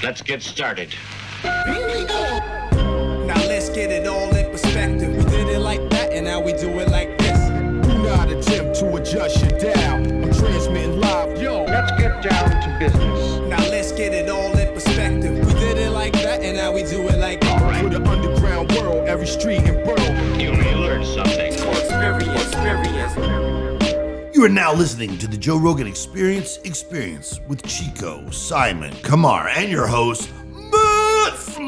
Let's get started. Now let's get it all in perspective. We did it like that, and now we do it like this. Do not attempt to adjust your dial. I'm transmitting live. Yo, Let's get down to business. Now let's get it all in perspective. We did it like that, and now we do it like this. for the underground world, every street and borough. You may learn something. You are now listening to the Joe Rogan Experience with Chico, Simon, Kamar, and your host, Matt Floyd.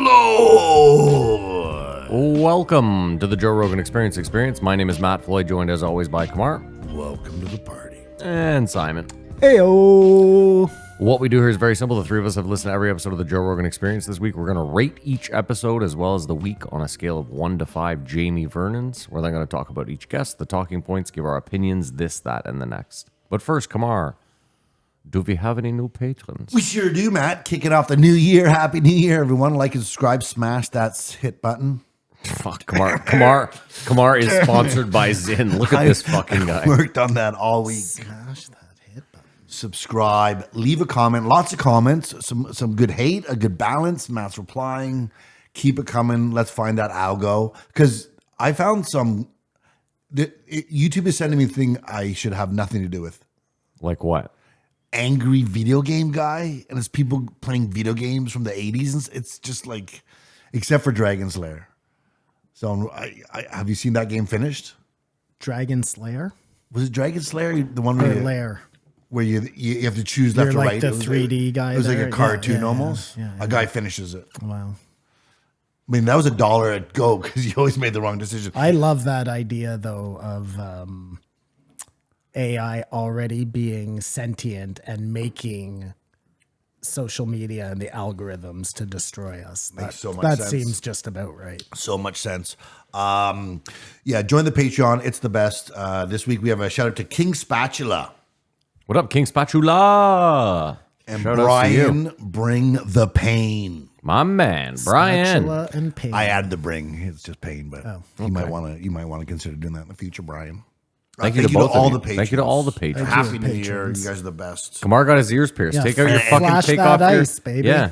Welcome to the Joe Rogan Experience. My name is Matt Floyd, joined as always by Kamar Welcome to the party. and Simon. Heyo. What we do here is very simple. The three of us have listened to every episode of the Joe Rogan Experience this week. We're going to rate each episode as well as the week on a scale of 1 to 5 Jamie Vernons. We're then going to talk about each guest, the talking points, give our opinions, this, that, and the next. But first, Kamar, do we have any new patrons? We sure do, Matt. Kicking off the new year. Happy New Year, everyone. Like and subscribe, smash that hit button. Fuck, Kamar is sponsored by Zyn. Look at this fucking guy. Worked on that all week. Smash that hit button. Subscribe, leave a comment, lots of comments, some good hate, a good balance. Matt's replying, keep it coming. Let's find that algo, because I found YouTube is sending me a thing I should have nothing to do with. Like what? Angry video game guy, and it's people playing video games from the 80s, and it's just like, except for Dragon Slayer. So I have you seen that game finished? Dragon Slayer? Was it Dragon Slayer, the one Or Lair? where you have to choose left You're or like right? the It was 3D guy It was like there? a cartoon Yeah, almost. yeah. A guy finishes it. Wow. I mean, that was $1 at go because you always made the wrong decision. I love that idea, though, of AI already being sentient and making social media and the algorithms to destroy us. Makes so much that sense. seems just about right. So much sense. Yeah, join the Patreon. It's the best. This week we have a shout out to King Spatula What up, King Spatula? and Shout outs to Brian. you. Bring the pain. My man, Brian. Spatula and pain. I added the bring. It's just pain, but you might want to consider doing that in the future, Brian. Thank you to both all of the the patrons. Thank you to all the patrons. Happy New Year. patrons. You guys are the best. Kamar got his ears pierced. Yeah, Take out your flash take that off your ice, baby. Yeah.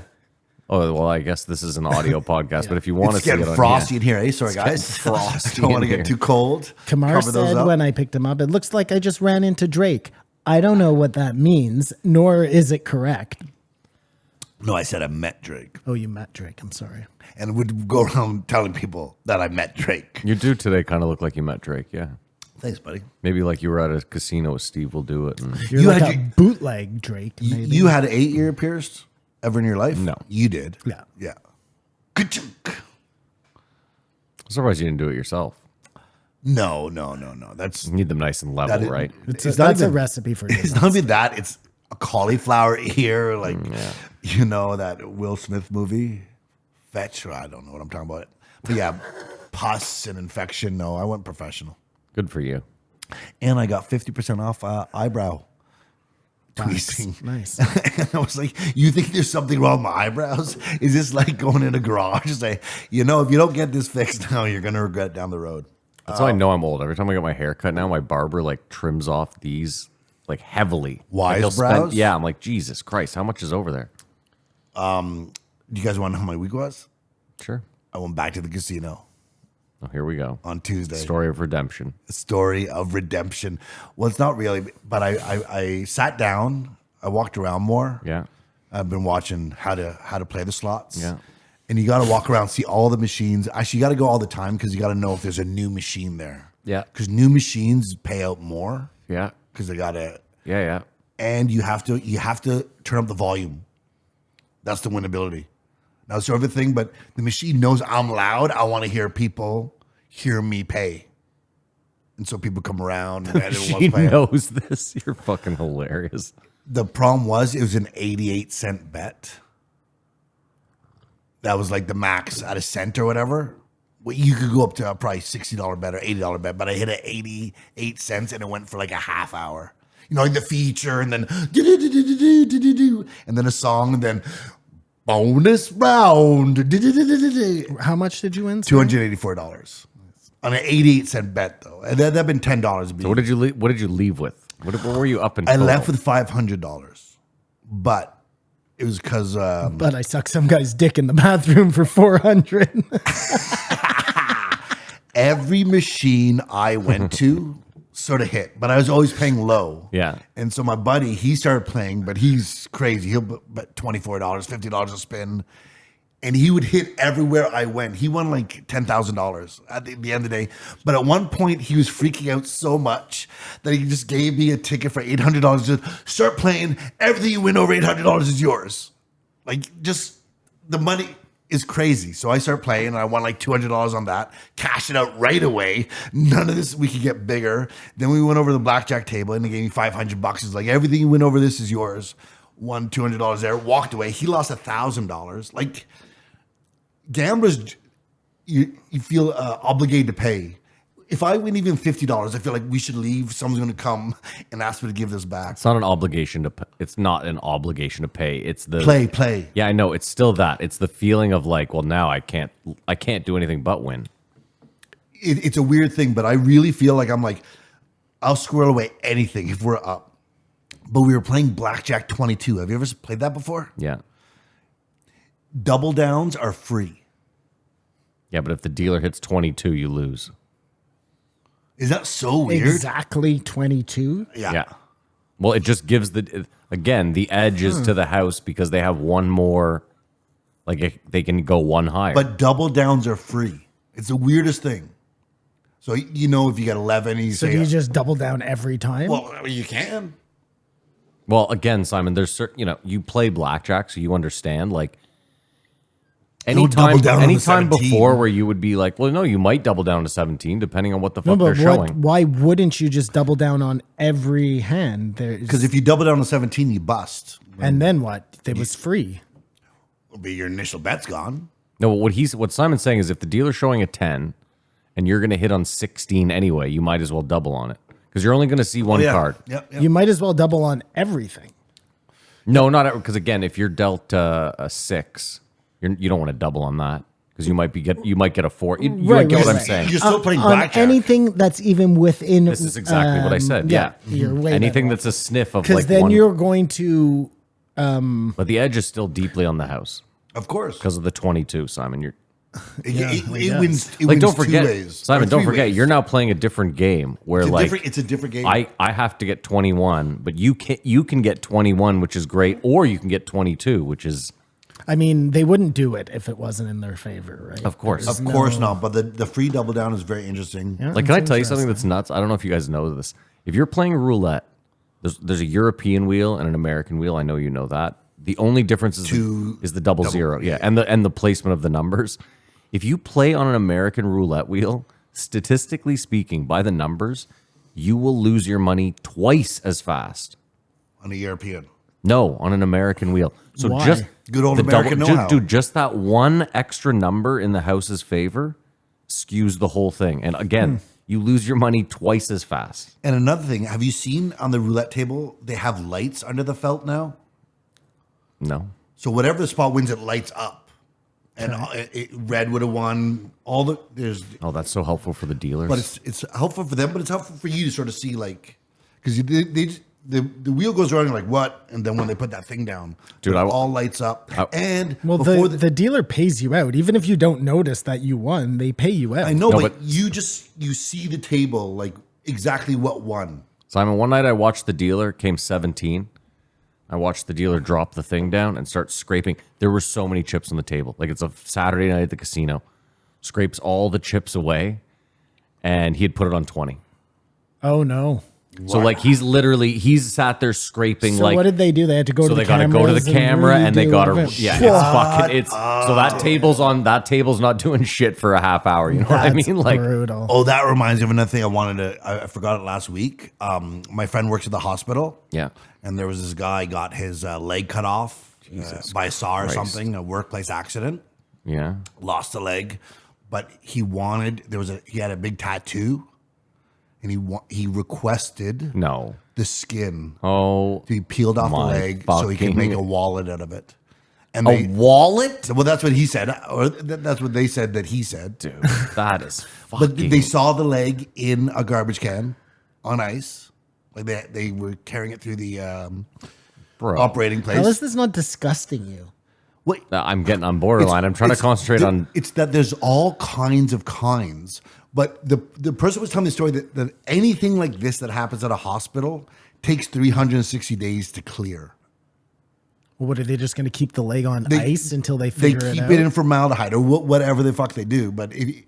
Oh well, I guess this is an audio podcast, but if you want It's to see getting it on frosty in here, eh? Sorry, guys. frosty Don't want to in get here. too cold. Kamar Cover those said up. when I picked him up, it looks like I just ran into Drake. I don't know what that means, nor is it correct. No, I said I met Drake. Oh, you met Drake. I'm sorry. And would go around telling people that I met Drake. You do today kind of look like you met Drake, yeah. Thanks, buddy. Maybe like you were at a casino with Steve will do it. And You're You like had a your- bootleg Drake, maybe. You had an 8-year pierced ever in your life? No. You did? Yeah. Yeah. Good chunk. I'm surprised you didn't do it yourself. No. That's You need them nice and level, that is- right? It's It's a, not that's a even- recipe for It's disaster. not even that. It's a cauliflower ear, like you know that Will Smith movie, Fetch. I don't know what I'm talking about. But yeah, pus and infection. No, I went professional, Good for you. and I got 50% off eyebrow tweezing. Nice. And I was like, "You think there's something wrong with my eyebrows? Is this like going in a garage and say, if you don't get this fixed now, you're gonna regret it down the road." That's how I know I'm old. Every time I get my hair cut now, my barber like trims off these like heavily. Wise Like, he'll brows? yeah, I'm like, Jesus Christ, how much is over there? Do you guys want to know how my week was? Sure. I went back to the casino Oh, here we go. on Tuesday. Story of redemption. Story of redemption. Well, it's not really, but I sat down. I walked around more. Yeah. I've been watching how to play the slots. Yeah. And you got to walk around, see all the machines. Actually, you got to go all the time because you got to know if there's a new machine there. Yeah. Because new machines pay out more Yeah. because they got to, Yeah. and you have to turn up the volume. That's the winnability. Now, it's sort of a thing, but the machine knows I'm loud. I want to hear people hear me pay. And so people come around and everyone She wants to pay. knows this. You're fucking hilarious. The problem was it was an 88-cent bet. That was like the max at a cent or whatever. Well, you could go up to probably $60 bet or $80 bet, but I hit at 88 cents and it went for like a half hour. You know, like the feature and then and then a song and then bonus round. How much did you win? sorry? $284 on an 88-cent bet though. And that'd been $10. So what did you leave with? What were you up in I total? left with $500, but it was because But I sucked some guy's dick in the bathroom for 400. every machine I went to sort of hit, but I was always paying low. Yeah. And so my buddy, he started playing, but he's crazy. He'll bet $24, $50 a spin. And he would hit everywhere I went. He won like $10,000 at the end of the day. But at one point, he was freaking out so much that he just gave me a ticket for $800. Just start playing. Everything you win over $800 is yours. Like, just the money is crazy. So I start playing, and I won like $200 on that. Cash it out right away. None of this, we could get bigger. Then we went over to the blackjack table, and they gave me $500. It's like, everything you win over this is yours. Won $200 there. Walked away. He lost $1,000. Like, gamblers, you feel obligated to pay. If I win even $50, I feel like we should leave. Someone's going to come and ask me to give this back. It's not an obligation to. It's not an obligation to pay. It's the Play. Yeah, I know. It's still that. It's the feeling of like, well, now I can't do anything but win. It's a weird thing, but I really feel like I'll squirrel away anything if we're up. But we were playing Blackjack 22. Have you ever played that before? Yeah. Double downs are free. Yeah, but if the dealer hits 22, you lose. Is that so weird? Exactly 22. Yeah. Well, it just gives the edges to the house because they have one more. Like they can go one higher. But double downs are free. It's the weirdest thing. So if you get 11, you So say, do you just double down every time? well, you can. Well, again, Simon, there's certain, you play blackjack, so you understand. Like Don't double down on the anytime 17. before where you would be like, well, no, you might double down to 17, depending on what the no, fuck they're but showing. why wouldn't you just double down on every hand? Because if you double down on 17, you bust. And then what? It was free. It'll be your initial bet's gone. No, what Simon's saying is if the dealer's showing a 10 and you're going to hit on 16 anyway, you might as well double on it because you're only going to see one card. Yep. You might as well double on everything. No, not because again, if you're dealt a 6, you don't want to double on that because you might get a 4. You might get what I'm saying. You're still playing On blackjack. anything that's even within. This is exactly what I said. Yeah, You're way anything better that's a sniff of because like then one. you're going to. But the edge is still deeply on the house Of course. because of the 22, Simon. You're It guess. wins. It like, wins don't forget, 2 ways. Simon. Or Don't 3 forget, ways. you're now playing a different game where It's a different game. I have to get 21, but you can get 21, which is great, or you can get 22, which is I mean, they wouldn't do it if it wasn't in their favor, right? of course. Of course not. But the free double down is very interesting. Yeah, Like, can I it's tell you something interesting. that's nuts? I don't know if you guys know this. If you're playing roulette, there's a European wheel and an American wheel. I know you know that. The only difference is the double zero, yeah, and the placement of the numbers. If you play on an American roulette wheel, statistically speaking, by the numbers, you will lose your money twice as fast. On a European. No, on an American wheel. So Why? just Good old the American know-how. dude, just that one extra number in the house's favor skews the whole thing. And again, you lose your money twice as fast. And another thing, have you seen on the roulette table, they have lights under the felt now? No. So whatever the spot wins, it lights up. And red would have won all the there's, Oh, that's so helpful for the dealers. but it's helpful for them, but it's helpful for you to sort of see because the wheel goes around, you're like what, and then when they put that thing down, Dude, it I- all lights up. And Well, before the dealer pays you out. Even if you don't notice that you won, they pay you out. I know, No, but but- you see the table like exactly what won. Simon, one night I watched the dealer, came 17. I watched the dealer drop the thing down and start scraping. There were so many chips on the table. Like it's a Saturday night at the casino. Scrapes all the chips away, and he had put it on 20. Oh no! So like he's sat there scraping So like what did they do? They had to go so to the they got to go to the cameras camera and they redo got to everything? yeah, it's fucking so that table's not doing shit for a half hour, you know what I That's mean? Like brutal. Oh, that reminds me of another thing I forgot it last week. My friend works at the hospital. yeah. And there was this guy got his leg cut off by a saw or Christ. something, a workplace accident. Yeah. Lost a leg, but he had a big tattoo, and he requested No. the skin Oh. to be peeled off the my leg so he could make a fucking- wallet out of it. And A wallet? well, that's what he said, or that's what they said that he said. Dude, that is But fucking they saw the leg in a garbage can on ice. Like they were carrying it through the Bro. operating place. How is this not disgusting you? Wait, I'm borderline. I'm trying to concentrate on. It's that there's all kinds of kinds. But the person was telling me the story that anything like this that happens at a hospital takes 360 days to clear. Well, what are they just going to keep the leg on ice until they They figure keep it out? it in formaldehyde or whatever the fuck they do. But if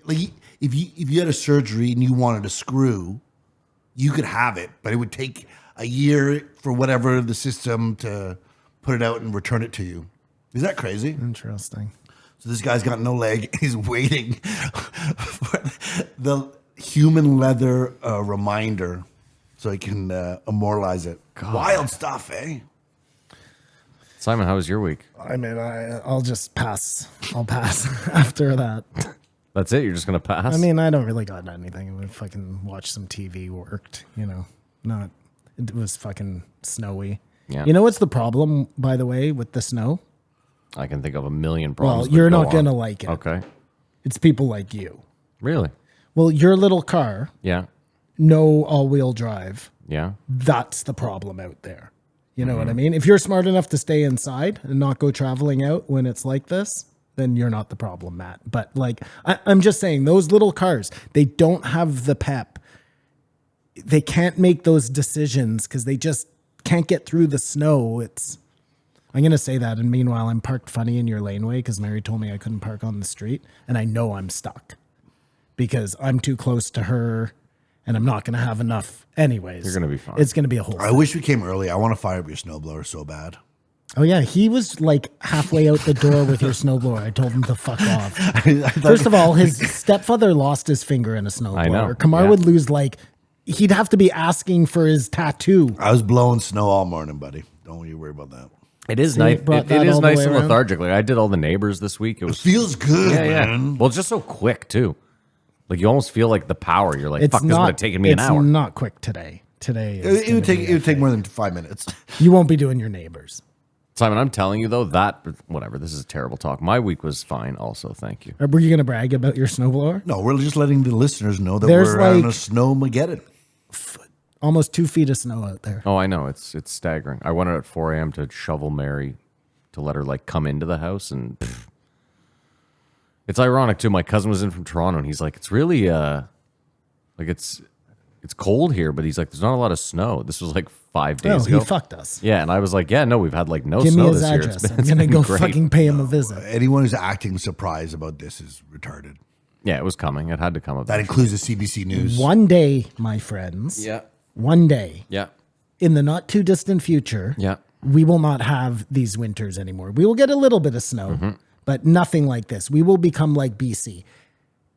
you had a surgery and you wanted a screw, you could have it, but it would take a year for whatever the system to put it out and return it to you. Is that crazy? Interesting. So this guy's got no leg. He's waiting for the human leather reminder so he can immortalize it. God. Wild stuff, eh? Simon, how was your week? I mean, I'll just pass. I'll pass after that. That's it. You're just gonna pass. I mean, I don't really got anything. I fucking watched some TV, worked, not, it was fucking snowy. Yeah. You know what's the problem, by the way, with the snow? I can think of a million Well, problems. but you're go not going to on. like it. Okay. It's people like you. Really? Well, your little car, Yeah. no all-wheel drive, Yeah. that's the problem out there. You know what I mean? If you're smart enough to stay inside and not go traveling out when it's like this, then you're not the problem, Matt. But like, I'm just saying, those little cars, they don't have the pep. They can't make those decisions because they just can't get through the snow. I'm going to say that. And meanwhile, I'm parked funny in your laneway because Mary told me I couldn't park on the street. And I know I'm stuck because I'm too close to her and I'm not going to have enough anyways. You're gonna be fine. It's going to be a whole I wish we came early. I want to fire up your snowblower so bad. Oh yeah, he was like halfway out the door with your snowblower. I told him to fuck off. I thought- First of all, his stepfather lost his finger in a snowblower. I know, Kamar yeah. would lose he'd have to be asking for his tattoo. I was blowing snow all morning, buddy. Don't you worry about that. It is See, nice. it brought It that is all the nice way and around. lethargic. Like I did all the neighbors this week. It was Feels good, yeah. man. Well, it's just so quick too. Like you almost feel like the power. You're like, It's fuck, this would have taken me an it's hour. not quick today. Today is It would take more than 5 minutes. You won't be doing your neighbors. Simon, I'm telling you though, that whatever. This is a terrible talk. My week was fine. Also, thank you. Or were you going to brag about your snowblower? No, we're just letting the listeners know that There's we're on like- a snowmageddon. Almost 2 feet of snow out there. Oh, I know. It's staggering. I went out at 4 a.m. to shovel Mary to let her like come into the house, and it's ironic too. My cousin was in from Toronto, and he's like, "It's really like it's cold here," but he's like, "There's not a lot of snow." This was like 5 days Oh, ago. he fucked us. Yeah, and I was like, "Yeah, no, we've had like no Give me snow his this year. address. I'm it's going to been go great." fucking pay him a visit. Anyone who's acting surprised about this is retarded. Yeah, it was coming. It had to come. That Eventually. includes the CBC News. One day, my friends. Yeah. One day. Yeah. In the not too distant future. Yeah. We will not have these winters anymore. We will get a little bit of snow, Mm-hmm. but nothing like this. We will become like BC.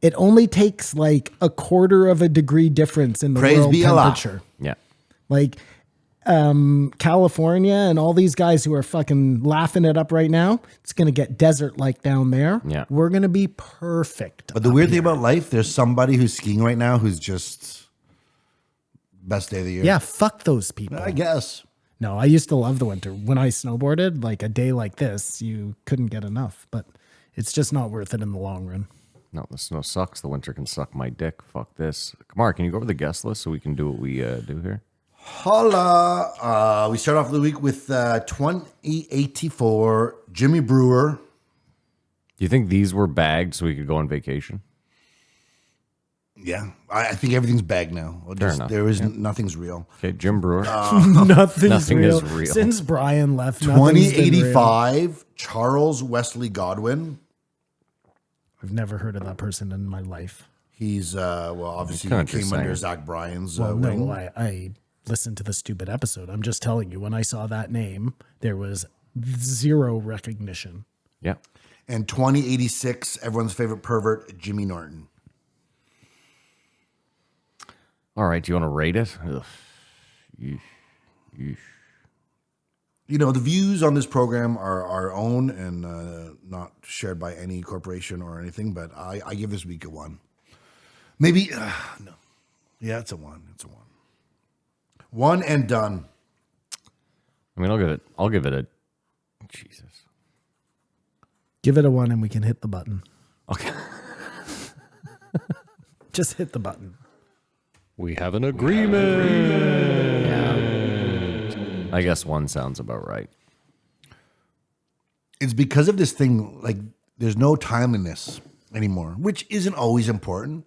It only takes like a quarter of a degree difference in the Praise world be Allah. temperature. Yeah. Like California and all these guys who are fucking laughing it up right now, it's going to get desert like down there. Yeah. We're going to be perfect. But the weird thing about life, there's somebody who's skiing right now who's just best day of the year. Yeah, fuck those people. I guess. No, I used to love the winter. When I snowboarded, like a day like this, you couldn't get enough, but it's just not worth it in the long run. No, the snow sucks. The winter can suck my dick. Fuck this. Kamar, can you go over the guest list so we can do what we do here? Holla. We start off the week with 2084, Jimmy Brewer. Do you think these were bagged so we could go on vacation? Yeah, I think everything's bagged now. Fair enough. There is nothing's real. Okay, Jim Brewer. Nothing's Nothing real. is real. Since Brian left, nothing's been real. 2085, Charles Wesley Godwin. I've never heard of that person in my life. He's obviously kinda came just under saying. Zach Bryan's Well, wing. no, I listened to the stupid episode. I'm just telling you, when I saw that name, there was zero recognition. Yeah. And 2086, everyone's favorite pervert, Jimmy Norton. All right. Do you want to rate it? Ugh. Yeesh. Yeesh. You know, the views on this program are our own and not shared by any corporation or anything, but I give this week a 1. Maybe, no. Yeah, it's a 1. It's a 1. 1 and done. I mean, I'll give it a, Jesus. Give it a 1 and we can hit the button. Okay. Just hit the button. We have an agreement. I guess one sounds about right. It's because of this thing, like there's no timeliness anymore, which isn't always important.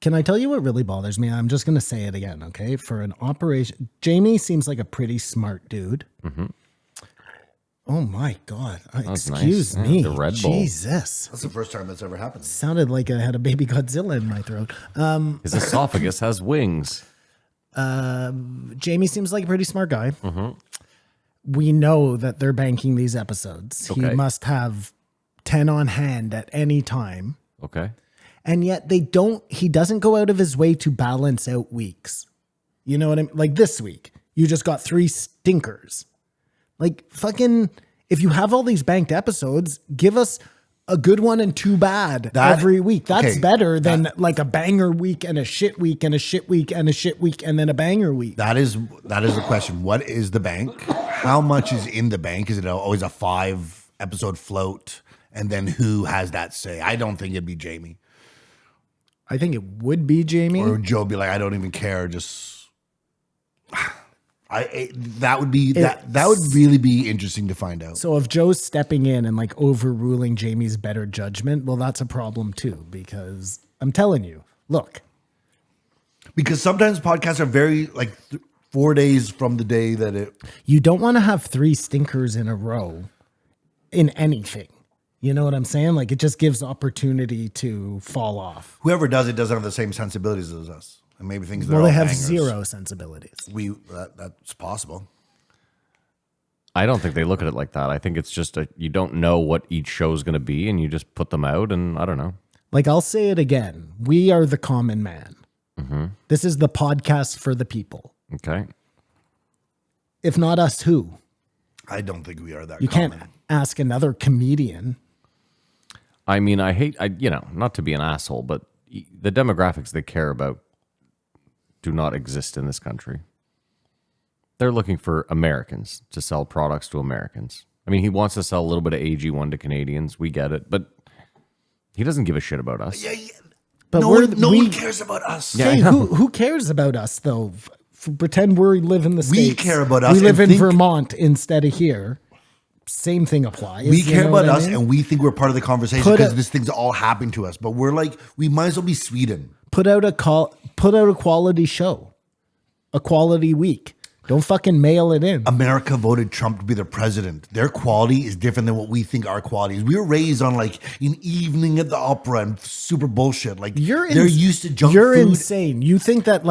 Can I tell you what really bothers me? I'm just going to say it again, okay? For an operation, Jamie seems like a pretty smart dude. Mm-hmm. Oh my God. was Excuse nice. me. The Red Bull. Jesus. That's the first time that's ever happened. Sounded like I had a baby Godzilla in my throat. His esophagus has wings. Jamie seems like a pretty smart guy. Mm-hmm. We know that they're banking these episodes. He Okay. must have 10 on hand at any time. Okay. And yet he doesn't go out of his way to balance out weeks. You know what I mean? Like this week, you just got 3 stinkers. Like fucking, if you have all these banked episodes, give us a good one and 2 bad every week. That's okay, better than like a banger week and a shit week and a shit week and a shit week and then a banger week. That is the question. What is the bank? How much is in the bank? Is it always a 5 episode float? And then who has that say? I don't think it'd be Jamie. I think it would be Jamie. Or Joe be like, I don't even care. Just that would really be interesting to find out. So if Joe's stepping in and like overruling Jamie's better judgment, well, that's a problem too, because I'm telling you, look, Because sometimes podcasts are very 4 days from the day that it. you don't want to have 3 stinkers in a row in anything. You know what I'm saying? Like it just gives opportunity to fall off. Whoever does it doesn't have the same sensibilities as us, and maybe thinks they're Well, all they have bangers. 0 sensibilities. That's possible. I don't think they look at it like that. I think it's just you don't know what each show is going to be, and you just put them out, and I don't know. Like I'll say it again. We are the common man. Mm-hmm. This is the podcast for the people. Okay. If not us, who? I don't think we are that. You common. can't ask another comedian. I mean, not to be an asshole, but the demographics they care about do not exist in this country. They're looking for Americans to sell products to Americans. I mean, he wants to sell a little bit of AG1 to Canadians. We get it, but he doesn't give a shit about us. Yeah. But No one cares about us. Yeah, Hey, I know. who cares about us though? Pretend we live in the We States. care about us We live and in think- Vermont instead of here. Same thing applies. We you care know about what I us, mean? and we think we're part of the conversation Put because a- this thing's all happening to us. But we're like, we might as well be Sweden. Put out a quality show, a quality week. Don't fucking mail it in. America voted Trump to be their president. Their quality is different than what we think our quality is. We were raised on an evening at the opera and super bullshit. They're used to junk You're food. insane. You think that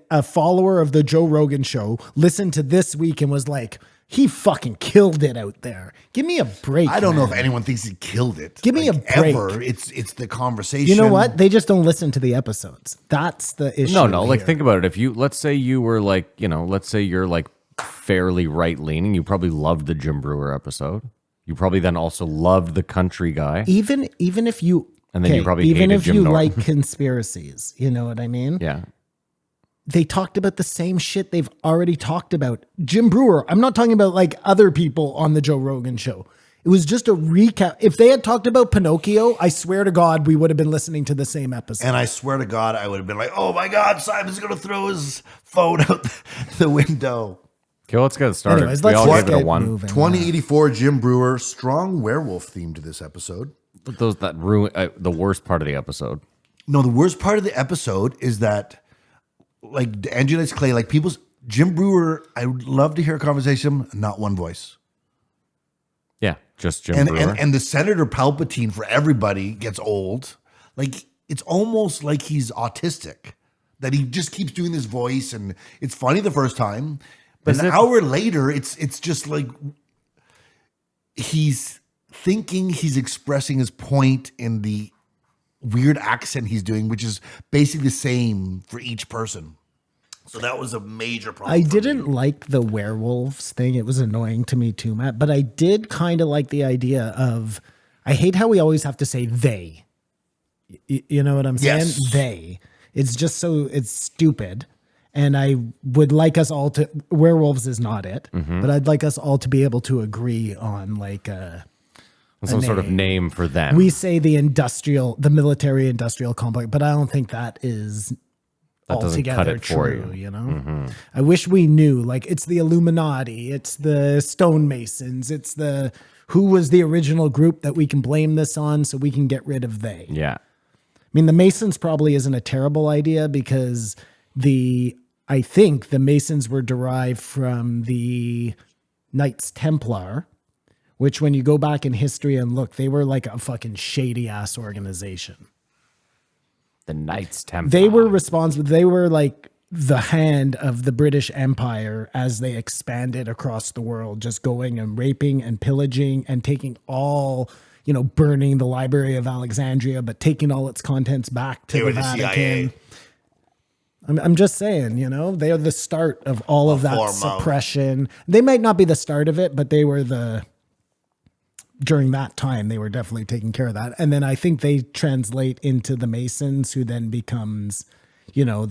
a follower of the Joe Rogan show listened to this week and was like, he fucking killed it out there. Give me a break. I don't know if man. anyone thinks he killed it. Give me a break. Ever. It's the conversation. You know what? They just don't listen to the episodes. That's the issue. No. Like, here. think about it. If you, let's say you were let's say you're fairly right leaning, you probably loved the Jim Brewer episode. You probably then also loved the country guy. Even if you And then you probably even hated if Jim you Norton. like conspiracies, you know what I mean? Yeah. They talked about the same shit they've already talked about. Jim Brewer, I'm not talking about other people on the Joe Rogan show. It was just a recap. If they had talked about Pinocchio, I swear to God, we would have been listening to the same episode. And I swear to God, I would have been like, oh my God, Simon's going to throw his phone out the window. Okay, let's get it started. Anyways, We let's all just gave it a get 1. moving. 2084 Jim Brewer, strong werewolf theme to this episode. But those that ruin the worst part of the episode. No, the worst part of the episode is that, Andrew Dice Clay, Jim Brewer, I would love to hear a conversation, not one voice. Yeah, just Jim And, Brewer. and the Senator Palpatine for everybody gets old. It's almost like he's autistic, that he just keeps doing this voice, and it's funny the first time, but Is an it? hour later, it's just like he's thinking he's expressing his point in the weird accent he's doing, which is basically the same for each person. So that was a major problem. I for didn't me. like the werewolves thing. It was annoying to me too, Matt. But I did kind of like the idea of, I hate how we always have to say they. You know what I'm saying? Yes. They. It's just it's stupid. And I would like us all to, werewolves is not it, but I'd like us all to be able to agree on Some sort of name for them. we say the military industrial complex, but I don't think that is That doesn't cut altogether it for true, you. you know? I wish we knew, like, it's the Illuminati, it's the stonemasons, it's the who was the original group that we can blame this on so we can get rid of they. Yeah. I mean, the Masons probably isn't a terrible idea because I think the Masons were derived from the Knights Templar, which when you go back in history and look, they were like a fucking shady ass organization. The Knights Templar. They were responsible. They were like the hand of the British Empire as they expanded across the world, just going and raping and pillaging and taking all, you know, burning the Library of Alexandria, but taking all its contents back to They the were the Vatican. CIA. I'm just saying, you know, they are the start of all of that form of- suppression. They might not be the start of it, but they were during that time, they were definitely taking care of that. And then I think they translate into the Masons, who then becomes, you know,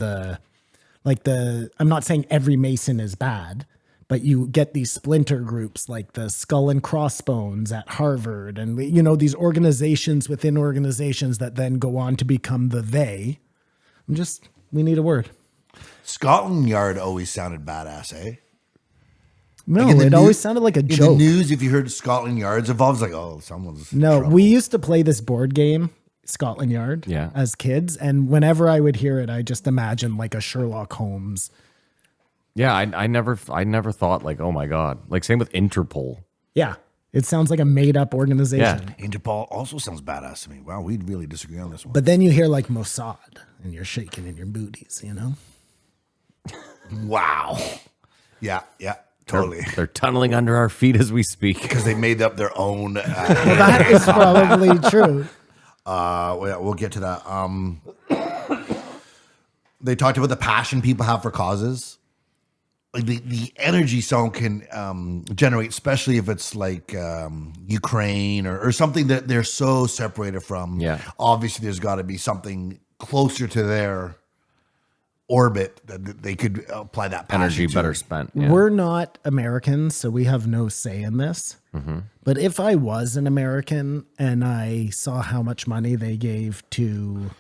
I'm not saying every Mason is bad, but you get these splinter groups like the Skull and Crossbones at Harvard and, you know, these organizations within organizations that then go on to become the they. We need a word. Scotland Yard always sounded badass, eh? No, Like in the it new- always sounded like a In joke. the news, if you heard Scotland Yard's involved, it's like, oh, someone's in No, trouble. we used to play this board game, Scotland Yard, Yeah. as kids. And whenever I would hear it, I just imagined like a Sherlock Holmes. Yeah, I never thought like, oh my God. Like same with Interpol. Yeah. It sounds like a made up organization. Yeah. Interpol also sounds badass to me. Wow, we'd really disagree on this one. But then you hear like Mossad and you're shaking in your booties, you know? Wow. Yeah, totally. They're tunneling under our feet as we speak. Because they made up their own. Well, that is probably true. We'll get to that. They talked about the passion people have for causes. Like the energy someone can generate, especially if it's like Ukraine or something that they're so separated from. Yeah. Obviously, there's got to be something closer to their orbit that they could apply that passion Energy to. better spent. Yeah. We're not Americans, so we have no say in this. Mm-hmm. But if I was an American and I saw how much money they gave to,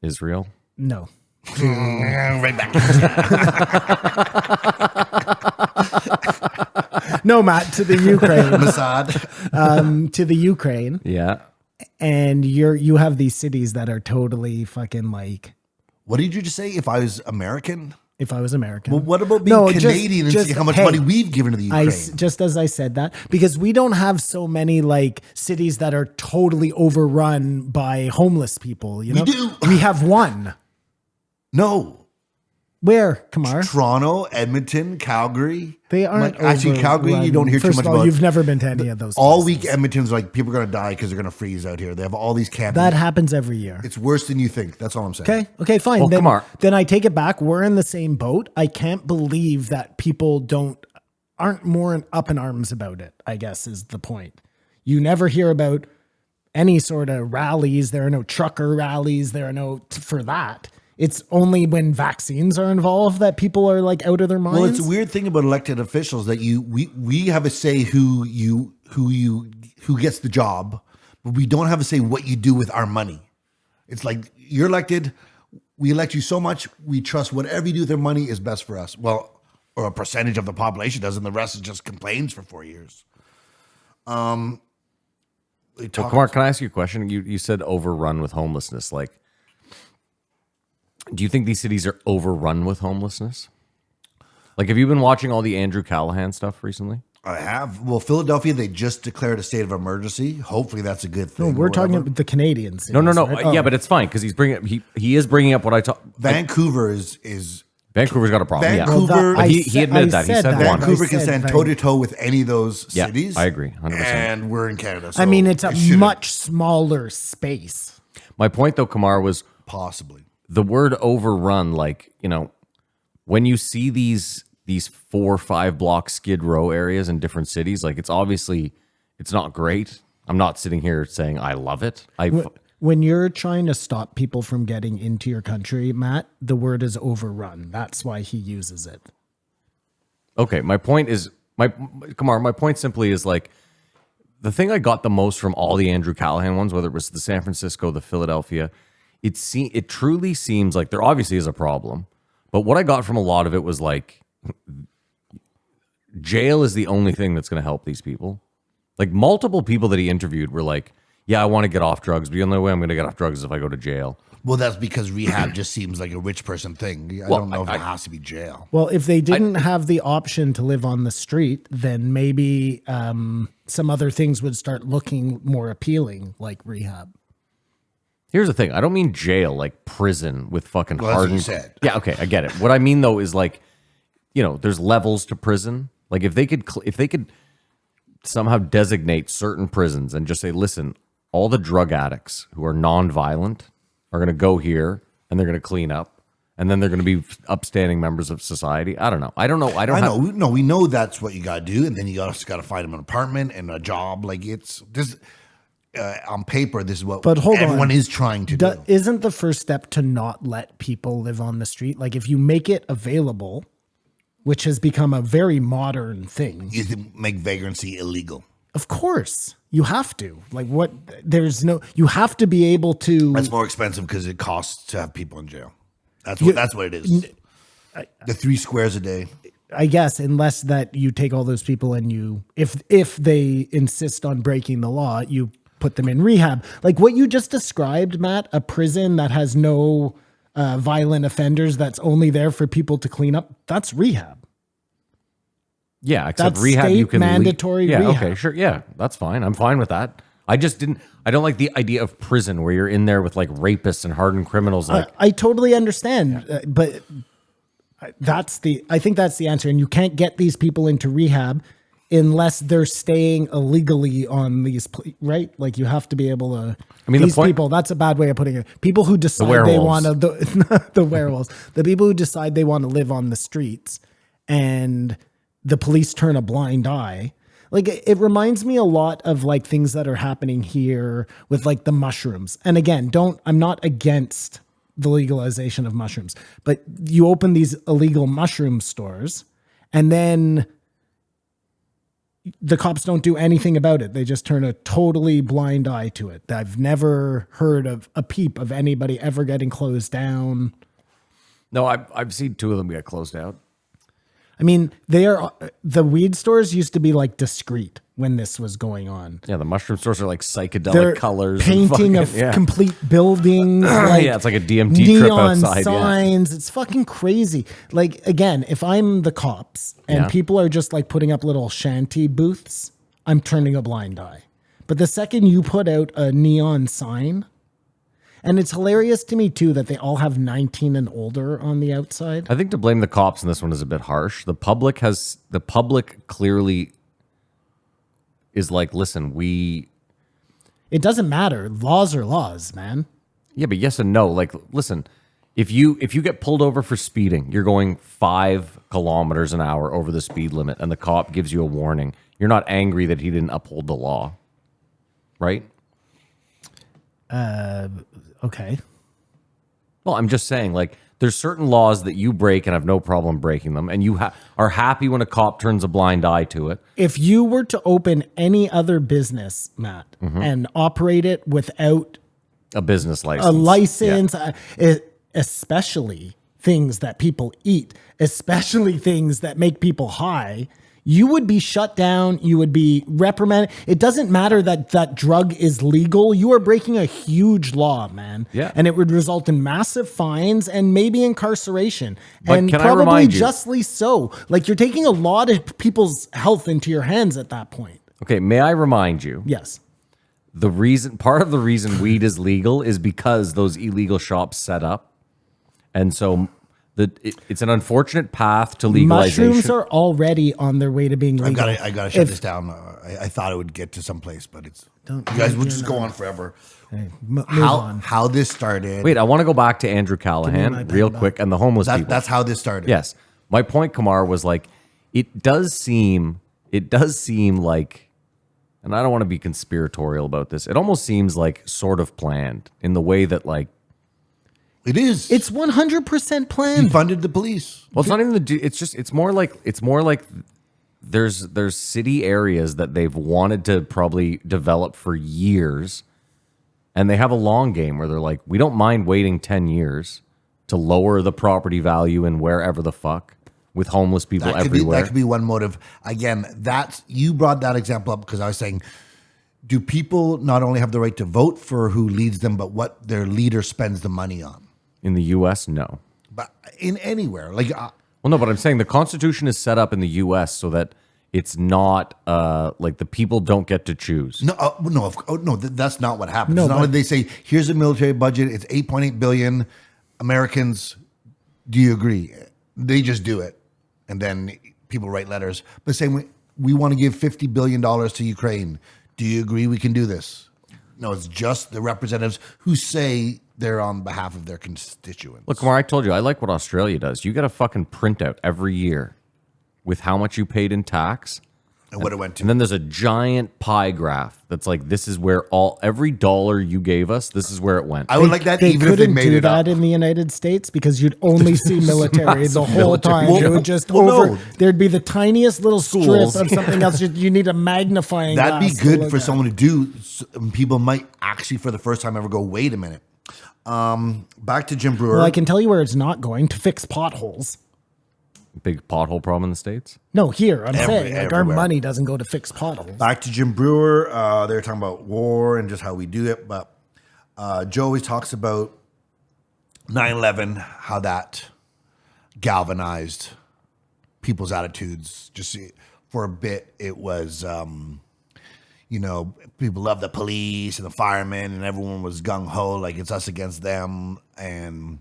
Israel. no, Right back. no, Matt, to the Ukraine, Mossad. to the Ukraine, Yeah. and you have these cities that are totally fucking like. What did you just say? If I was American? If I was American, Well, what about being Canadian and see how much hey, money we've given to the Ukraine? Just as I said that, because we don't have so many like cities that are totally overrun by homeless people. You know, do. We have one. No. Where, Kamar? Toronto, Edmonton, Calgary. They aren't Actually, Calgary, you don't hear First too much of all, about. You've never been to any of those. All places. week, Edmonton's like, people are going to die because they're going to freeze out here. They have all these camping. That happens every year. It's worse than you think. That's all I'm saying. Okay, fine. Well, then, Kamar. then I take it back. We're in the same boat. I can't believe that people aren't more up in arms about it, I guess is the point. You never hear about any sort of rallies. There are no trucker rallies. There are no for that. It's only when vaccines are involved that people are like out of their minds. Well, it's a weird thing about elected officials that we have a say who gets the job, but we don't have a say what you do with our money. It's like you're elected, we elect you so much, we trust whatever you do with their money is best for us. Well, or a percentage of the population does, and the rest is just complains for 4 years. Well, Kamar, can I ask you a question? You said overrun with homelessness. Like, do you think these cities are overrun with homelessness? Like, have you been watching all the Andrew Callahan stuff recently? I have. Well, Philadelphia, they just declared a state of emergency. Hopefully that's a good thing. no, we're or talking whatever. about the Canadians. No. Right? Yeah, but it's fine because he is bringing up what I talk. Vancouver is Vancouver's got a problem. Vancouver- Yeah. Well, He admitted that. He said one. Vancouver I can said stand Van- toe to toe with any of those Yeah, cities. I agree, 100%. And we're in Canada. I mean, it's it a shouldn't much smaller space. My point, though, Kamar, was possibly. the word overrun. Like, you know, when you see these 4 or 5 block Skid Row areas in different cities, like it's not great. I'm not sitting here saying I love it. When you're trying to stop people from getting into your country, Matt, the word is overrun. That's why he uses it. Okay, my point is Kamar, my point simply is like the thing I got the most from all the Andrew Callahan ones, whether it was the San Francisco, the Philadelphia, it truly seems like there obviously is a problem, but what I got from a lot of it was like jail is the only thing that's going to help these people. Like multiple people that he interviewed were like, yeah, I want to get off drugs, but the only way I'm going to get off drugs is if I go to jail. Well, that's because rehab just seems like a rich person thing. I don't know if it has to be jail. Well, if they didn't have the option to live on the street, then maybe some other things would start looking more appealing, like rehab. Here's the thing. I don't mean jail, like prison with fucking Well, that's what you hardened. said. Yeah, okay, I get it. What I mean though is like, there's levels to prison. Like if they could somehow designate certain prisons and just say, listen, all the drug addicts who are non-violent are going to go here and they're going to clean up, and then they're going to be upstanding members of society. I don't know. We know that's what you got to do, and then you also got to find them an apartment and a job. Like it's just on paper, this is what everyone is trying to do. Isn't the first step to not let people live on the street? Like if you make it available, which has become a very modern thing. You make vagrancy illegal. Of course. You have to. Like what? You have to be able to. That's more expensive because it costs to have people in jail. That's what it is. The 3 squares a day. I guess, unless that you take all those people and if they insist on breaking the law, you put them in rehab. Like what you just described, Matt, a prison that has no violent offenders, that's only there for people to clean up. That's rehab. Yeah, except that's rehab, you can mandatory Yeah, rehab. okay, sure. Yeah, that's fine. I'm fine with that. I don't like the idea of prison where you're in there with like rapists and hardened criminals. Like I totally understand, but I think that's the answer. And you can't get these people into rehab unless they're staying illegally on these, right? Like you have to be able to. I mean, people. That's a bad way of putting it. People who decide they want to the werewolves. The people who decide they want to live on the streets, and the police turn a blind eye. Like it reminds me a lot of like things that are happening here with like the mushrooms. And again, I'm not against the legalization of mushrooms, but you open these illegal mushroom stores and then the cops don't do anything about it. They just turn a totally blind eye to it. I've never heard of a peep of anybody ever getting closed down. No, I've seen 2 of them get closed out. I mean, the weed stores used to be like discreet when this was going on. Yeah, the mushroom stores are like psychedelic They're colors. painting complete buildings. Like yeah, it's like a DMT trip neon outside. signs. Yeah. It's fucking crazy. Like, again, if I'm the cops and people are just like putting up little shanty booths, I'm turning a blind eye. But the second you put out a neon sign, and it's hilarious to me, too, that they all have 19 and older on the outside. I think to blame the cops in this one is a bit harsh. The public clearly is like, listen, It doesn't matter. Laws are laws, man. Yeah, but yes and no. Like, listen, if you get pulled over for speeding, you're going 5 kilometers an hour over the speed limit, and the cop gives you a warning. You're not angry that he didn't uphold the law, right? Okay. Well, I'm just saying, like, there's certain laws that you break and have no problem breaking them, and you are happy when a cop turns a blind eye to it. If you were to open any other business, Matt, and operate it without A business license. a license, especially things that people eat, especially things that make people high, you would be shut down. You would be reprimanded. It doesn't matter that that drug is legal. You are breaking a huge law, man. Yeah. And it would result in massive fines and maybe incarceration. But and can I probably remind you- justly so. Like you're taking a lot of people's health into your hands at that point. Okay, may I remind you, Yes. part of the reason weed is legal is because those illegal shops set up. And so it's an unfortunate path to legalization. Mushrooms are already on their way to being legal. I gotta shut this down. I thought it would get to some place, but it's you guys will just go on forever. Move on. How this started? Wait, I want to go back to Andrew Callahan real quick and the homeless people. That's how this started. Yes. My point, Kamar, was like, it does seem like, and I don't want to be conspiratorial about this, it almost seems like sort of planned in the way that like, It is. It's 100% He planned. funded the police. well, it's not even it's more like there's city areas that they've wanted to probably develop for years, And they have a long game where they're like, we don't mind waiting 10 years to lower the property value in wherever the fuck with homeless people everywhere. That could be one motive. Again, you brought that example up because I was saying, do people not only have the right to vote for who leads them, but what their leader spends the money on? In the U.S., no. But in anywhere, like, Well, no, but I'm saying the Constitution is set up in the U.S. so that it's not like the people don't get to choose. no, that's not what happens. No, it's not but- like they say, here's a military budget. It's 8.8 billion. Americans, do you agree? They just do it. And then people write letters. But saying we want to give $50 billion to Ukraine. Do you agree we can do this? No, it's just the representatives who say they're on behalf of their constituents. Look, Kamar, I told you, I like what Australia does. You get a fucking printout every year with how much you paid in tax. And what it went to. And then there's a giant pie graph that's like, this is where every dollar you gave us, this is where it went. I would like that They even if they couldn't made do it that up. in the United States because you'd only see military the whole time. Well, It would just well, over. no. There'd be the tiniest little strip Schools. of something else. You need a magnifying That'd glass be to good look for at. someone to do. People might actually, for the first time ever, go, wait a minute. Back to Jim Brewer. Well, I can tell you where it's not going to fix potholes. Big pothole problem in the States. No, here I'm saying like our everywhere. money doesn't go to fix potholes. Back to Jim Brewer. They were talking about war and just how we do it. But Joe always talks about 9/11, how that galvanized people's attitudes. Just for a bit, it was, people love the police and the firemen, and everyone was gung ho, like it's us against them, and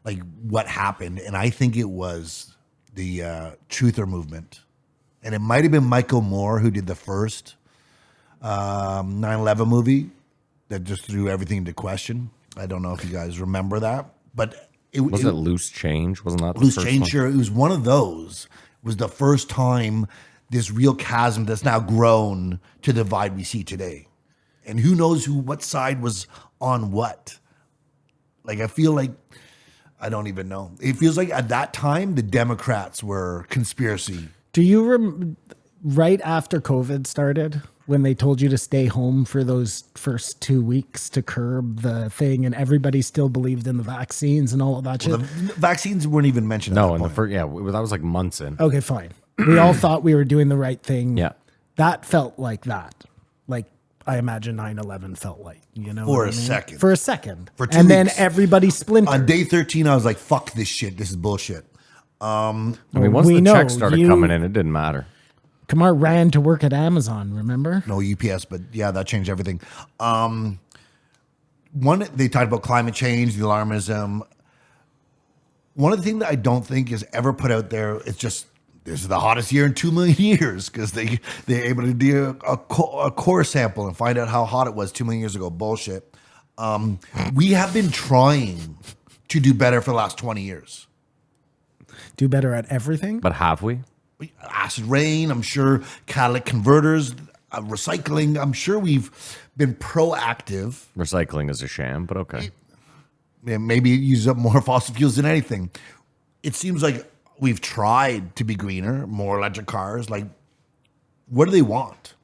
like what happened. And I think it was the truther movement. And it might have been Michael Moore who did the first 9/11 movie that just threw everything into question. I don't know if you guys remember that, but Wasn't it Loose Change? Wasn't that the Loose first Change? one? Sure, it was one of those. It was the first time this real chasm that's now grown to the divide we see today. And who knows what side was on what? Like, I feel like, I don't even know. It feels like at that time, the Democrats were conspiracy. Do you right after COVID started, when they told you to stay home for those first 2 weeks to curb the thing, and everybody still believed in the vaccines and all of that Well, shit? the vaccines weren't even mentioned. No, at in that the point. first, that was like months in. Okay, fine. We all thought we were doing the right thing. Yeah. That felt like that. Like I imagine 9/11 felt like, For what a I mean? second. For a second. For 2 and then weeks. everybody splintered. On day 13, I was like, fuck this shit. This is bullshit. I mean, once We the know checks started you- coming in, it didn't matter. Kamar ran to work at Amazon, remember? No UPS, but yeah, that changed everything. One, they talked about climate change, the alarmism. One of the things that I don't think is ever put out there, it's just, this is the hottest year in 2 million years, because they're able to do a core sample and find out how hot it was 2 million years ago. Bullshit. We have been trying to do better for the last 20 years. Do better at everything. But have we? Acid rain, I'm sure, catalytic converters, recycling. I'm sure we've been proactive. Recycling is a sham, but okay. Maybe use up more fossil fuels than anything. It seems like we've tried to be greener, more electric cars. Like, what do they want?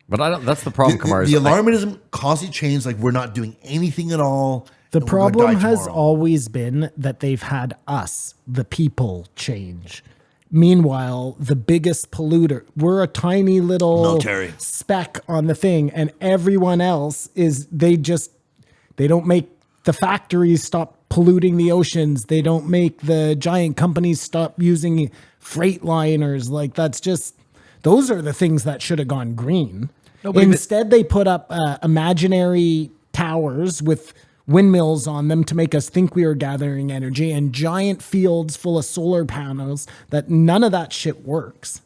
But I don't. That's the problem, Kamar. The is I- alarmism constantly changes. Like, we're not doing anything at all. The and we're gonna problem die has tomorrow. always been that they've had us, the people, change. Meanwhile, the biggest polluter, we're a tiny little Military. speck on the thing, and everyone else is, they don't make the factories stop polluting the oceans. They don't make the giant companies stop using freight liners. Like, that's just, those are the things that should have gone green. Instead, they put up imaginary towers with windmills on them to make us think we were gathering energy, and giant fields full of solar panels that none of that shit works.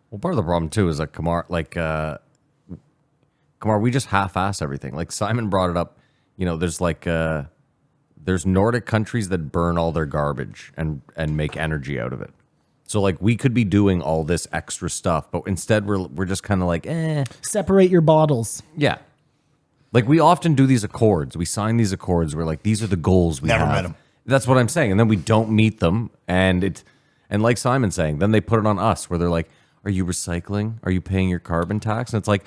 Well, part of the problem too is that Kamar, we just half-ass everything. Like Simon brought it up. There's Nordic countries that burn all their garbage and make energy out of it. So like we could be doing all this extra stuff, but instead we're just kind of like, Separate your bottles. yeah. Like we often do these accords. We sign these accords where like these are the goals we Never have. met 'em. That's what I'm saying. And then we don't meet them, and like Simon's saying, then they put it on us where they're like, "Are you recycling? Are you paying your carbon tax?" And it's like,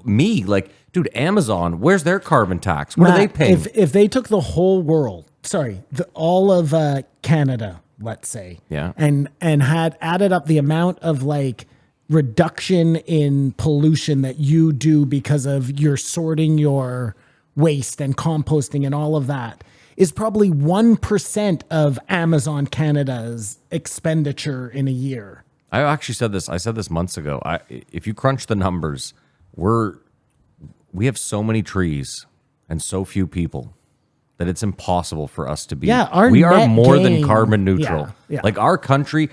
Me, like, dude, Amazon, where's their carbon tax? What are they Matt, paying? If they took the whole world, all of Canada, let's say, Yeah. and had added up the amount of like reduction in pollution that you do because of your sorting your waste and composting and all of that, is probably 1% of Amazon Canada's expenditure in a year. I actually said this. I said this months ago. If you crunch the numbers, we have so many trees and so few people that it's impossible for us to be. Yeah, we are net more than gain- carbon neutral. Yeah. Like our country,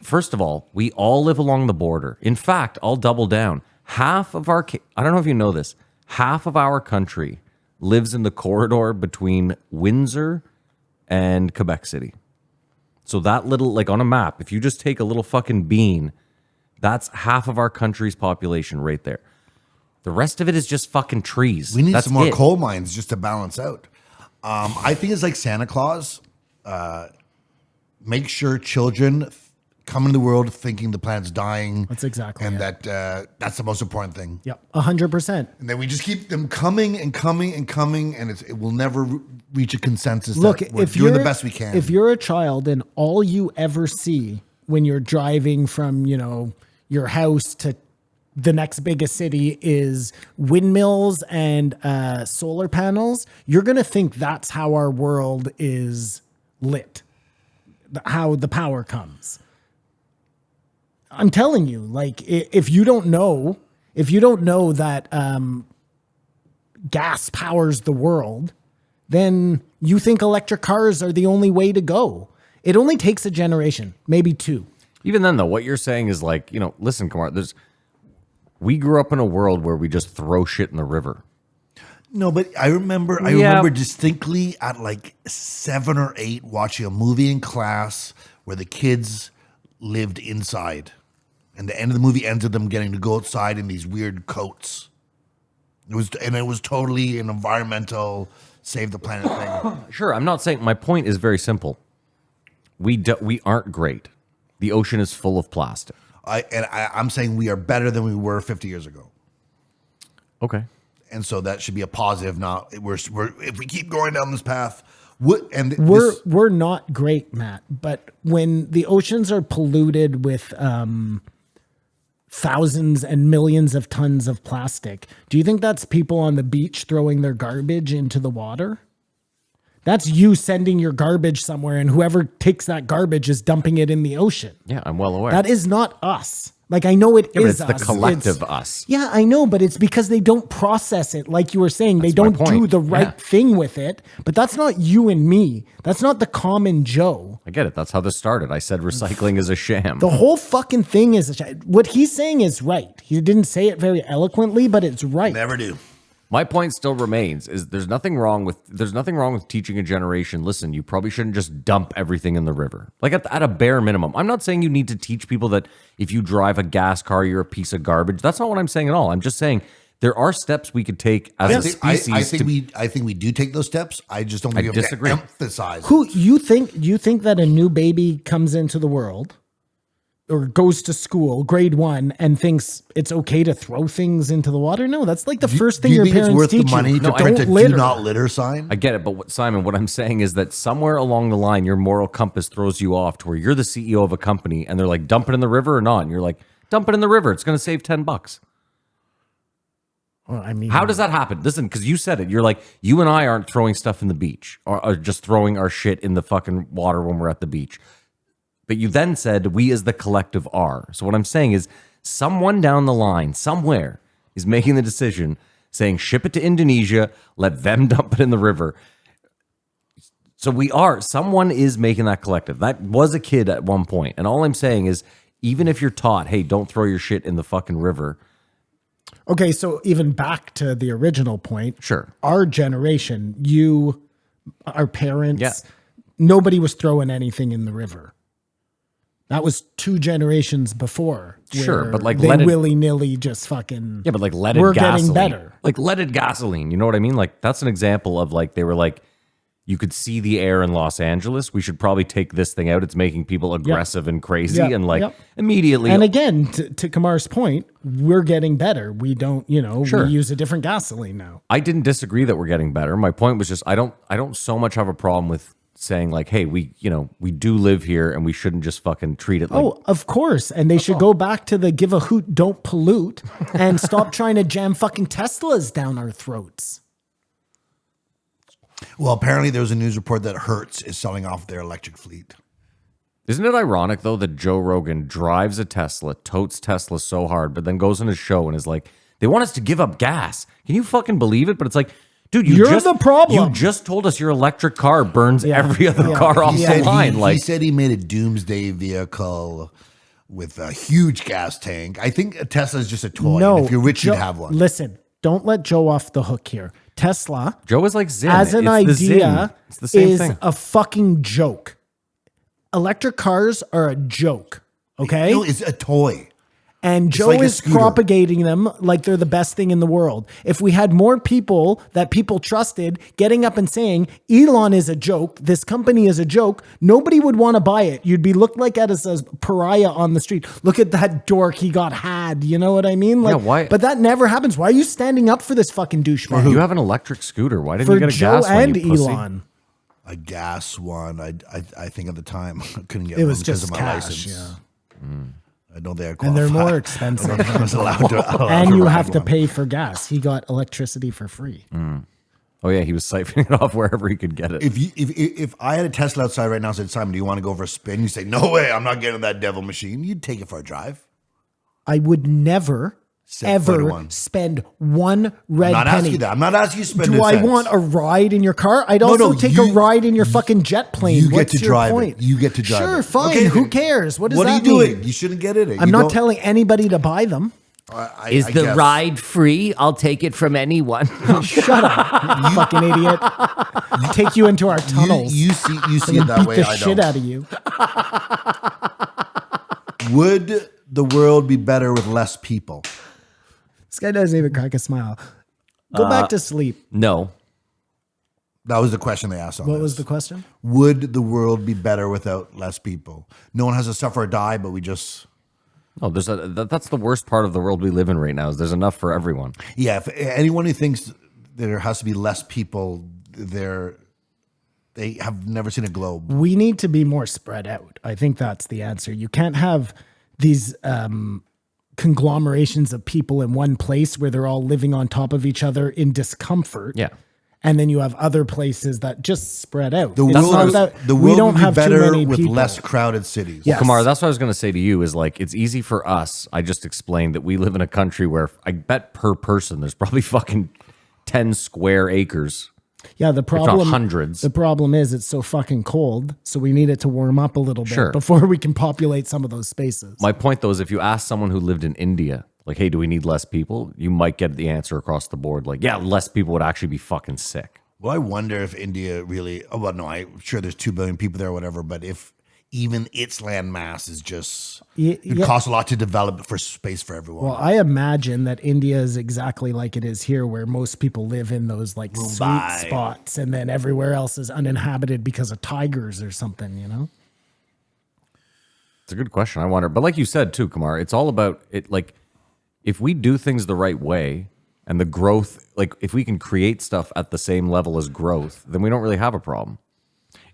first of all, we all live along the border. In fact, I'll double down. Half of our, I don't know if you know this, half of our country lives in the corridor between Windsor and Quebec City. So that little, like on a map, if you just take a little fucking bean, that's half of our country's population right there. The rest of it is just fucking trees. We need That's some more it. coal mines just to balance out. I think it's like Santa Claus. Make sure children come into the world thinking the planet's dying. That's exactly and it. that's the most important thing. Yep, 100%. And then we just keep them coming and coming and coming, and it will never reach a consensus. Look, that we're if doing you're the best we can. If you're a child and all you ever see when you're driving from, your house to the next biggest city is windmills and solar panels, you're going to think that's how our world is lit, how the power comes. I'm telling you, like, if you don't know that gas powers the world, then you think electric cars are the only way to go. It only takes a generation, maybe two. Even then, though, what you're saying is like, listen, Kumar, we grew up in a world where we just throw shit in the river. No, but I remember distinctly at like 7 or 8 watching a movie in class where the kids lived inside. And the end of the movie ends with them getting to go outside in these weird coats. It was totally an environmental save the planet thing. Sure, I'm not saying, my point is very simple. We aren't great. The ocean is full of plastic. I'm saying we are better than we were 50 years ago. Okay. And so that should be a positive. Not if we keep going down this path, we're not great, Matt. But when the oceans are polluted with thousands and millions of tons of plastic, do you think that's people on the beach throwing their garbage into the water? That's you sending your garbage somewhere, and whoever takes that garbage is dumping it in the ocean. Yeah, I'm well aware. That is not us. Like, I know it Yeah, but is it's us. the collective us. Yeah, I know, but it's because they don't process it. Like you were saying, they That's my don't do point. the right Yeah. thing with it. But that's not you and me. That's not the common Joe. I get it. That's how this started. I said recycling is a sham. The whole fucking thing is what he's saying is right. He didn't say it very eloquently, but it's right. never do. My point still remains: is there's nothing wrong with teaching a generation. Listen, you probably shouldn't just dump everything in the river. Like at a bare minimum, I'm not saying you need to teach people that if you drive a gas car, you're a piece of garbage. That's not what I'm saying at all. I'm just saying there are steps we could take as a species. I think we do take those steps. I just don't think we have disagree. to emphasize. Who you think that a new baby comes into the world or goes to school, grade 1, and thinks it's okay to throw things into the water? No, that's like the first thing do you your think it's parents worth teach the money you. to print a do not litter sign? I get it, but Simon, what I'm saying is that somewhere along the line, your moral compass throws you off to where you're the CEO of a company, and they're like, dump it in the river or not, and you're like, dump it in the river. It's going to save $10. Well, I mean, How does that happen? Listen, because you said it. You're like, you and I aren't throwing stuff in the beach or just throwing our shit in the fucking water when we're at the beach. But you then said we as the collective are. So what I'm saying is someone down the line, somewhere, is making the decision saying ship it to Indonesia, let them dump it in the river. So someone is making that collective. That was a kid at one point. And all I'm saying is even if you're taught, hey, don't throw your shit in the fucking river. Okay, so even back to the original point. Sure. Our generation, our parents, Yeah. nobody was throwing anything in the river. That was 2 generations before. Sure, where but like they leaded- willy-nilly just fucking. Yeah, but like leaded we're gasoline. getting better. Like leaded gasoline. You know what I mean? Like that's an example of like they were like, you could see the air in Los Angeles. We should probably take this thing out. It's making people aggressive and crazy Yep. and like Yep. immediately. And again, to Kamar's point, we're getting better. We don't, Sure. we use a different gasoline now. I didn't disagree that we're getting better. My point was just I don't so much have a problem with saying like, hey, we do live here and we shouldn't just fucking treat it like Oh, of course. And they should go back to the give a hoot, don't pollute and stop trying to jam fucking Teslas down our throats. Well, apparently there was a news report that Hertz is selling off their electric fleet. Isn't it ironic though that Joe Rogan drives a Tesla, totes Tesla so hard, but then goes on his show and is like, they want us to give up gas. Can you fucking believe it? But it's like, dude, You're the problem. You just told us your electric car burns every other car off He the said line. he Like, said he made a doomsday vehicle with a huge gas tank. I think a Tesla is just a toy. No. And if you're rich, Joe, you'd have one. Listen, don't let Joe off the hook here. Tesla, Joe is like Zen. as an It's the Zen. idea, It's the same is thing. a fucking joke. Electric cars are a joke. Okay. No, it's a toy. And Joe like a is scooter. propagating them like they're the best thing in the world. If we had more people that people trusted getting up and saying, Elon is a joke, this company is a joke, nobody would want to buy it. You'd be looked like at as a pariah on the street. Look at that dork, he got had. You know what I mean? Like, Yeah, why- But that never happens. Why are you standing up for this fucking douchebag? You have an electric scooter. Why didn't For you get a Joe gas one, and you pussy? Elon. A gas one. I think at the time I couldn't get It one was because just of my cash, license. yeah. I don't think I And they're qualified. more expensive. I was allowed to, And you have to one. pay for gas. He got electricity for free. Oh yeah, he was siphoning it off wherever he could get it. If I had a Tesla outside right now and said, Simon, do you want to go for a spin? You say, no way, I'm not getting that devil machine. You'd take it for a drive. I would never, Set foot in ever one. spend one red I'm not penny. asking you that. I'm not asking you to spend Do a I cent. want a ride in your car? I'd also take a ride in your fucking jet plane. You get What's to your drive point? it. You get to drive Sure, it. fine. Okay, Who then. cares? What does What are that you mean? doing? You shouldn't get it. I'm You not don't- telling anybody to buy them. I The guess. ride free? I'll take it from anyone. Shut up, you fucking idiot. Take you into our tunnels. You see it and that beat way. the I shit don't. out of you. Would the world be better with less people? This guy doesn't even crack a smile. Go back to sleep. No. That was the question they asked on What this. was the question? Would the world be better without less people? No one has to suffer or die, but we just... No, that's the worst part of the world we live in right now is there's enough for everyone. Yeah, if anyone who thinks there has to be less people, they have never seen a globe. We need to be more spread out. I think that's the answer. You can't have these conglomerations of people in one place where they're all living on top of each other in discomfort. Yeah. And then you have other places that just spread out. The It's world, not is- that the we world don't would be have too better many with people. less crowded cities. Yeah. Yes. Kamar, that's what I was going to say to you is like, it's easy for us. I just explained that we live in a country where I bet per person, there's probably fucking 10 square acres. Yeah, the problem hundreds. The problem is it's so fucking cold, so we need it to warm up a little bit Sure. before we can populate some of those spaces. My point though is if you ask someone who lived in India, like, hey, do we need less people? You might get the answer across the board. Like, yeah, less people would actually be fucking sick. Well, I wonder if India really... Oh, well, no, I'm sure there's 2 billion people there or whatever, but if even its land mass is just... It Yeah. costs a lot to develop for space for everyone. Well, I imagine that India is exactly like it is here, where most people live in those like Mumbai. sweet spots, and then everywhere else is uninhabited because of tigers or something, you know? It's a good question. I wonder. But like you said too, Kamar, it's all about it. Like, if we do things the right way and the growth, like if we can create stuff at the same level as growth, then we don't really have a problem.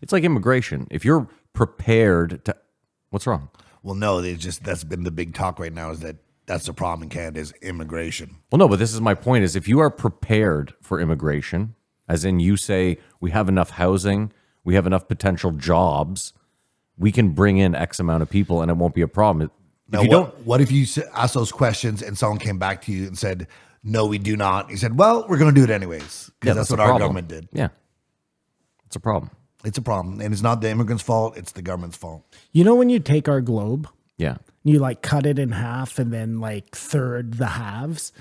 It's like immigration. If you're prepared to, what's wrong? Well, no, that's been the big talk right now is that's the problem in Canada is immigration. Well, no, but this is my point is if you are prepared for immigration, as in you say, we have enough housing, we have enough potential jobs, we can bring in X amount of people and it won't be a problem. Now, If you don't, what if you asked those questions and someone came back to you and said, no, we do not? You said, well, we're going to do it anyways because that's a what our problem. government did. Yeah. It's a problem. It's a problem. And it's not the immigrants' fault. It's the government's fault. You know, when you take our globe, Yeah. you like cut it in half and then like third the halves,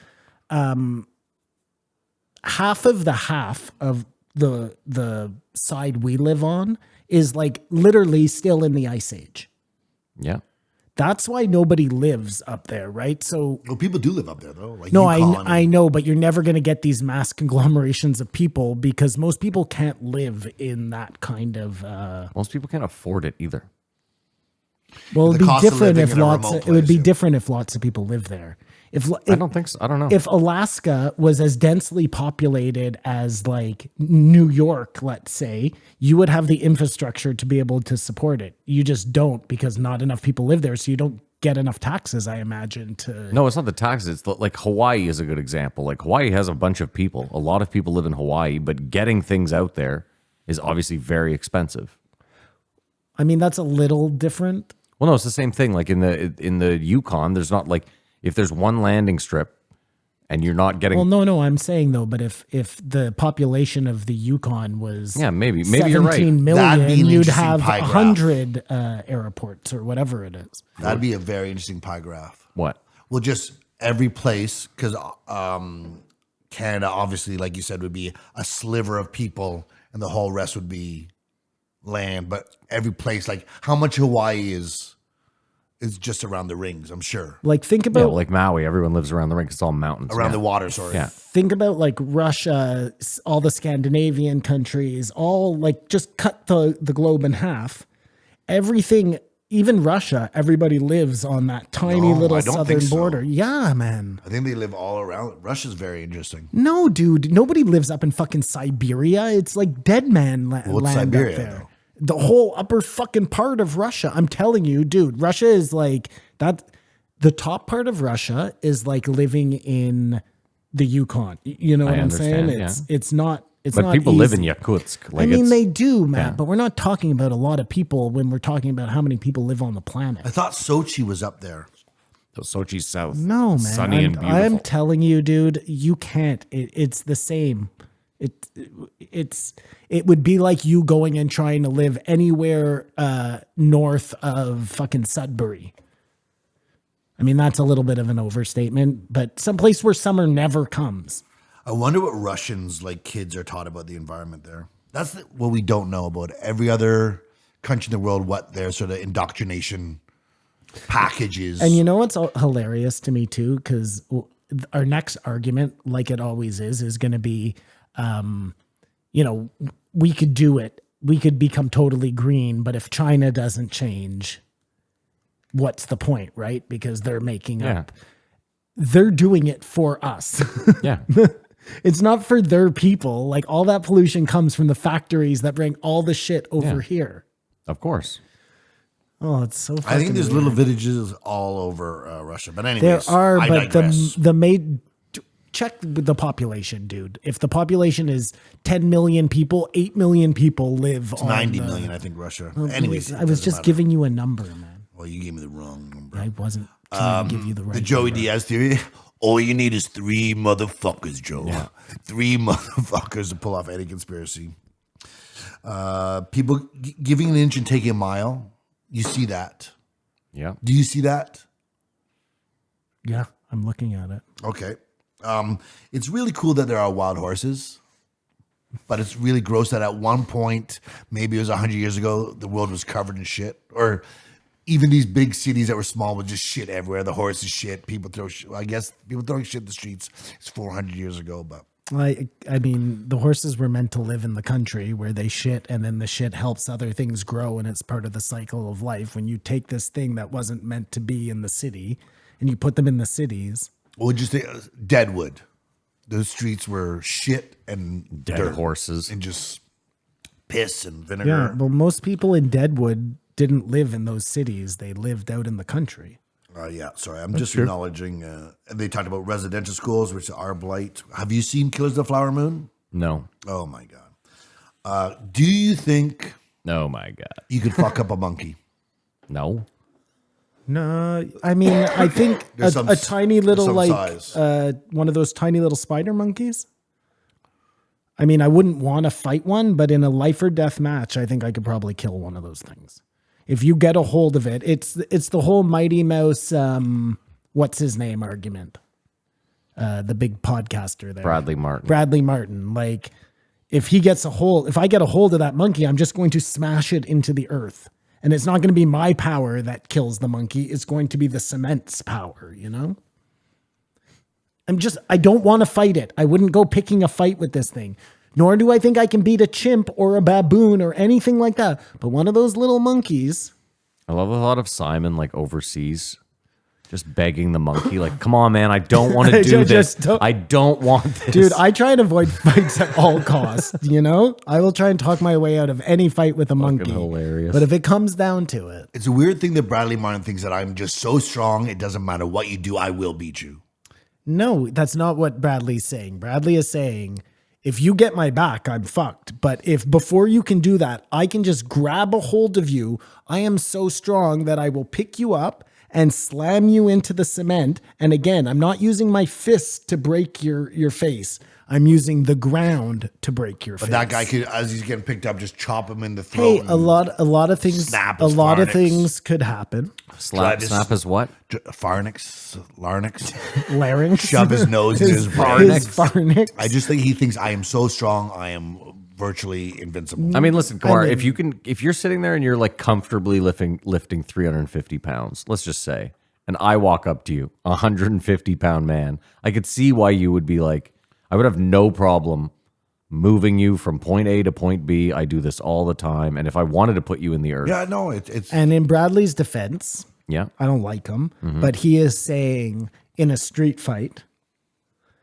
half of the side we live on is like literally still in the ice age. Yeah. That's why nobody lives up there, right? So Well, people do live up there though. Like no, Yukon I and- know, but you're never going to get these mass conglomerations of people because most people can't live in that kind of. Most people can't afford it either. Well, it'd The be cost of different living if in a lots. remote It would be place, yeah. different if lots of people live there. I don't think so. I don't know. If Alaska was as densely populated as like New York, let's say, you would have the infrastructure to be able to support it. You just don't because not enough people live there, so you don't get enough taxes, I imagine. To No, it's not the taxes. It's like Hawaii is a good example. Like Hawaii has a bunch of people. A lot of people live in Hawaii, but getting things out there is obviously very expensive. I mean, that's a little different. Well, no, it's the same thing. Like in the Yukon, there's not like if there's one landing strip and you're not getting. Well, no, I'm saying though, but if the population of the Yukon was Yeah, maybe you're right. 17 That'd be million, an you'd interesting have pie graph. 100 airports or whatever it is. That'd be a very interesting pie graph. What? Well, just every place, because Canada, obviously, like you said, would be a sliver of people, and the whole rest would be land. But every place, like how much Hawaii is just around the rings, I'm sure. Like think Yeah, about like Maui, everyone lives around the ring. It's all mountains. Around yeah. the water, sorry. Yeah. think about like Russia, all the Scandinavian countries, all like just cut the globe in half. Everything, even Russia, everybody lives on that tiny No, little I don't southern think so. border. Yeah, man. I think they live all around. Russia's very interesting. No, dude, nobody lives up in fucking Siberia. It's like dead man What's land Siberia, up there. though? The whole upper fucking part of Russia. I'm telling you, dude, Russia is like that. The top part of Russia is like living in the Yukon. You know what I'm saying? understand, It's not. It's But not people live in easy. Yakutsk. I Like mean, it's, they do, Matt, yeah. but we're not talking about a lot of people when we're talking about how many people live on the planet. I thought Sochi was up there. Sochi's south. No, man. Sunny and beautiful. I'm telling you, dude, you can't. It's the same. It would be like you going and trying to live anywhere north of fucking Sudbury. I mean, that's a little bit of an overstatement, but someplace where summer never comes. I wonder what Russians, like kids, are taught about the environment there. That's what we don't know about every other country in the world, what their sort of indoctrination package is. And you know what's hilarious to me too, because our next argument, like it always is going to be, we could do it. We could become totally green, but if China doesn't change, what's the point, right? Because they're making up. They're doing it for us. Yeah. It's not for their people. Like all that pollution comes from the factories that bring all the shit over Yeah. here. Of course. Oh, it's so. I think there's weird. little villages all over Russia. But There anyways, are, I but digress. check the population, dude. If the population is 10 million people, 8 million people live on 90 the- million, I think, Russia. Oh, Anyways, I was just giving you a number, man. Well, you gave me the wrong number. I wasn't trying to give you the right. The Joey number. Diaz theory. All you need is 3 motherfuckers, Joe. 3 motherfuckers to pull off any conspiracy. People giving an inch and taking a mile. You see that? Yeah. Do you see that? Yeah, I'm looking at it. Okay. It's really cool that there are wild horses, but it's really gross that at one point, maybe it was 100 years ago, the world was covered in shit. Or even these big cities that were small with just shit everywhere. The horses shit. People throw shit. I guess people throwing shit in the streets. It's 400 years ago, but I mean, the horses were meant to live in the country where they shit, and then the shit helps other things grow, and it's part of the cycle of life. When you take this thing that wasn't meant to be in the city, and you put them in the cities. what would you say? Deadwood. Those streets were shit and Dead dirt horses. and just piss and vinegar. Yeah, well, most people in Deadwood didn't live in those cities. They lived out in the country. Yeah, sorry. I'm just acknowledging. And they talked about residential schools, which are blight. Have you seen Killers of the Flower Moon? No. Oh, my God. Do you think Oh my God. you could fuck up a monkey? No. No, I mean, I think There's some a tiny little, some like, size. one of those tiny little spider monkeys. I mean, I wouldn't want to fight one, but in a life or death match, I think I could probably kill one of those things. If you get a hold of it, it's the whole Mighty Mouse, what's his name argument. The big podcaster there. Bradley Martin. Bradley Martin. Like, if I get a hold of that monkey, I'm just going to smash it into the earth. And it's not going to be my power that kills the monkey. It's going to be the cement's power, you know? I don't want to fight it. I wouldn't go picking a fight with this thing. Nor do I think I can beat a chimp or a baboon or anything like that. But one of those little monkeys. I love a lot of Simon like overseas, just begging the monkey, like, come on, man, I don't want to do this. I don't want this. Dude, I try and avoid fights at all costs, you know? I will try and talk my way out of any fight with a monkey. hilarious. But if it comes down to it. It's a weird thing that Bradley Martin thinks that I'm just so strong, it doesn't matter what you do, I will beat you. No, that's not what Bradley's saying. Bradley is saying, if you get my back, I'm fucked. But if before you can do that, I can just grab a hold of you, I am so strong that I will pick you up and slam you into the cement. And again, I'm not using my fist to break your face. I'm using the ground to break your face. But that guy could, as he's getting picked up, just chop him in the throat. Hey, a lot of things. Snap A his lot of pharynx. things could happen. Snap is what? Pharynx, larynx. Larynx. Shove his nose in his His pharynx. I just think he thinks I am so strong, I am virtually invincible. I mean, listen, Kamar, I mean- if you're sitting there and you're like comfortably lifting 350 pounds, let's just say, and I walk up to you, a 150-pound man, I could see why you would be like, I would have no problem moving you from point A to point B. I do this all the time. And if I wanted to put you in the earth. Yeah, no, it's And in Bradley's defense, Yeah. I don't like him, Mm-hmm. but he is saying in a street fight.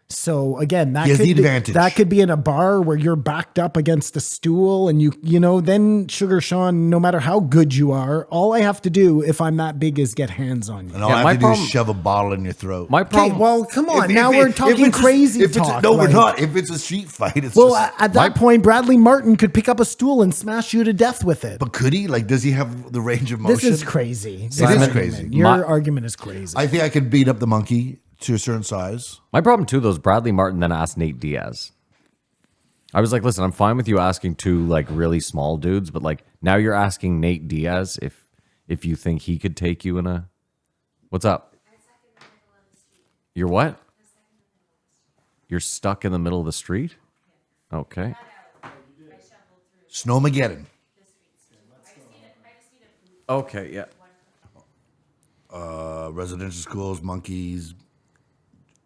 So again, that He has could the be, advantage. that could be in a bar where you're backed up against a stool, and you know, then Sugar Sean, no matter how good you are, all I have to do if I'm that big is get hands on you. and all Yeah, I my have to do problem- is shove a bottle in your throat. My Okay, problem. well, come on. If- Now if we're it- talking if it's a- crazy if it's a- talk. no, we're like- not. If it's a street fight, it's Well, just. at that point, Bradley Martin could pick up a stool and smash you to death with it. But could he? Like, does he have the range of motion? This is crazy. It is crazy. Your My- argument is crazy. I think I could beat up the monkey to a certain size. My problem too, though, is Bradley Martin then asked Nate Diaz. I was like, listen, I'm fine with you asking two like really small dudes, but like now you're asking Nate Diaz if you think he could take you in a. What's up? You're what? You're stuck in the middle of the street? Okay. Snowmageddon. Okay, yeah. Residential schools, monkeys.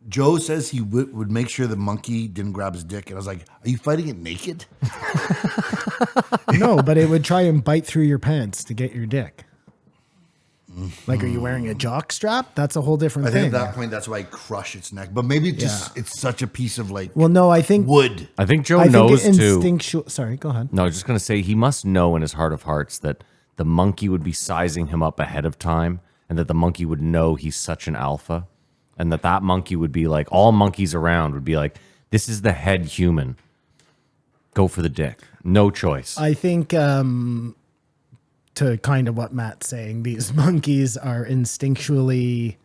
Joe says he would make sure the monkey didn't grab his dick. And I was like, are you fighting it naked? No, but it would try and bite through your pants to get your dick. Like, are you wearing a jock strap? That's a whole different I think thing. at that point, that's why I crush its neck. But maybe it's such a piece of like Well, no, I think wood. I think Joe I think knows too. instinctual. Sorry, go ahead. No, I was just gonna say he must know in his heart of hearts that the monkey would be sizing him up ahead of time, and that the monkey would know he's such an alpha, and that monkey would be like, all monkeys around would be like, this is the head human. Go for the dick. No choice. I think to kind of what Matt's saying, these monkeys are instinctually.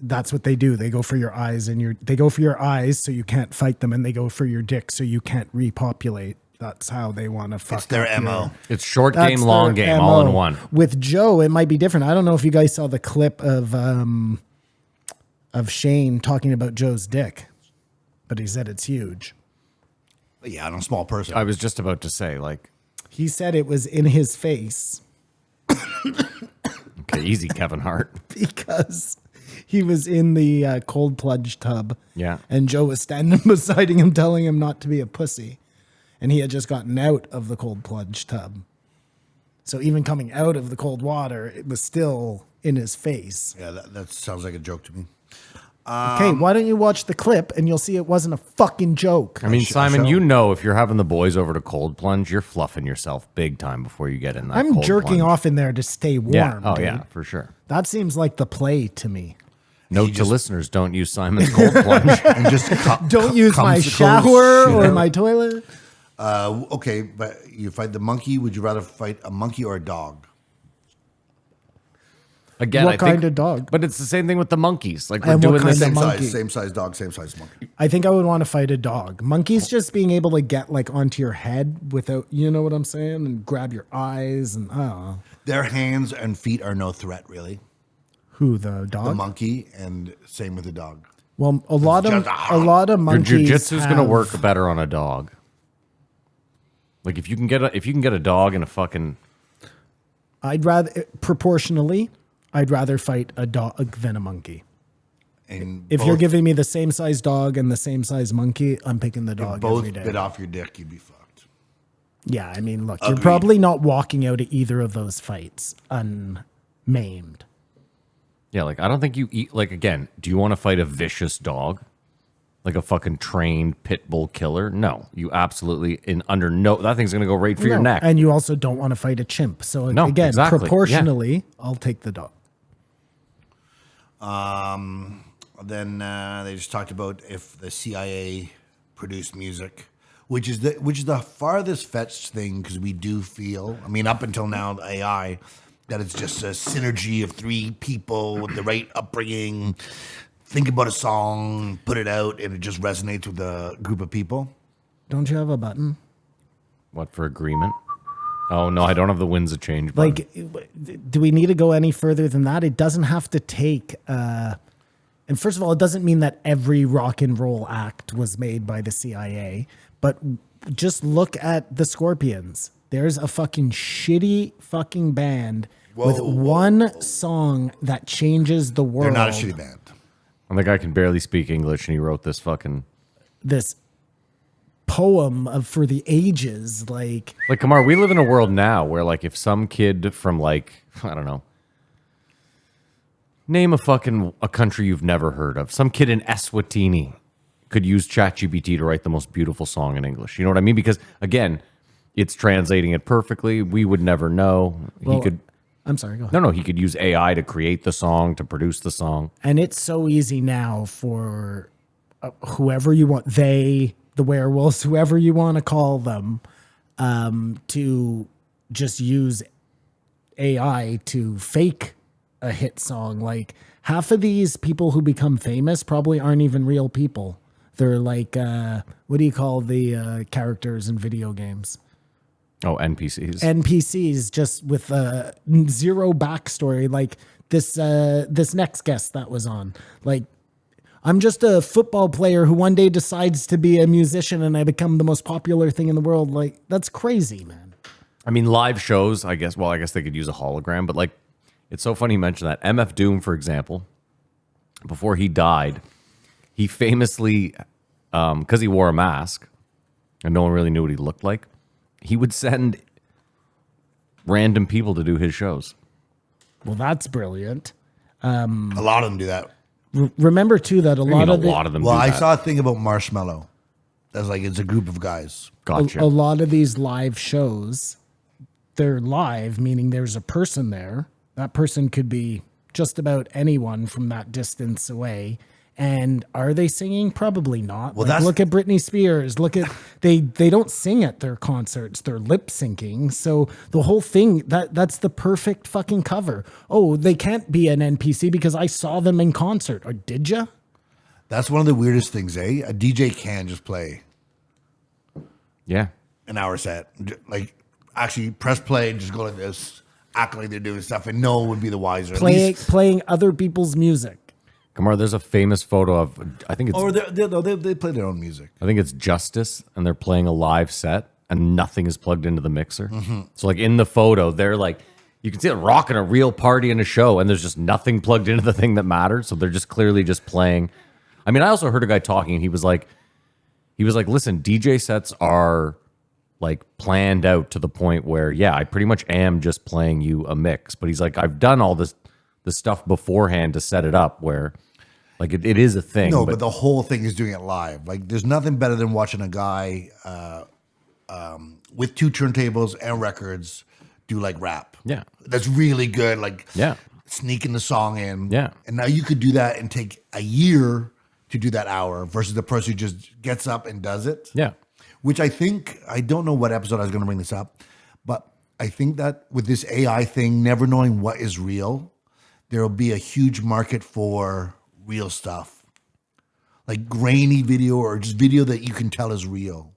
That's what they do. They go for your eyes, and they go for your eyes, so you can't fight them, and they go for your dick, so you can't repopulate. That's how they want to fuck. It's their up MO. your- It's short That's game, long their game, all in MO. one. With Joe, it might be different. I don't know if you guys saw the clip of Shane talking about Joe's dick, but he said it's huge. Yeah, I'm a small person. I was just about to say, like, He said it was in his face okay, easy, Kevin Hart. because he was in the cold plunge tub. Yeah. And Joe was standing beside him telling him not to be a pussy. And he had just gotten out of the cold plunge tub. So even coming out of the cold water, it was still in his face. Yeah, that sounds like a joke to me. Okay, why don't you watch the clip and you'll see it wasn't a fucking joke. I mean, Simon, shall. you know if you're having the boys over to cold plunge, you're fluffing yourself big time before you get in that I'm cold jerking plunge. off in there to stay warm. Yeah. Oh, dude. yeah, for sure. That seems like the play to me. Note to listeners, don't use Simon's cold plunge. And just Don't use my comes the shower clothes, or shit. my toilet. Okay, but you fight the monkey. Would you rather fight a monkey or a dog? Again, What I think, kind of dog? But it's the same thing with the monkeys. Like we're And what doing kind this. of Same monkey? size, same size dog, same size monkey. I think I would want to fight a dog. Monkeys just being able to get like onto your head without, you know what I'm saying, and grab your eyes and I don't know. Their hands and feet are no threat, really. Who, the dog? The monkey, and same with the dog. Well, a lot of Your monkeys. jujitsu's going to have- work better on a dog. Like if you can get a dog in a fucking I'd rather proportionally, I'd rather fight a dog than a monkey. And If you're giving me the same size dog and the same size monkey, I'm picking the if dog both every day. bit off your dick, you'd be fucked. Yeah, I mean, look, you're Agreed. probably not walking out of either of those fights unmaimed. Yeah, like I don't think you eat. Like again, do you want to fight a vicious dog, like a fucking trained pit bull killer? No, you absolutely that thing's gonna go right for your No, neck. and you also don't want to fight a chimp. So No, again, exactly, yeah. proportionally, I'll take the dog. Then they just talked about if the CIA produced music, which is the farthest fetched thing, because we do feel, I mean, up until now, the AI, that it's just a synergy of three people with the right upbringing. Think about a song, put it out, and it just resonates with a group of people. Don't you have a button? What for agreement? Oh no, I don't have the winds of change button. Like, do we need to go any further than that? It doesn't have to take. And first of all, it doesn't mean that every rock and roll act was made by the CIA, but just look at the Scorpions. There's a fucking shitty fucking band with one song that changes the world. They're not a shitty band. And the guy can barely speak English, and he wrote this fucking This poem for the ages, like Kamar. We live in a world now where, like, if some kid from, like, I don't know, name a country you've never heard of, some kid in Eswatini could use ChatGPT to write the most beautiful song in English. You know what I mean? Because again, it's translating it perfectly. We would never know. Well, I'm sorry, go ahead. No, he could use AI to create the song, to produce the song. And it's so easy now for whoever you want, the werewolves, whoever you want to call them, to just use AI to fake a hit song. Like half of these people who become famous probably aren't even real people. They're like, what do you call the characters in video games? Oh, NPCs. NPCs, just with zero backstory. Like this next guest that was on. Like, I'm just a football player who one day decides to be a musician and I become the most popular thing in the world. Like, that's crazy, man. I mean, live shows, I guess they could use a hologram, but like, it's so funny you mentioned that. MF Doom, for example, before he died, he famously, because he wore a mask and no one really knew what he looked like, he would send random people to do his shows. Well, that's brilliant. A lot of them do that. Remember too that a lot of them. Well, do I that. saw a thing about Marshmallow. That's like, it's a group of guys. Gotcha. a lot of these live shows, they're live, meaning there's a person there. That person could be just about anyone from that distance away. And are they singing? Probably not. Well, Like, look at Britney Spears. Look at they don't sing at their concerts. They're lip syncing. So the whole thing that's the perfect fucking cover. Oh, they can't be an NPC because I saw them in concert. Or did you? That's one of the weirdest things, eh? A DJ can just play Yeah. an hour set. Like, actually press play and just go like this, act like they're doing stuff, and no one would be the wiser. At least- Playing other people's music. Kamar, there's a famous photo of, I think it's Or they play their own music. I think it's Justice, and they're playing a live set, and nothing is plugged into the mixer. So, like, in the photo, they're like, you can see it rocking a real party in a show, and there's just nothing plugged into the thing that matters. So they're just clearly just playing. I mean, I also heard a guy talking, and he was like, listen, DJ sets are like planned out to the point where, yeah, I pretty much am just playing you a mix. But he's like, I've done all the stuff beforehand to set it up where, like, it is a thing. No, but the whole thing is doing it live. Like, there's nothing better than watching a guy with two turntables and records do like rap. Yeah. That's really good. Like, Yeah. sneaking the song in. Yeah. And now you could do that and take a year to do that hour versus the person who just gets up and does it. Yeah. Which I think, I don't know what episode I was going to bring this up, but I think that with this AI thing, never knowing what is real, there will be a huge market for real stuff. Like grainy video or just video that you can tell is real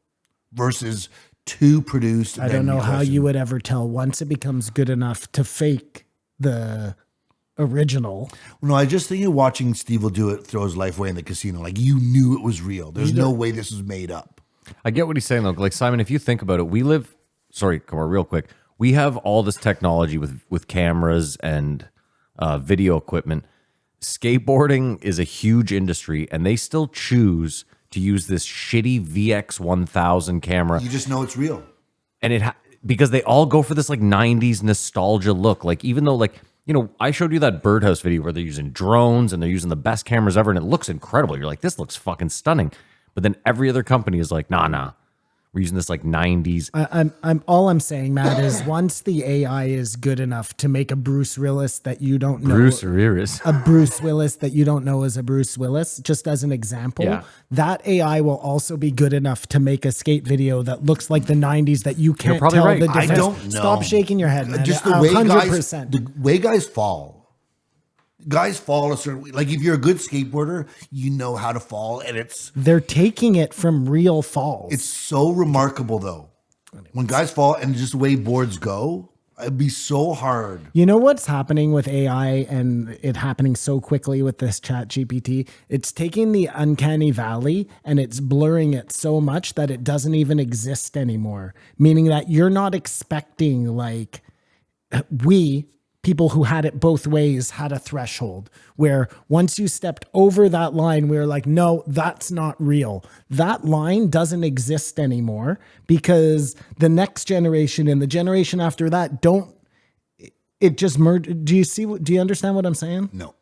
versus too produced. I don't know how you would ever tell once it becomes good enough to fake the original. No, I just think watching Steve will do it, throw his life away in the casino. Like, you knew it was real. There's no way this was made up. I get what he's saying, though. Like, Simon, if you think about it, sorry, come on, real quick. we have all this technology with cameras and video equipment. Skateboarding is a huge industry, and they still choose to use this shitty VX1000 camera. You just know it's real. And because they all go for this like 90s nostalgia look. Like, even though, like, you know, I showed you that birdhouse video where they're using drones and they're using the best cameras ever, and it looks incredible. You're like, this looks fucking stunning. But then every other company is like, nah. We're using this like 90s. I'm all I'm saying, Matt, is once the AI is good enough to make a Bruce Willis that you don't know, a Bruce Willis that you don't know is a Bruce Willis, just as an example, Yeah. that AI will also be good enough to make a skate video that looks like the 90s that you can't probably tell right. the I difference. don't know. Stop shaking your head, man. Just the way 100%. the way guys fall. Guys fall a certain way. Like if you're a good skateboarder, you know how to fall, and They're taking it from real falls. it's so remarkable though. When guys fall and just the way boards go, it'd be so hard. You know what's happening with AI and it happening so quickly with this chat GPT? It's taking the uncanny valley and it's blurring it so much that it doesn't even exist anymore. Meaning that you're not expecting like people who had it both ways had a threshold where once you stepped over that line, we were like, no, that's not real. That line doesn't exist anymore because the next generation and the generation after that it just merged. Do you understand what I'm saying? No,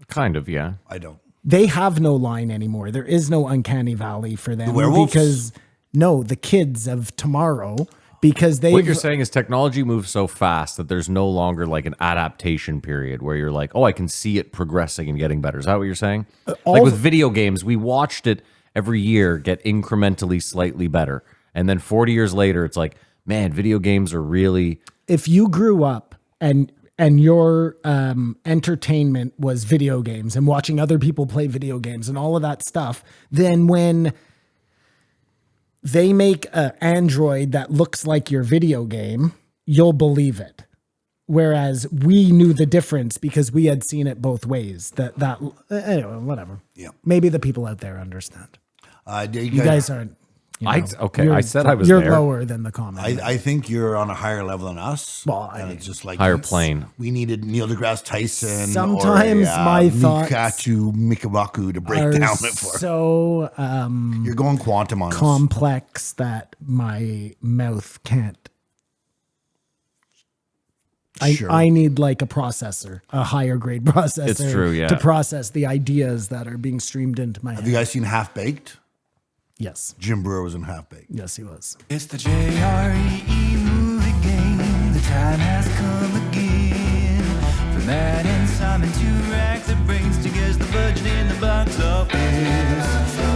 Kind of, yeah. I don't. They have no line anymore. There is no uncanny valley for them. The werewolves? Because the kids of tomorrow, because they What you're saying is technology moves so fast that there's no longer like an adaptation period where you're like, oh, I can see it progressing and getting better. Is that what you're saying? Like with video games, we watched it every year get incrementally slightly better. And then 40 years later, it's like, man, video games are really... if you grew up and your entertainment was video games and watching other people play video games and all of that stuff, then when they make an Android that looks like your video game, you'll believe it. Whereas we knew the difference because we had seen it both ways. Anyway, whatever. Yeah. Maybe the people out there understand. You guys aren't. I said I was You're there. lower than the comment. I think you're on a higher level than us. Well, and it's just like higher plane. We needed Neil deGrasse Tyson. Sometimes my thoughts Mikatu Mikabaku to break are down it for. so You're going quantum on us. complex that my mouth can't. Sure. I need like a processor, a higher grade processor. It's true, yeah. To process the ideas that are being streamed into my head. Have you guys seen Half Baked? Yes. Jim Brewer was in Half Baked. Yes, he was. It's the JREE movie game. The time has come again. For Matt and Simon to rack their brains to guess the budget in the box office.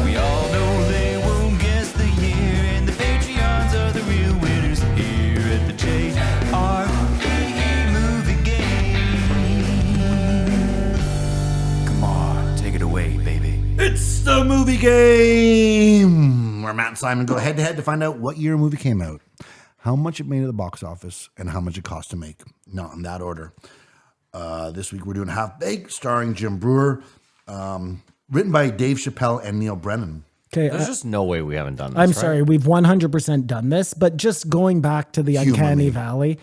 We all know they won't guess the year, and the Patreons are the real winners here at the JREE movie game. Come on, take it away, baby. It's the movie game where Matt and Simon go head to head to find out what year a movie came out, how much it made at the box office, and how much it cost to make. Not in that order. This week we're doing Half Baked, starring Jim Brewer, written by Dave Chappelle and Neil Brennan. Okay. There's just no way we haven't done this. I'm right? sorry. We've 100% done this, but just going back to the uncanny valley,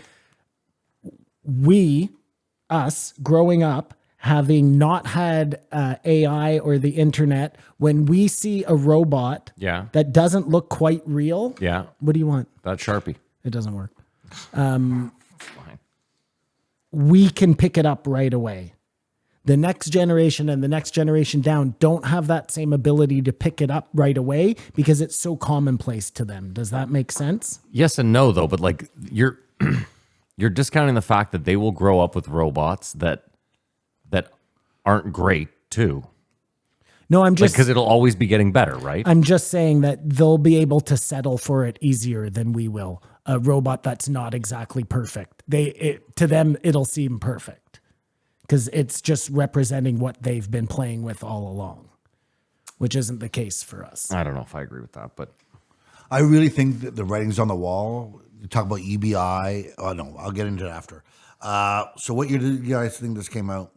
us growing up, having not had AI or the internet, when we see a robot Yeah. that doesn't look quite real, Yeah. what do you want? That Sharpie. It doesn't work. Fine. We can pick it up right away. The next generation and the next generation down don't have that same ability to pick it up right away because it's so commonplace to them. Does that make sense? Yes and no, though. But like you're discounting the fact that they will grow up with robots that aren't great too. No, I'm just Because it'll always be getting better, right? I'm just saying that they'll be able to settle for it easier than we will. A robot that's not exactly perfect. To them it'll seem perfect because it's just representing what they've been playing with all along, which isn't the case for us. I don't know if I agree with that, but I really think that the writing's on the wall. You talk about EBI. Oh, no, I'll get into it after. So what year did you guys think this came out?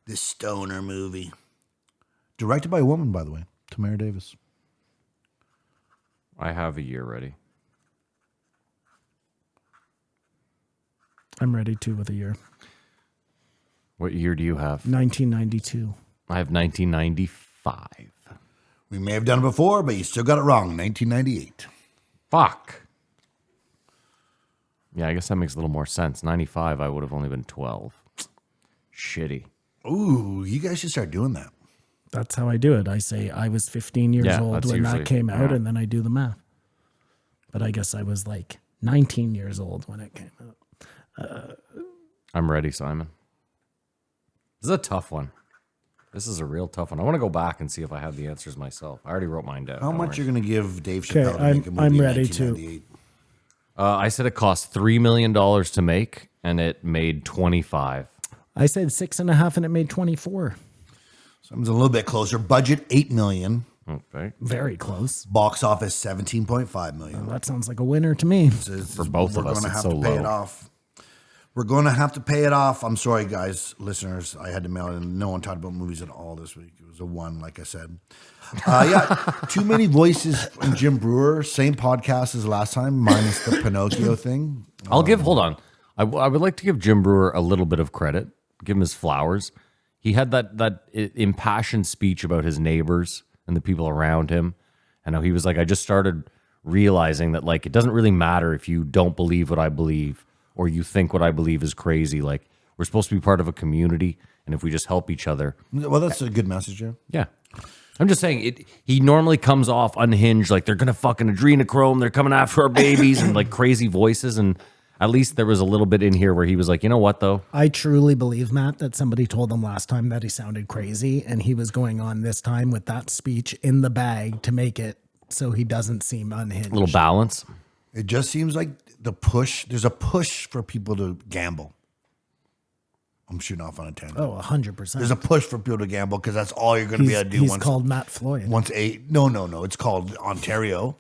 This stoner movie. Directed by a woman, by the way, Tamara Davis. I have a year ready. I'm ready to with a year. What year do you have? 1992. I have 1995. We may have done it before, but you still got it wrong. 1998. Fuck. Yeah, I guess that makes a little more sense. 95, I would have only been 12. Shitty. Ooh, you guys should start doing that. That's how I do it. I say I was 15 years Yeah, old that's when usually- that came out, yeah. and then I do the math. But I guess I was like 19 years old when it came out. I'm ready, Simon. This is a tough one. This is a real tough one. I want to go back and see if I have the answers myself. I already wrote mine down. How Don't much worry. you're going to give Dave Okay, Chappelle to make a movie I'm in ready to. 1998? I said it cost $3 million to make, and it made 25. I said 6.5 and it made 24. Someone's a little bit closer. Budget $8 million. Okay. Very close. Box office $17.5 million. That sounds like a winner to me. For both of us, gonna it's have so to pay low. it off. We're going to have to pay it off. I'm sorry, guys, listeners. I had to mail it in. No one talked about movies at all this week. It was a 1, like I said. Yeah, too many voices from Jim Brewer. Same podcast as last time, minus the Pinocchio thing. Hold on. I would like to give Jim Brewer a little bit of credit. Give him his flowers. He had that impassioned speech about his neighbors and the people around him. And how he was like, I just started realizing that, like, it doesn't really matter if you don't believe what I believe or you think what I believe is crazy. Like, we're supposed to be part of a community, and if we just help each other. Well, that's a good message, Joe. Yeah. I'm just saying, he normally comes off unhinged, like they're going to fucking adrenochrome, they're coming after our babies, and like crazy voices. And at least there was a little bit in here where he was like, you know what, though? I truly believe, Matt, that somebody told him last time that he sounded crazy, and he was going on this time with that speech in the bag to make it so he doesn't seem unhinged. A little balance. It just seems like there's a push for people to gamble. I'm shooting off on a tangent. Oh, 100%. There's a push for people to gamble because that's all you're going to be able to do. He's called Matt Floyd. No. It's called Ontario.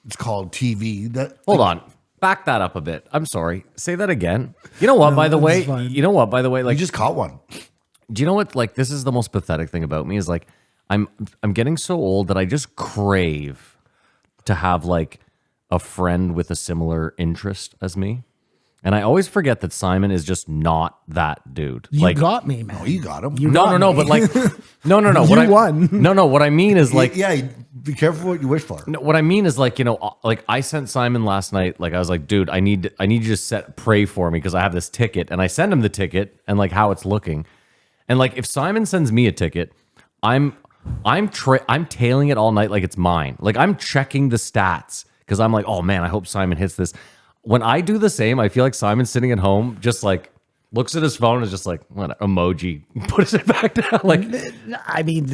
It's called TV. Hold on. Back that up a bit. I'm sorry. Say that again. You know what, No, by the that's way? fine. You know what, by the way? Like, You just caught one. do you know what? Like, this is the most pathetic thing about me is like, I'm getting so old that I just crave to have like a friend with a similar interest as me. And I always forget that Simon is just not that dude. You like, got me, man. Oh, you got him. no, but like, no. You won. No, what I mean is like, yeah, be careful what you wish for. no, what I mean is like, you know, like I sent Simon last night. Like I was like, dude, I need you to just pray for me because I have this ticket, and I send him the ticket and like how it's looking, and like if Simon sends me a ticket, I'm tailing it all night like it's mine. Like I'm checking the stats because I'm like, oh man, I hope Simon hits this. When I do the same, I feel like Simon's sitting at home, just like looks at his phone and is just like, what emoji, puts it back down. Like, I mean,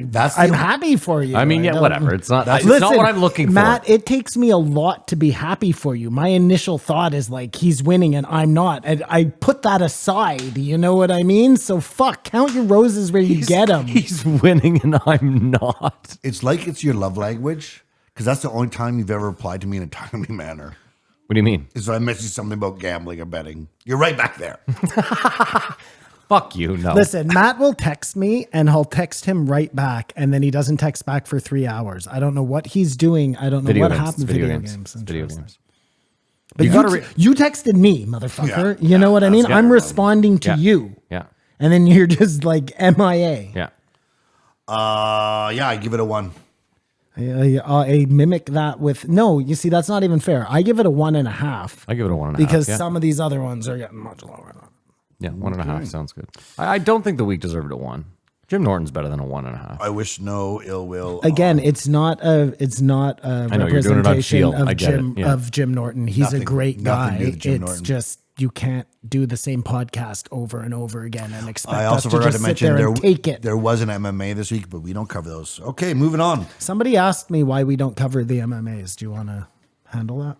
That's I'm the- happy for you. I mean, I yeah, don't- whatever. It's not Listen, what I'm looking for. Matt, it takes me a lot to be happy for you. My initial thought is like, he's winning and I'm not. And I put that aside. You know what I mean? So fuck, count your roses where you get them. He's winning and I'm not. It's like it's your love language because that's the only time you've ever replied to me in a timely manner. What do you mean? Is I messaged something about gambling or betting. You're right back there. Fuck you. No. Listen, Matt will text me and I'll text him right back. And then he doesn't text back for 3 hours. I don't know what he's doing. I don't know Video what games. happened. Video games. Interesting. Video games. But You you, gotta you texted me, motherfucker. Yeah. You know what I mean? Yeah. I'm responding to Yeah. you. Yeah. And then you're just like MIA. Yeah. Yeah, I give it a 1. I mimic that with no. You see, that's not even fair. I give it a 1.5 I give it a 1.5. because yeah. some of these other ones are getting much lower. Yeah, 1.5 sounds good. I don't think the week deserved a 1. Jim Norton's better than a 1.5. I wish no ill will. Again, it's not a I know, you're doing it on representation feel. of I get it, Jim yeah. of Jim Norton. He's a Nothing- great nothing to guy. do with Jim It's Norton. just you can't do the same podcast over and over again and expect I us also to forgot just to sit mention there and take it. there was an MMA this week, but we don't cover those. Okay, moving on. Somebody asked me why we don't cover the MMAs. Do you want to handle that?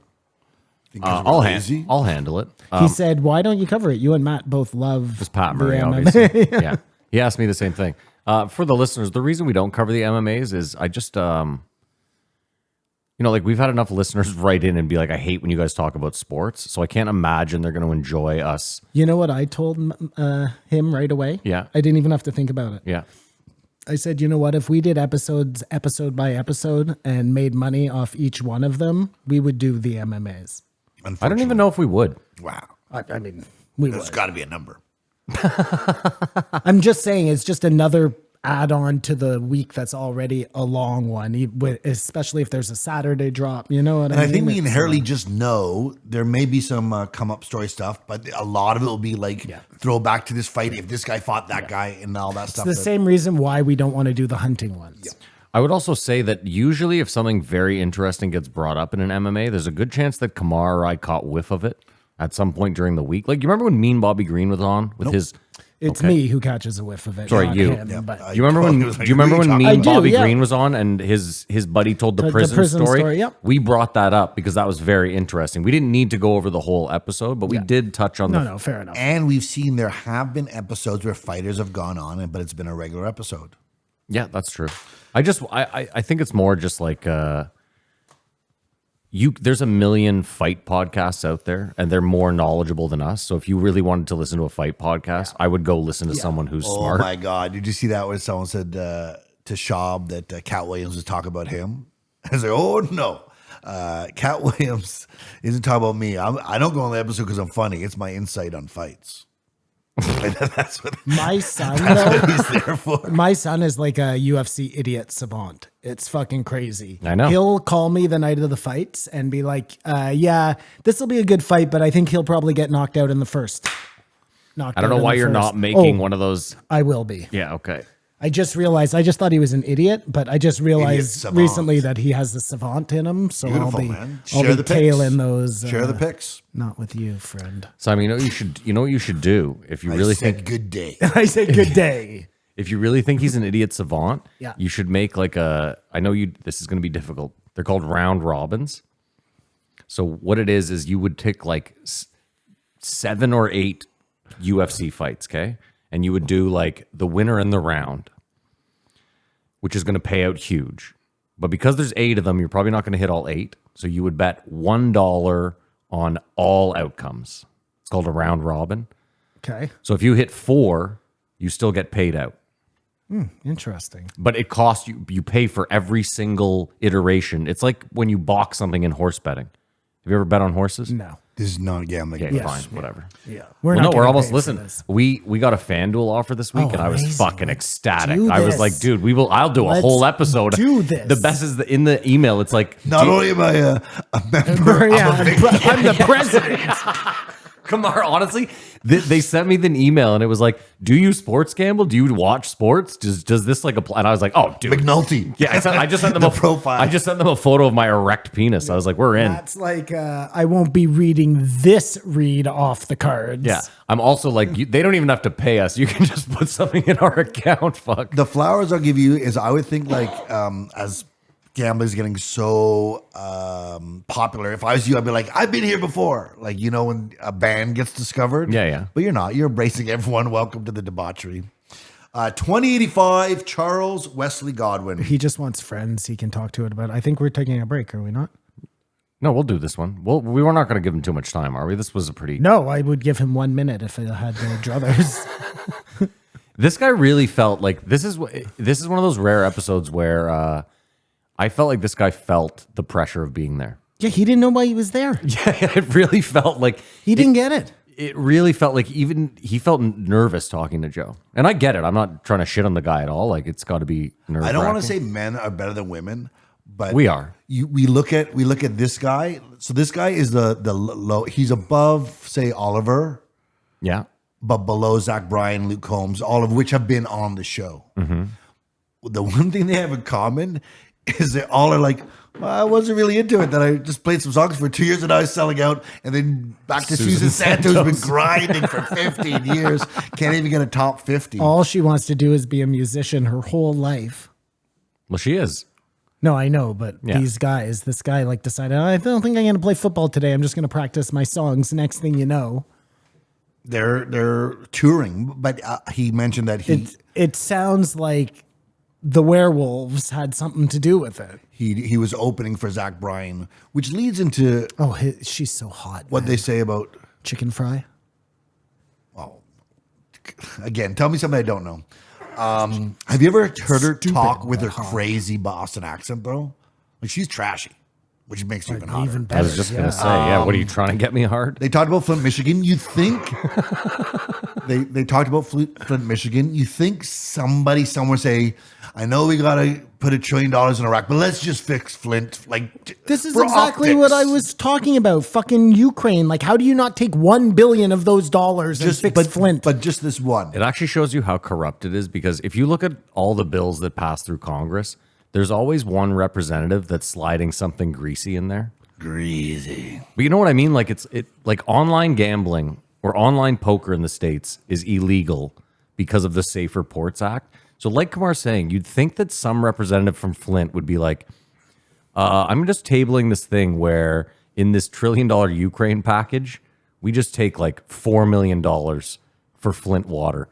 Because we're lazy. I'll handle it. He said, "Why don't you cover it? You and Matt both love It's Pat the Murray, MMA." obviously. Yeah. He asked me the same thing. For the listeners, the reason we don't cover the MMAs is I just, like we've had enough listeners write in and be like, I hate when you guys talk about sports. So I can't imagine they're going to enjoy us. You know what I told him right away? Yeah. I didn't even have to think about it. Yeah. I said, you know what? If we did episodes episode by episode and made money off each one of them, we would do the MMAs. I don't even know if we would. Wow. I mean, we There's would. got to be a number. I'm just saying it's just another add-on to the week that's already a long one, especially if there's a Saturday drop. You know what And I I mean? think we It's, inherently just know there may be some come up story stuff, but a lot of it will be like throw back to this fight if this guy fought that guy and all that it's stuff. the same reason why we don't want to do the hunting ones. I would also say that usually if something very interesting gets brought up in an MMA, there's a good chance that Kamar or I caught whiff of it at some point during the week. Like, you remember when Mean Bobby Green was on with his... It's me who catches a whiff of it. Sorry, not you. him, but Do you remember when? was like, Do you remember when "What are me you and talking Bobby about?" Green was on, and his buddy told the The prison, prison story? story, yep. We brought that up because that was very interesting. We didn't need to go over the whole episode, but we did touch on no, fair enough. And we've seen there have been episodes where fighters have gone on, but it's been a regular episode. Yeah, that's true. I think it's more just like there's a million fight podcasts out there, and they're more knowledgeable than us. So if you really wanted to listen to a fight podcast, I would go listen to someone who's Oh smart. my God. Did you see that when someone said to Schaub that Cat Williams was talking about him? I was like, oh no. Cat Williams isn't talking about me. I don't go on the episode because I'm funny. It's my insight on fights. That's what My son, though, he's there for. my son is like a UFC idiot savant. It's fucking crazy. I know. He'll call me the night of the fights and be like, yeah, this will be a good fight, but I think he'll probably get knocked out in the first. I don't know why you're not making one of those. I will be. Yeah, okay. I just realized, I just thought he was an idiot, but I just realized savant. recently that he has the savant in him. So Beautiful, I'll be, man. I'll Share be the pics. tailing those. Share the pics. Not with you, friend. So I mean, you know what you should do if you really I said think good day. I said good day. if you really think he's an idiot savant, Yeah. you should make like I know this is going to be difficult. They're called round robins. So what it is you would pick like 7 or 8 UFC fights, okay? And you would do like the winner in the round, which is going to pay out huge. But because there's 8 of them, you're probably not going to hit all 8. So you would bet $1 on all outcomes. It's called a round robin. Okay. So if you hit 4, you still get paid out. Interesting. But it costs you pay for every single iteration. It's like when you box something in horse betting. Have you ever bet on horses? No. This is not gambling. Okay, Yes. fine, whatever. Yeah. Well, not no, we're getting almost paid for listen. this. We got a FanDuel offer this week, Oh, and I was amazing. fucking ecstatic. do I was this. like, dude, I'll do a Let's whole episode. do this. The best is in the email. It's like, Not only am I a member, Yeah, I'm a victim. I'm the president. Kamar, honestly, they sent me an email, and it was like, do you sports gamble? Do you watch sports? Does this like apply? And I was like, oh, dude. McNulty. Yeah, I just sent them The a profile. I just sent them a photo of my erect penis. I was like, we're in. That's like, I won't be reading this read off the cards. Yeah, I'm also like, they don't even have to pay us. You can just put something in our account. Fuck. The flowers I'll give you is I would think like as gambling is getting so popular. If I was you, I'd be like, I've been here before. Like, you know, when a band gets discovered. Yeah. But you're not. You're embracing everyone. Welcome to the debauchery. 2085, Charles Wesley Godwin. He just wants friends he can talk to it about. I think we're taking a break, are we not? No, we'll do this one. We were not going to give him too much time, are we? This was a pretty. No, I would give him 1 minute if I had the druthers. This guy really felt like this is one of those rare episodes where I felt like this guy felt the pressure of being there. Yeah, he didn't know why he was there. Yeah, it really felt like He didn't get it. It really felt like he felt nervous talking to Joe. And I get it. I'm not trying to shit on the guy at all. Like, it's got to be nervous. I don't want to say men are better than women, but We are. We look at this guy. So this guy is the low. He's above, say, Oliver, Yeah. but below Zach Bryan, Luke Combs, all of which have been on the show. The one thing they have in common is they all are like, well, I wasn't really into it. That I just played some songs for 2 years and I was selling out. And then back to Susan Santos, been grinding for 15 years. Can't even get a top 50. All she wants to do is be a musician her whole life. Well, she is. No, I know, but Yeah. this guy like decided, I don't think I'm going to play football today. I'm just going to practice my songs. Next thing you know, They're touring, but he mentioned that it sounds like the werewolves had something to do with it. he was opening for Zach Bryan, which leads into Oh, she's so hot. what man. they say about, Chicken fry. well, again, tell me something I don't know. Have you ever heard her Stupid, talk with but her hot. crazy Boston accent though? Like she's trashy. which makes it even hotter. Even I better. was just gonna say, yeah. What are you trying to get me hard? They talked about Flint, Michigan. You think they talked about Flint, Michigan. You think somebody somewhere say, "I know we gotta put $1 trillion in Iraq, but let's just fix Flint." Like This is for exactly optics. what I was talking about. Fucking Ukraine. Like, how do you not take $1 billion of those dollars and fix Flint? but just this one. It actually shows you how corrupt it is because if you look at all the bills that pass through Congress, there's always one representative that's sliding something greasy in there. Greasy. But you know what I mean? Like like online gambling or online poker in the States is illegal because of the Safer Ports Act. So like Kamar's saying, you'd think that some representative from Flint would be like, I'm just tabling this thing where in this $1 trillion Ukraine package, we just take like $4 million for Flint water.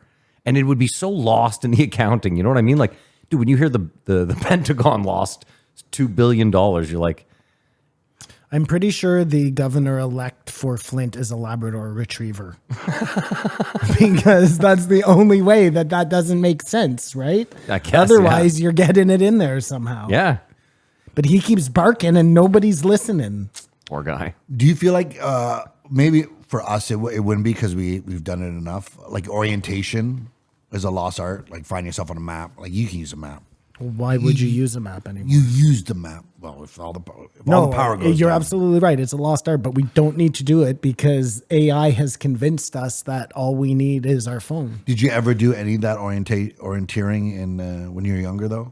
And it would be so lost in the accounting. You know what I mean? Like, dude, when you hear the Pentagon lost $2 billion, you're like, I'm pretty sure the governor-elect for Flint is a Labrador Retriever. Because that's the only way that doesn't make sense, right? I guess, Otherwise, you're getting it in there somehow. yeah, But he keeps barking and nobody's listening. poor guy. Do you feel like maybe for us it wouldn't be because we've done it enough? Like orientation is a lost art. Like find yourself on a map. Like you can use a map. Why would you use a map anymore? You use the map. Well, if all the power goes, you're down. absolutely right. It's a lost art, but we don't need to do it because AI has convinced us that all we need is our phone. Did you ever do any of that orienteering in when you were younger though?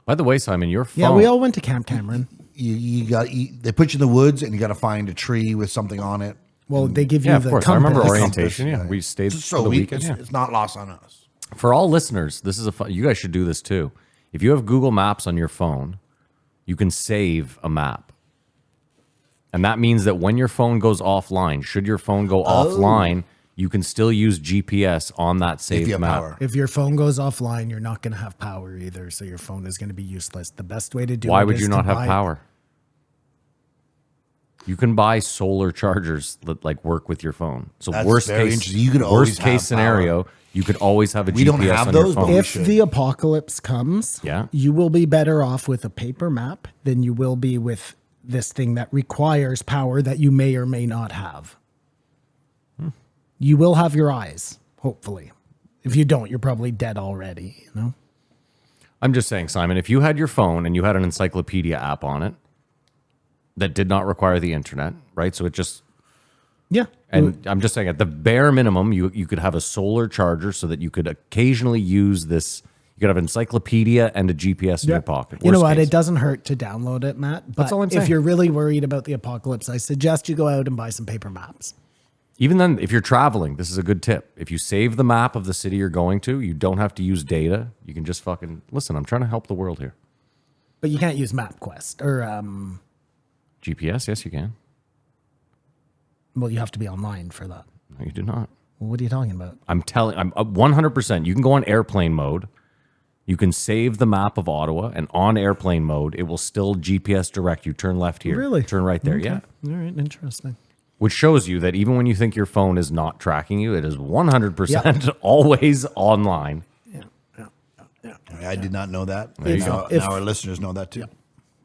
By the way, Simon, your phone. Yeah, we all went to Camp Cameron. They put you in the woods and you got to find a tree with something on it. Well, they give you Yeah, of the course. compass. I remember Compass, orientation. Yeah, we stayed So for the weekend. it's, Yeah. it's not lost on us. For all listeners, this is you guys should do this too. If you have Google Maps on your phone, you can save a map. And that means that when your phone goes offline, should your phone go offline, you can still use GPS on that If saved you have map. power. If your phone goes offline, you're not going to have power either, so your phone is going to be useless. The best way to do Why it would is you to not have buy- power? You can buy solar chargers that like work with your phone. So That's worst very case, interesting. You could always worst case have scenario, you could always have a We GPS don't have on those, your but phone. we If should. the apocalypse comes, Yeah. you will be better off with a paper map than you will be with this thing that requires power that you may or may not have. You will have your eyes, hopefully. If you don't, you're probably dead already, you know? I'm just saying, Simon, if you had your phone and you had an encyclopedia app on it that did not require the internet, right? So it just, Yeah. and I'm just saying at the bare minimum, you could have a solar charger so that you could occasionally use this. You could have encyclopedia and a GPS in your pocket. You know Worst what? case. It doesn't hurt to download it, Matt. But all I'm if saying. you're really worried about the apocalypse, I suggest you go out and buy some paper maps. Even then, if you're traveling, this is a good tip. If you save the map of the city you're going to, you don't have to use data. You can just fucking listen. I'm trying to help the world here. But you can't use MapQuest or, GPS, yes, you can. well, you have to be online for that. No, you do not. Well, what are you talking about? I'm 100%. You can go on airplane mode. You can save the map of Ottawa, and on airplane mode, it will still GPS direct you. Turn left here. Really? Turn right there. Yeah. All right, interesting. Which shows you that even when you think your phone is not tracking you, it is 100% always online. I did not know that. There you Now, go. now our listeners know that too.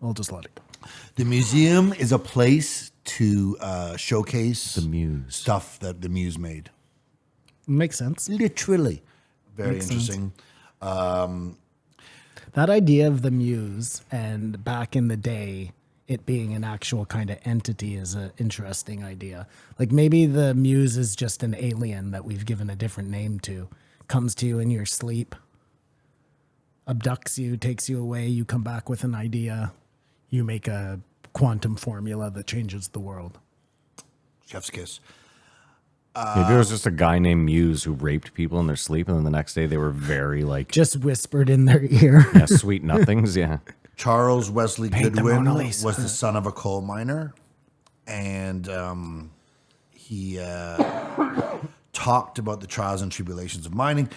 I'll just let it go. The museum is a place to showcase The muse. stuff that the muse made. Makes sense. Literally. Very Makes sense. interesting. That idea of the muse and back in the day, it being an actual kind of entity is an interesting idea. Like maybe the muse is just an alien that we've given a different name to. Comes to you in your sleep, abducts you, takes you away, you come back with an idea, you make a quantum formula that changes the world. Chef's kiss. Maybe it was just a guy named Muse who raped people in their sleep, and then the next day they were very like Just whispered in their ear. yeah, sweet nothings. Yeah. Charles Wesley Paint the Goodwin Mona Lisa. was the son of a coal miner, and he talked about the trials and tribulations of mining.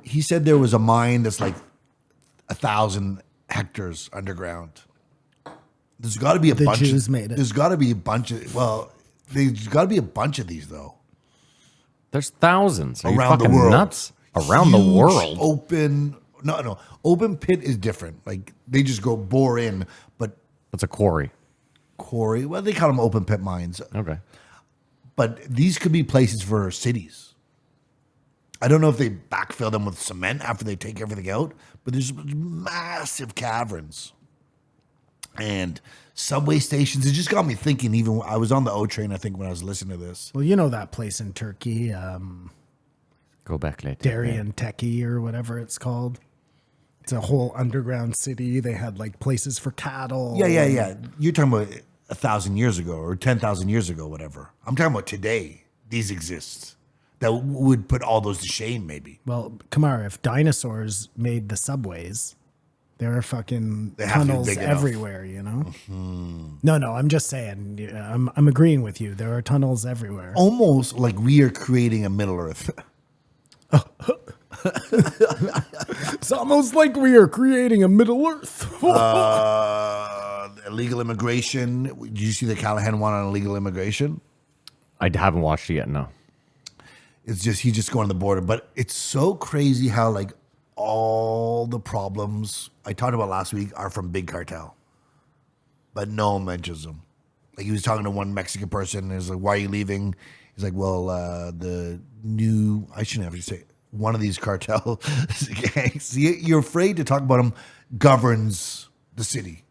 He said there was a mine that's like 1,000 hectares underground. There's got to be a The bunch. Jews made it. There's got to be a bunch of. Well, there's got to be a bunch of these though There's thousands. Are you around the fucking world. nuts? Around the Huge, world. Open. No. Open pit is different. Like they just go bore in, but That's a quarry. quarry. Well, they call them open pit mines. Okay. But these could be places for cities. I don't know if they backfill them with cement after they take everything out, but there's massive caverns and subway stations. It just got me thinking. Even I was on the O train, I think, when I was listening to this. Well, you know that place in Turkey, Go back later. Darien Teki or whatever it's called. It's a whole underground city. They had like places for cattle. Yeah. You're talking about 1,000 years ago or 10,000 years ago, whatever. I'm talking about today. These exist. That would put all those to shame, maybe. Well, Kamar, if dinosaurs made the subways, there are fucking They have to be tunnels big enough. everywhere, you know? No, I'm just saying. I'm agreeing with you. There are tunnels everywhere. Almost like we are creating a Middle Earth. It's almost like we are creating a Middle Earth. Illegal immigration. Did you see the Callahan one on illegal immigration? I haven't watched it yet, no. It's just he's just going to the border. But it's so crazy how like all the problems I talked about last week are from big cartel. But no one mentions them. Like he was talking to one Mexican person and he's like, why are you leaving? He's like, well, the new, I shouldn't have to say, one of these cartel gangs, you're afraid to talk about them, governs the city.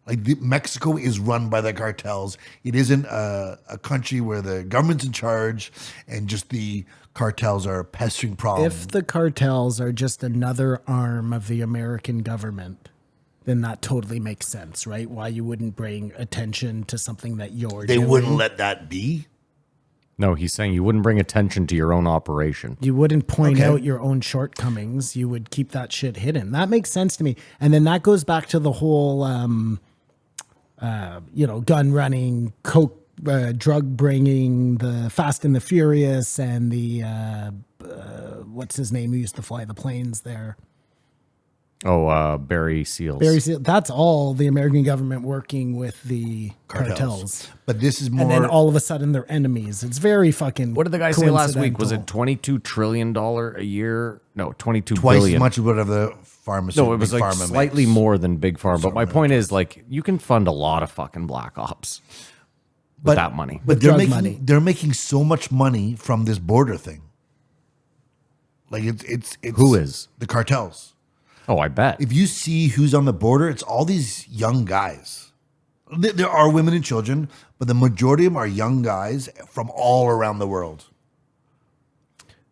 Like Mexico is run by the cartels. It isn't a country where the government's in charge and just the cartels are pestering problems. If the cartels are just another arm of the American government, then that totally makes sense, right? Why you wouldn't bring attention to something that you're They doing. wouldn't let that be. No, he's saying you wouldn't bring attention to your own operation. You wouldn't point Okay. out your own shortcomings. You would keep that shit hidden. That makes sense to me. And then that goes back to the whole, gun running, coke, drug bringing, the Fast and the Furious, and the what's his name who used to fly the planes there. Oh, Barry Seals. That's all the American government working with the cartels. But this is more. And then all of a sudden they're enemies. It's very fucking. What did the guy say last week? Was it coincidental. $22 trillion a year? No, 22 twice billion. as much as whatever the pharmaceutical. No, it was like slightly more than Big Pharma. But my point is, like, you can fund a lot of fucking black ops with that money. But drug money. they're making so much money from this border thing. Like it's Who is? the cartels. Oh, I bet. If you see who's on the border, it's all these young guys. There are women and children, but the majority of them are young guys from all around the world.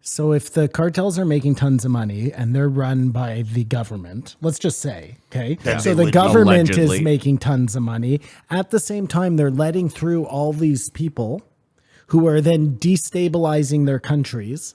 So if the cartels are making tons of money and they're run by the government, let's just say, okay, Then so they the would- government Allegedly. is making tons of money. At the same time, they're letting through all these people who are then destabilizing their countries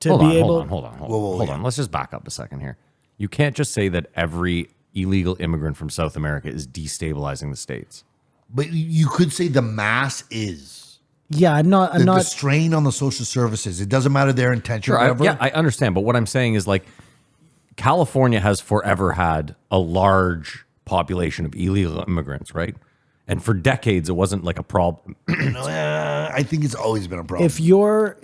to hold be able. on, hold on. Let's just back up a second here. You can't just say that every illegal immigrant from South America is destabilizing the states. But you could say the mass is. Yeah, I'm not. The strain on the social services. It doesn't matter their intention or whatever. I understand. But what I'm saying is, like, California has forever had a large population of illegal immigrants, right? And for decades, it wasn't like a problem. I think it's always been a problem. If you're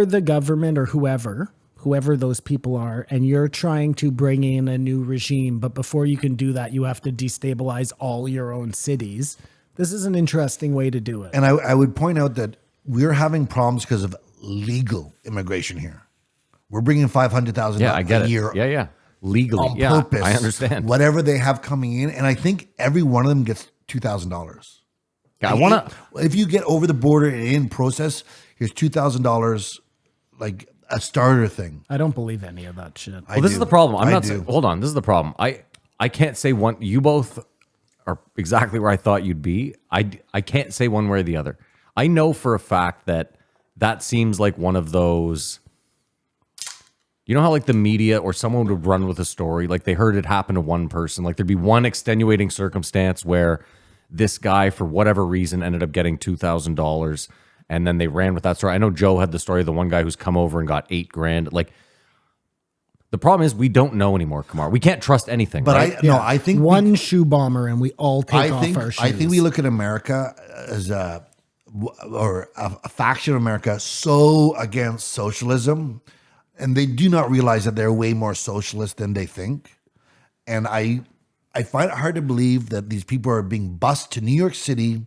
the government or whoever those people are, and you're trying to bring in a new regime, but before you can do that, you have to destabilize all your own cities. This is an interesting way to do it. And I would point out that we're having problems because of legal immigration here. We're bringing 500,000 Yeah, I get a it. year Yeah. Legally. on Yeah, purpose. I understand. Whatever they have coming in, and I think every one of them gets $2,000. Yeah, I want to. If you get over the border and in process, here's $2,000, like a starter thing. I don't believe any of that shit. Well, this is the problem. I'm I not do. saying, hold on. This is the problem. I can't say one. You both are exactly where I thought you'd be. I can't say one way or the other. I know for a fact that seems like one of those. You know how like the media or someone would run with a story, like they heard it happen to one person, like there'd be one extenuating circumstance where this guy, for whatever reason, ended up getting $2,000, and then they ran with that story. I know Joe had the story of the one guy who's come over and got $8,000. Like, the problem is we don't know anymore, Kamar. We can't trust anything. But right? I think one shoe bomber and we all take off our shoes. I think we look at America as a faction of America so against socialism, and they do not realize that they're way more socialist than they think. And I I find it hard to believe that these people are being bused to New York City,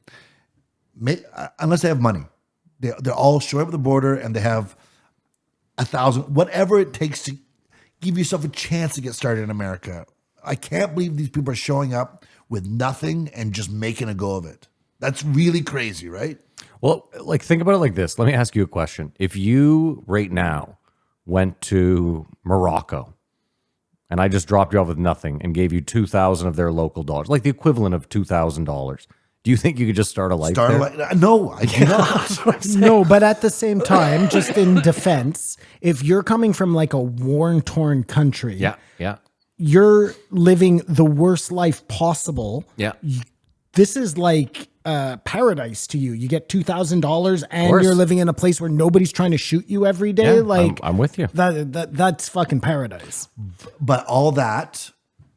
unless they have money. They're all short up the border and they have 1,000, whatever it takes to give yourself a chance to get started in America. I can't believe these people are showing up with nothing and just making a go of it. That's really crazy, right? Well, like think about it like this. Let me ask you a question. If you right now went to Morocco and I just dropped you off with nothing and gave you 2,000 of their local dollars, like the equivalent of $2,000, do you think you could just start a life there? No, I do not. No, but at the same time, just in defense, if you're coming from like a war-torn country, Yeah. you're living the worst life possible. Yeah. This is like paradise to you. You get $2,000 and course. you're living in a place where nobody's trying to shoot you every day. Yeah, like I'm with you. That's fucking paradise. But all that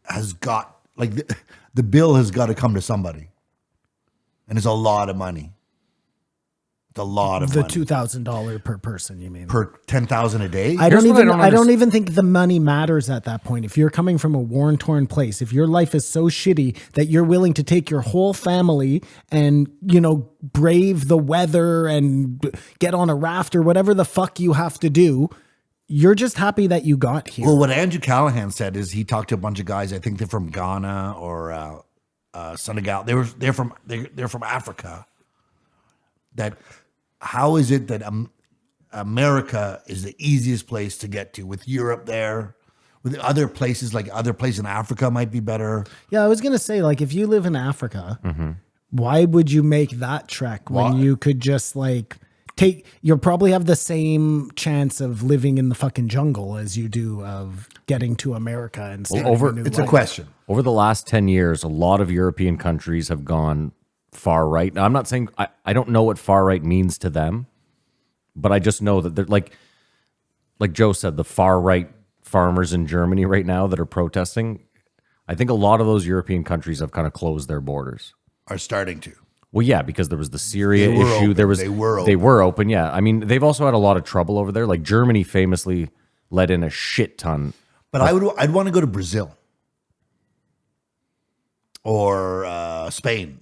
has got, like, the bill has got to come to somebody. And it's a lot of money. It's a lot of The money. $2,000 per person, you mean? Per 10,000 a day? I Here's don't what I even. don't I don't understand. even think the money matters at that point. If you're coming from a war-torn place, if your life is so shitty that you're willing to take your whole family and brave the weather and get on a raft or whatever the fuck you have to do, you're just happy that you got here. Well, what Andrew Callahan said is he talked to a bunch of guys. I think they're from Ghana or Senegal. They're from Africa. That how is it that America is the easiest place to get to, with Europe there, with other places, like other places in Africa might be better. Yeah, I was gonna say, like, if you live in Africa, why would you make that trek when you could just like you'll probably have the same chance of living in the fucking jungle as you do of getting to America and starting a new It's life. a question. Over the last 10 years, a lot of European countries have gone far right. Now, I'm not saying, I don't know what far right means to them, but I just know that they're like Joe said, the far right farmers in Germany right now that are protesting. I think a lot of those European countries have kind of closed their borders. Are starting to. Well, yeah, because there was the Syria They were issue. open. They were open. Yeah. I mean, they've also had a lot of trouble over there. Like Germany famously let in a shit ton. But I'd want to go to Brazil or Spain.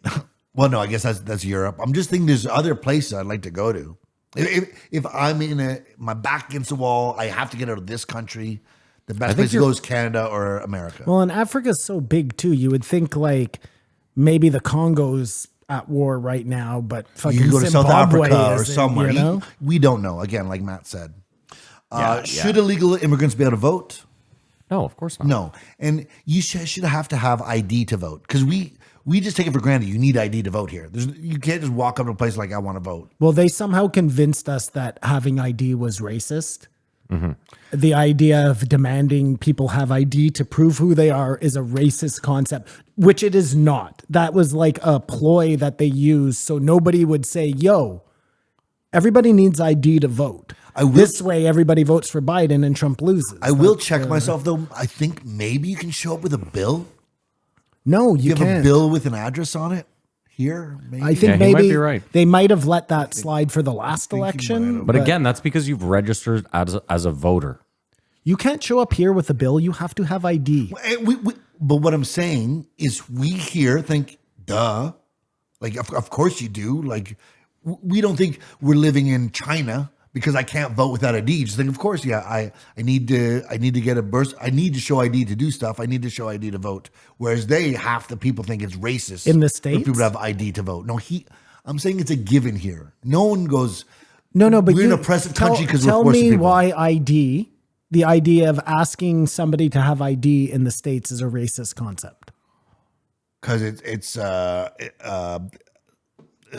Well, no, I guess that's Europe. I'm just thinking there's other places I'd like to go to. If I'm in my back against the wall, I have to get out of this country. The best place to go is Canada or America. Well, and Africa's so big too. You would think like maybe the Congo's at war right now, but fucking You can go to South Zimbabwe Africa or isn't, somewhere. You know? We don't know. Again, like Matt said. Should illegal immigrants be able to vote? No, of course not. No. And you should have to have ID to vote, because we just take it for granted. You need ID to vote here. You can't just walk up to a place like, I want to vote. Well, they somehow convinced us that having ID was racist. The idea of demanding people have ID to prove who they are is a racist concept, which it is not. That was like a ploy that they used so nobody would say, yo, everybody needs ID to vote. This way, everybody votes for Biden and Trump loses. I will check myself, though. I think maybe you can show up with a bill. No, you have can't. a bill with an address on it here. Maybe. I think Yeah, he might maybe be right. they might have let that slide for the last he might election. have. But again, that's because you've registered as a voter. You can't show up here with a bill. You have to have ID. But what I'm saying is, we here think, duh. Like, of course you do. Like, we don't think we're living in China because I can't vote without ID. You just think, of course, yeah, I need to get a birth. I need to show ID to do stuff. I need to show ID to vote. Whereas half the people think it's racist In the for States? people to have ID to vote. No, I'm saying it's a given here. No one goes, No, but we're you, in a oppressive country because we're tell forcing me people. why ID, the idea of asking somebody to have ID in the States, is a racist concept. Because it's a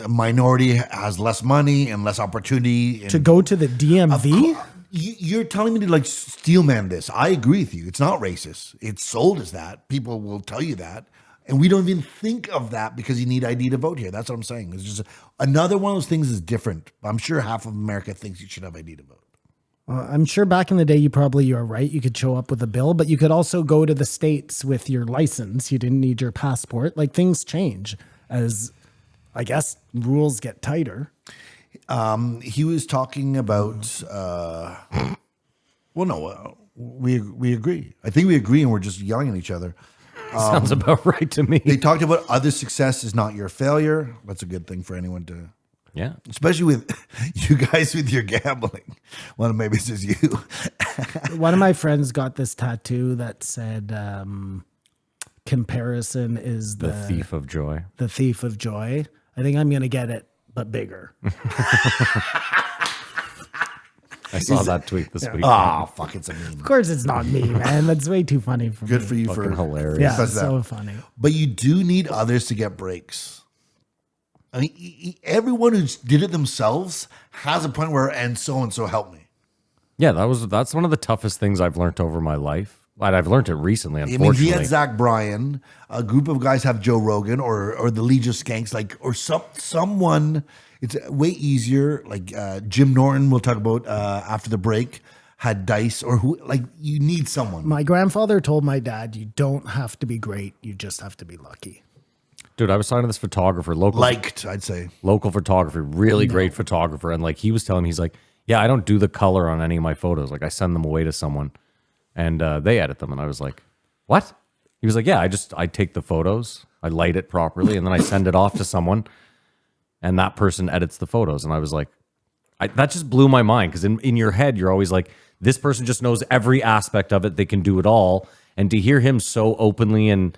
minority has less money and less opportunity. To go to the DMV? You're telling me to like steelman this. I agree with you. It's not racist. It's sold as that. People will tell you that. And we don't even think of that because you need ID to vote here. That's what I'm saying. It's just another one of those things is different. I'm sure half of America thinks you should have ID to vote. I'm sure back in the day, you are right. You could show up with a bill, but you could also go to the States with your license. You didn't need your passport. Like, things change as, I guess, rules get tighter. He was talking about, we agree. I think we agree and we're just yelling at each other. Sounds about right to me. They talked about other success is not your failure. That's a good thing for anyone to, Yeah. especially with you guys with your gambling. Well, maybe it's just you. One of my friends got this tattoo that said, comparison is The thief of joy. the thief of joy. I think I'm going to get it, but bigger. I saw that tweet this week. Oh, fuck, it's a meme. Of course, it's not me, man. That's way too funny for Good me. for you Fucking for hilarious. Yeah, such it's that. so funny. But you do need others to get breaks. I mean, everyone who did it themselves has a point where, and so helped me. Yeah, that's one of the toughest things I've learned over my life. And I've learned it recently, I unfortunately. mean, he had Zach Bryan. A group of guys have Joe Rogan or the Legion of Skanks, like, or someone. It's way easier. Like Jim Norton, we'll talk about after the break. Had Dice or who? Like, you need someone. My grandfather told my dad, "You don't have to be great. You just have to be lucky." Dude, I was talking to this photographer, I'd say. local photography, really great photographer. And like he was telling me, he's like, yeah, I don't do the color on any of my photos. Like I send them away to someone and they edit them. And I was like, what? He was like, yeah, I take the photos, I light it properly, and then I send it off to someone and that person edits the photos. And I was like, that just blew my mind. Cause in your head, you're always like, this person just knows every aspect of it. They can do it all. And to hear him so openly and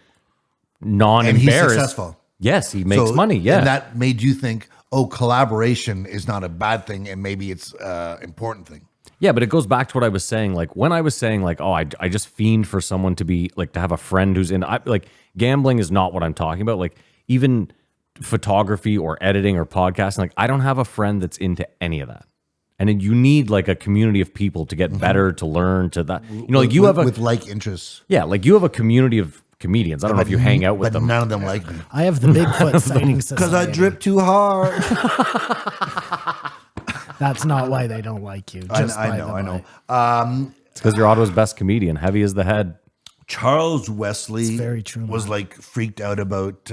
non-embarrassed. And he's successful. Yes, he makes So- money. Yeah. And that made you think, oh, collaboration is not a bad thing, and maybe it's an important thing. Yeah, but it goes back to what I was saying. Like when I was saying, like, oh, I just fiend for someone to be like to have a friend who's in. Like gambling is not what I'm talking about. Like even photography or editing or podcasting. Like I don't have a friend that's into any of that. And then you need like a community of people to get better, to learn, to that. You know, like you have a with like interests. yeah, like you have a community of comedians. I don't know if you hang out with but them. none of them like me I have the Bigfoot sighting because society. I drip too hard. That's not why they don't like you. Just I by know, the I way. know. It's because you're Ottawa's best comedian. Heavy as the head. Charles Wesley very true, was man. like freaked out about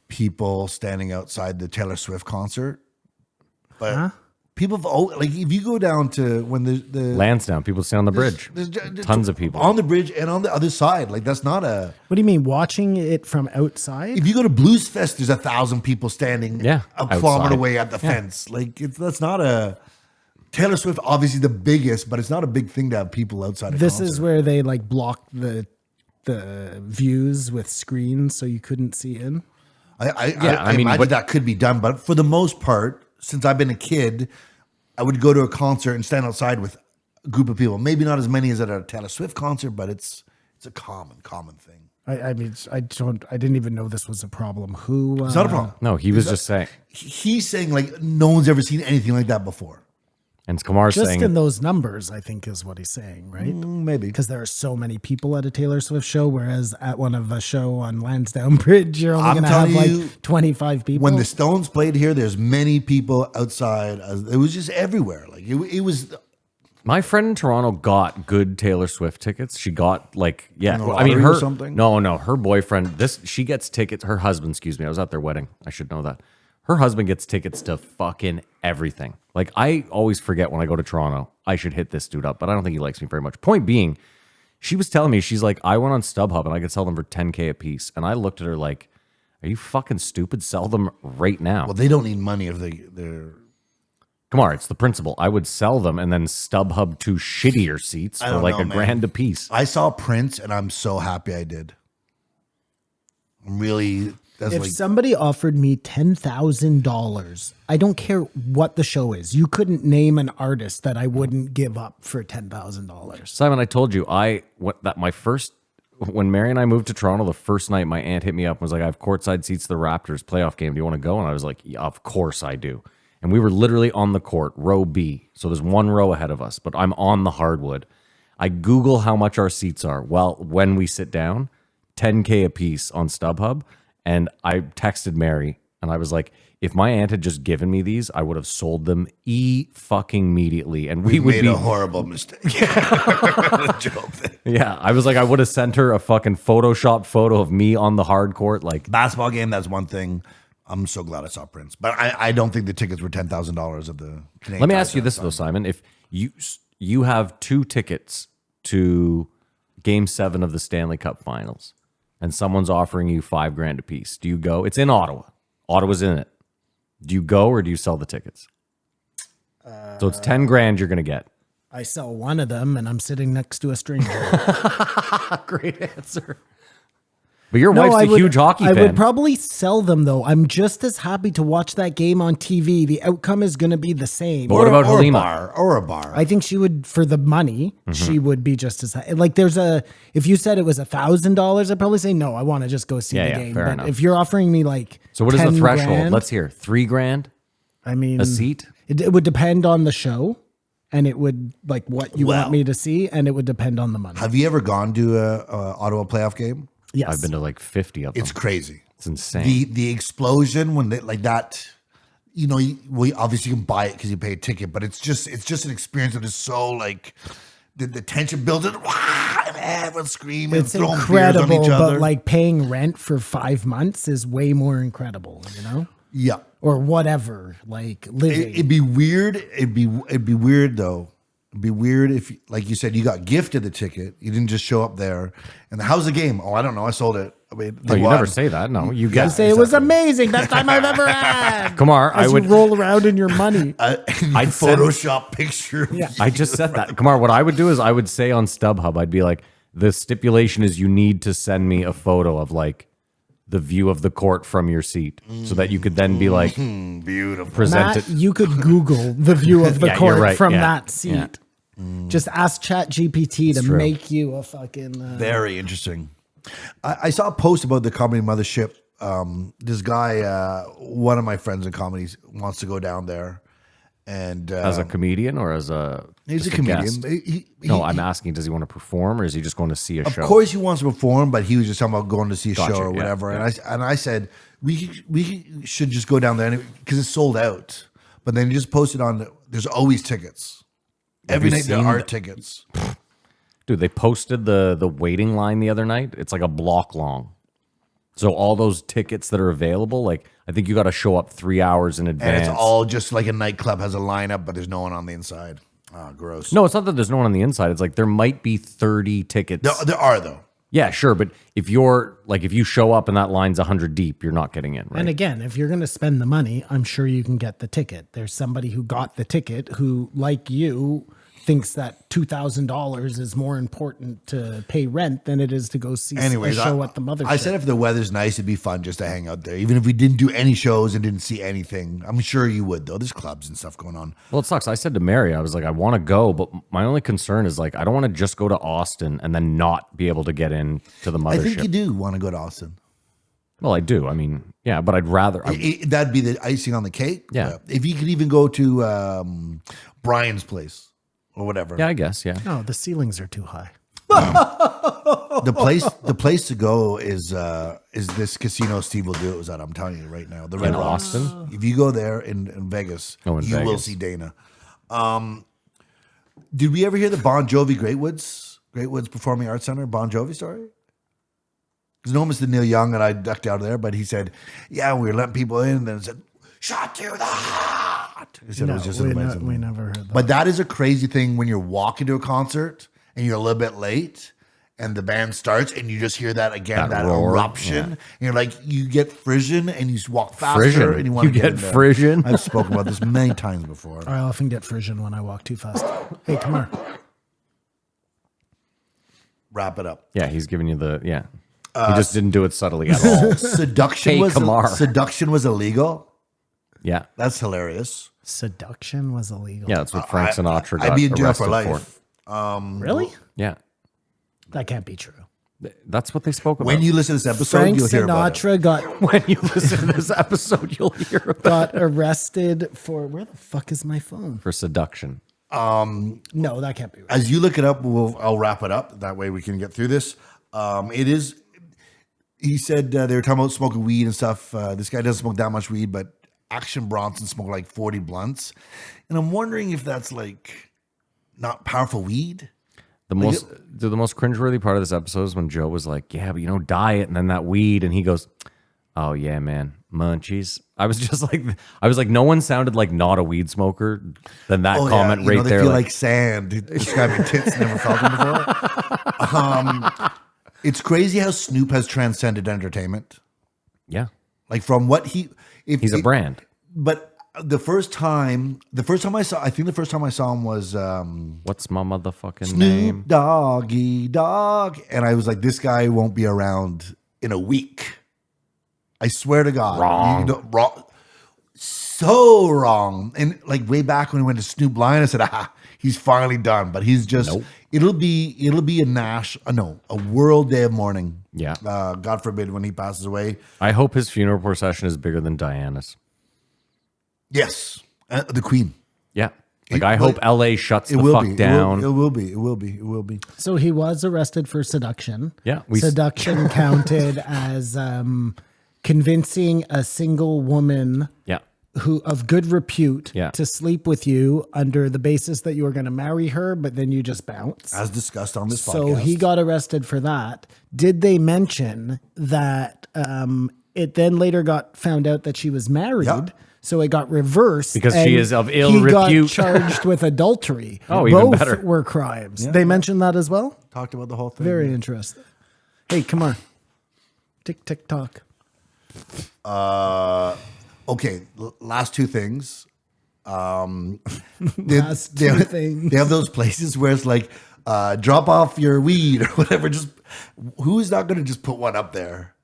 people standing outside the Taylor Swift concert. But people have like if you go down to when the Lansdowne, people stand on the bridge. there's Tons of people. on the bridge and on the other side. Like that's not a. What do you mean, watching it from outside? If you go to Blues Fest, there's 1,000 people standing Yeah, a outside. kilometer away at the fence. Like that's not a. Taylor Swift, obviously the biggest, but it's not a big thing to have people outside. This is where they like blocked the views with screens so you couldn't see in. I I mean, imagine but- that could be done, but for the most part, since I've been a kid, I would go to a concert and stand outside with a group of people. Maybe not as many as at a Taylor Swift concert, but it's a common thing. I mean, I didn't even know this was a problem. Who? It's not a problem. No, he was just saying. He's saying like no one's ever seen anything like that before. And Kamar's Just saying in those numbers, I think is what he's saying, right? Maybe Because there are so many people at a Taylor Swift show, whereas at one of a show on Lansdowne Bridge, you're only I'm going to have telling you, like 25 people. when the Stones played here, there's many people outside. It was just everywhere. Like it was. my friend in Toronto got good Taylor Swift tickets. She got like, yeah, the I mean, lottery or her something? No, her boyfriend. She gets tickets. Her husband, excuse me. I was at their wedding. I should know that. Her husband gets tickets to fucking everything. Like I always forget when I go to Toronto, I should hit this dude up, but I don't think he likes me very much. Point being, she was telling me, she's like, I went on StubHub and I could sell them for $10K a piece, and I looked at her like, are you fucking stupid? Sell them right now. Well, they don't need money if they're. Come on, it's the principle. I would sell them and then StubHub 2 shittier seats I for don't like know, a man. grand a piece. I saw Prince, and I'm so happy I did. I'm really. That's if like somebody offered me $10,000, I don't care what the show is. You couldn't name an artist that I wouldn't give up for $10,000. Simon, I told you, when Mary and I moved to Toronto, the first night my aunt hit me up and was like, I have courtside seats to the Raptors playoff game. Do you want to go? And I was like, yeah, of course I do. And we were literally on the court, row B. So there's one row ahead of us, but I'm on the hardwood. I Google how much our seats are. Well, when we sit down, $10K a piece on StubHub. And I texted Mary and I was like, if my aunt had just given me these, I would have sold them fucking immediately. And we would made be a horrible mistake. Joke. yeah, I was like, I would have sent her a fucking Photoshop photo of me on the hard court. Like, Basketball game, that's one thing. I'm so glad I saw Prince, but I don't think the tickets were $10,000 at the Canadian. let me ask you Tire this Center. though, Simon. If you have 2 tickets to Game 7 of the Stanley Cup Finals, and someone's offering you $5,000 a piece. Do you go? It's in Ottawa. Ottawa's in it. Do you go or do you sell the tickets? So it's $10,000 you're gonna get. I sell one of them, and I'm sitting next to a stranger. Great answer. But your wife's a huge hockey fan. I would probably sell them, though. I'm just as happy to watch that game on TV. The outcome is going to be the same. But what about or Halima? a bar? I think she would, for the money, she would be just as like. If you said it was $1,000, I'd probably say no. I want to just go see the game. Fair But enough. if you're offering me like, So what is the 10 threshold? grand, Let's hear $3,000 I mean, a seat. It would depend on the show, and it would like what you want me to see, and it would depend on the money. Have you ever gone to a Ottawa playoff game? Yes, I've been to like 50 of them. It's crazy. It's insane. The explosion when they like that. You know, we obviously can buy it because you pay a ticket, but it's just an experience that is so like the tension builds it. And everyone's screaming, It's throwing incredible, beers on each other. but like paying rent for 5 months is way more incredible, you know? yeah, Or whatever, like living. it'd be weird. It'd be weird though. It'd be weird if, like you said, you got gifted the ticket. You didn't just show up there. And how's the game? Oh, I don't know. I sold it. I mean, No, you never say that. No, you I get say it was amazing, best time I've ever had. Kamar, As I would. you roll around in your money. I'd said- Photoshop picture. of Yeah. you. I just said that. Kamar, what I would do is I would say on StubHub, I'd be like, the stipulation is you need to send me a photo of like the view of the court from your seat so that you could then be like, Beautiful. present Matt, it. you could Google the view of the Yeah, court you're right. from Yeah. that seat. Yeah. Just ask Chat GPT to true. make you a fucking. Very interesting. I saw a post about the comedy mothership. This guy, one of my friends in comedies, wants to go down there, and As a comedian or as a he's a just comedian. guest? He- No, I'm asking, does he want to perform or is he just going to see a of show? course, he wants to perform, but he was just talking about going to see a Gotcha, show or yeah, whatever. yeah. And I said we should just go down there because it's sold out. But then he just posted on. There's always tickets. Every you night there seen are the- tickets. Dude, they posted the waiting line the other night. It's like a block long. So all those tickets that are available, like I think you got to show up 3 hours in And advance. it's all just like a nightclub has a lineup, but there's no one on the inside. Oh, gross. No, it's not that there's no one on the inside. It's like there might be 30 tickets. There are though. Yeah, sure, but if you show up and that line's 100 deep, you're not getting in, right? And again, if you're going to spend the money, I'm sure you can get the ticket. There's somebody who got the ticket who, like you, thinks that $2,000 is more important to pay rent than it is to go see Anyways, a show at the mothership. I said if the weather's nice, it'd be fun just to hang out there. Even if we didn't do any shows and didn't see anything. I'm sure you would, though. There's clubs and stuff going on. Well, it sucks. I said to Mary, I was like, I want to go, but my only concern is like, I don't want to just go to Austin and then not be able to get in to the mothership. I think you do want to go to Austin. Well, I do. I mean, yeah, but I'd rather. That'd be the icing on the cake. Yeah. If you could even go to Brian's place or whatever. yeah, I guess. Yeah. no, the ceilings are too high. The place to go is this casino Steve will do it was at. I'm telling you right now. The Red In Rocks. Austin? If you go there in Vegas, Oh, in you will Vegas. see Dana. Did we ever hear the Bon Jovi Great Woods Performing Arts Center Bon Jovi story? Because no Mr. Neil Young and I ducked out of there, but he said, "Yeah, we were letting people in," and then it said, "Shot to the heart." He said it was just amazing. we never heard that. But that is a crazy thing when you're walking to a concert and you're a little bit late and the band starts and you just hear that again, That that roar, eruption. yeah. And you're like, you get frisson and you walk faster Frisson? and you want You to get get in there. frisson? I've spoken about this many times before. I often get frisson when I walk too fast. Hey, come here. Wrap it up. Yeah, he's giving you the, yeah. He just didn't do it subtly at all. Seduction Hey, Kamar. was illegal. Yeah. That's hilarious. Seduction was illegal. Yeah, that's what Frank Sinatra got I'd be in jail arrested for life. for. Really? Yeah. That can't be true. That's what they spoke about. When you listen to this episode, Frank you'll hear about it. Sinatra got when you listen to this episode, you'll hear about got arrested for where the fuck is my phone? for seduction. No, that can't be right. As you look it up, I'll wrap it up. That way we can get through this. It is. He said they were talking about smoking weed and stuff. This guy doesn't smoke that much weed, but Action Bronson smoked like 40 blunts, and I'm wondering if that's like not powerful weed. The most cringeworthy part of this episode is when Joe was like, "Yeah, but you know, diet and then that weed," and he goes, "Oh yeah, man, munchies." I was like, no one sounded like not a weed smoker than that comment You right know, they there. feel like sand. Describing tits, never felt them before. It's crazy how Snoop has transcended entertainment. Yeah. Like from what He's a brand. But the first time I saw him was What's my motherfucking Snoop name? Doggy Dog, and I was like, this guy won't be around in a week. I swear to God, wrong, so wrong. And like way back when we went to Snoop Lion, I said, he's finally done. But he's just it'll be a world day of mourning. Yeah. God forbid when he passes away. I hope his funeral procession is bigger than Diana's. Yes, the Queen. Yeah. Like, I hope LA shuts the fuck down. It will be. So he was arrested for seduction. Yeah, Seduction counted as convincing a single woman Yeah. who of good repute Yeah. to sleep with you under the basis that you were going to marry her, but then you just bounce. As discussed on this So podcast. he got arrested for that. Did they mention that it then later got found out that she was married? Yeah. So it got reversed Because and she is of ill he repute. got charged with adultery. Oh, even Both better. were crimes. They mentioned that as well. Talked about the whole thing. Very interesting. Hey, come on. Tick tick tock. Okay, last two things. Last two things. They have those places where it's like, drop off your weed or whatever. Just who's not going to just put one up there?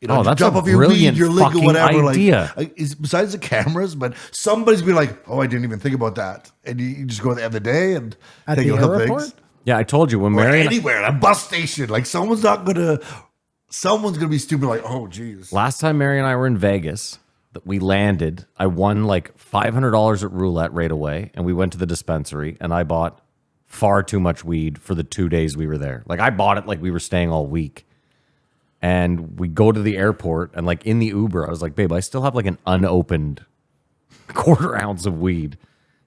You know, Oh, that's drop a off your brilliant weed, your liquor, fucking whatever. idea. Besides the cameras, but somebody's be like, "Oh, I didn't even think about that," and you just go at the end of the day and At take the little airport? things. Yeah, I told you when Or Mary and anywhere, a bus station. Like someone's gonna be stupid. Like, oh, geez. last time Mary and I were in Vegas, that we landed, I won like $500 at roulette right away, and we went to the dispensary, and I bought far too much weed for the 2 days we were there. Like, I bought it like we were staying all week. And we go to the airport, and like in the Uber, I was like, babe, I still have like an unopened quarter ounce of weed.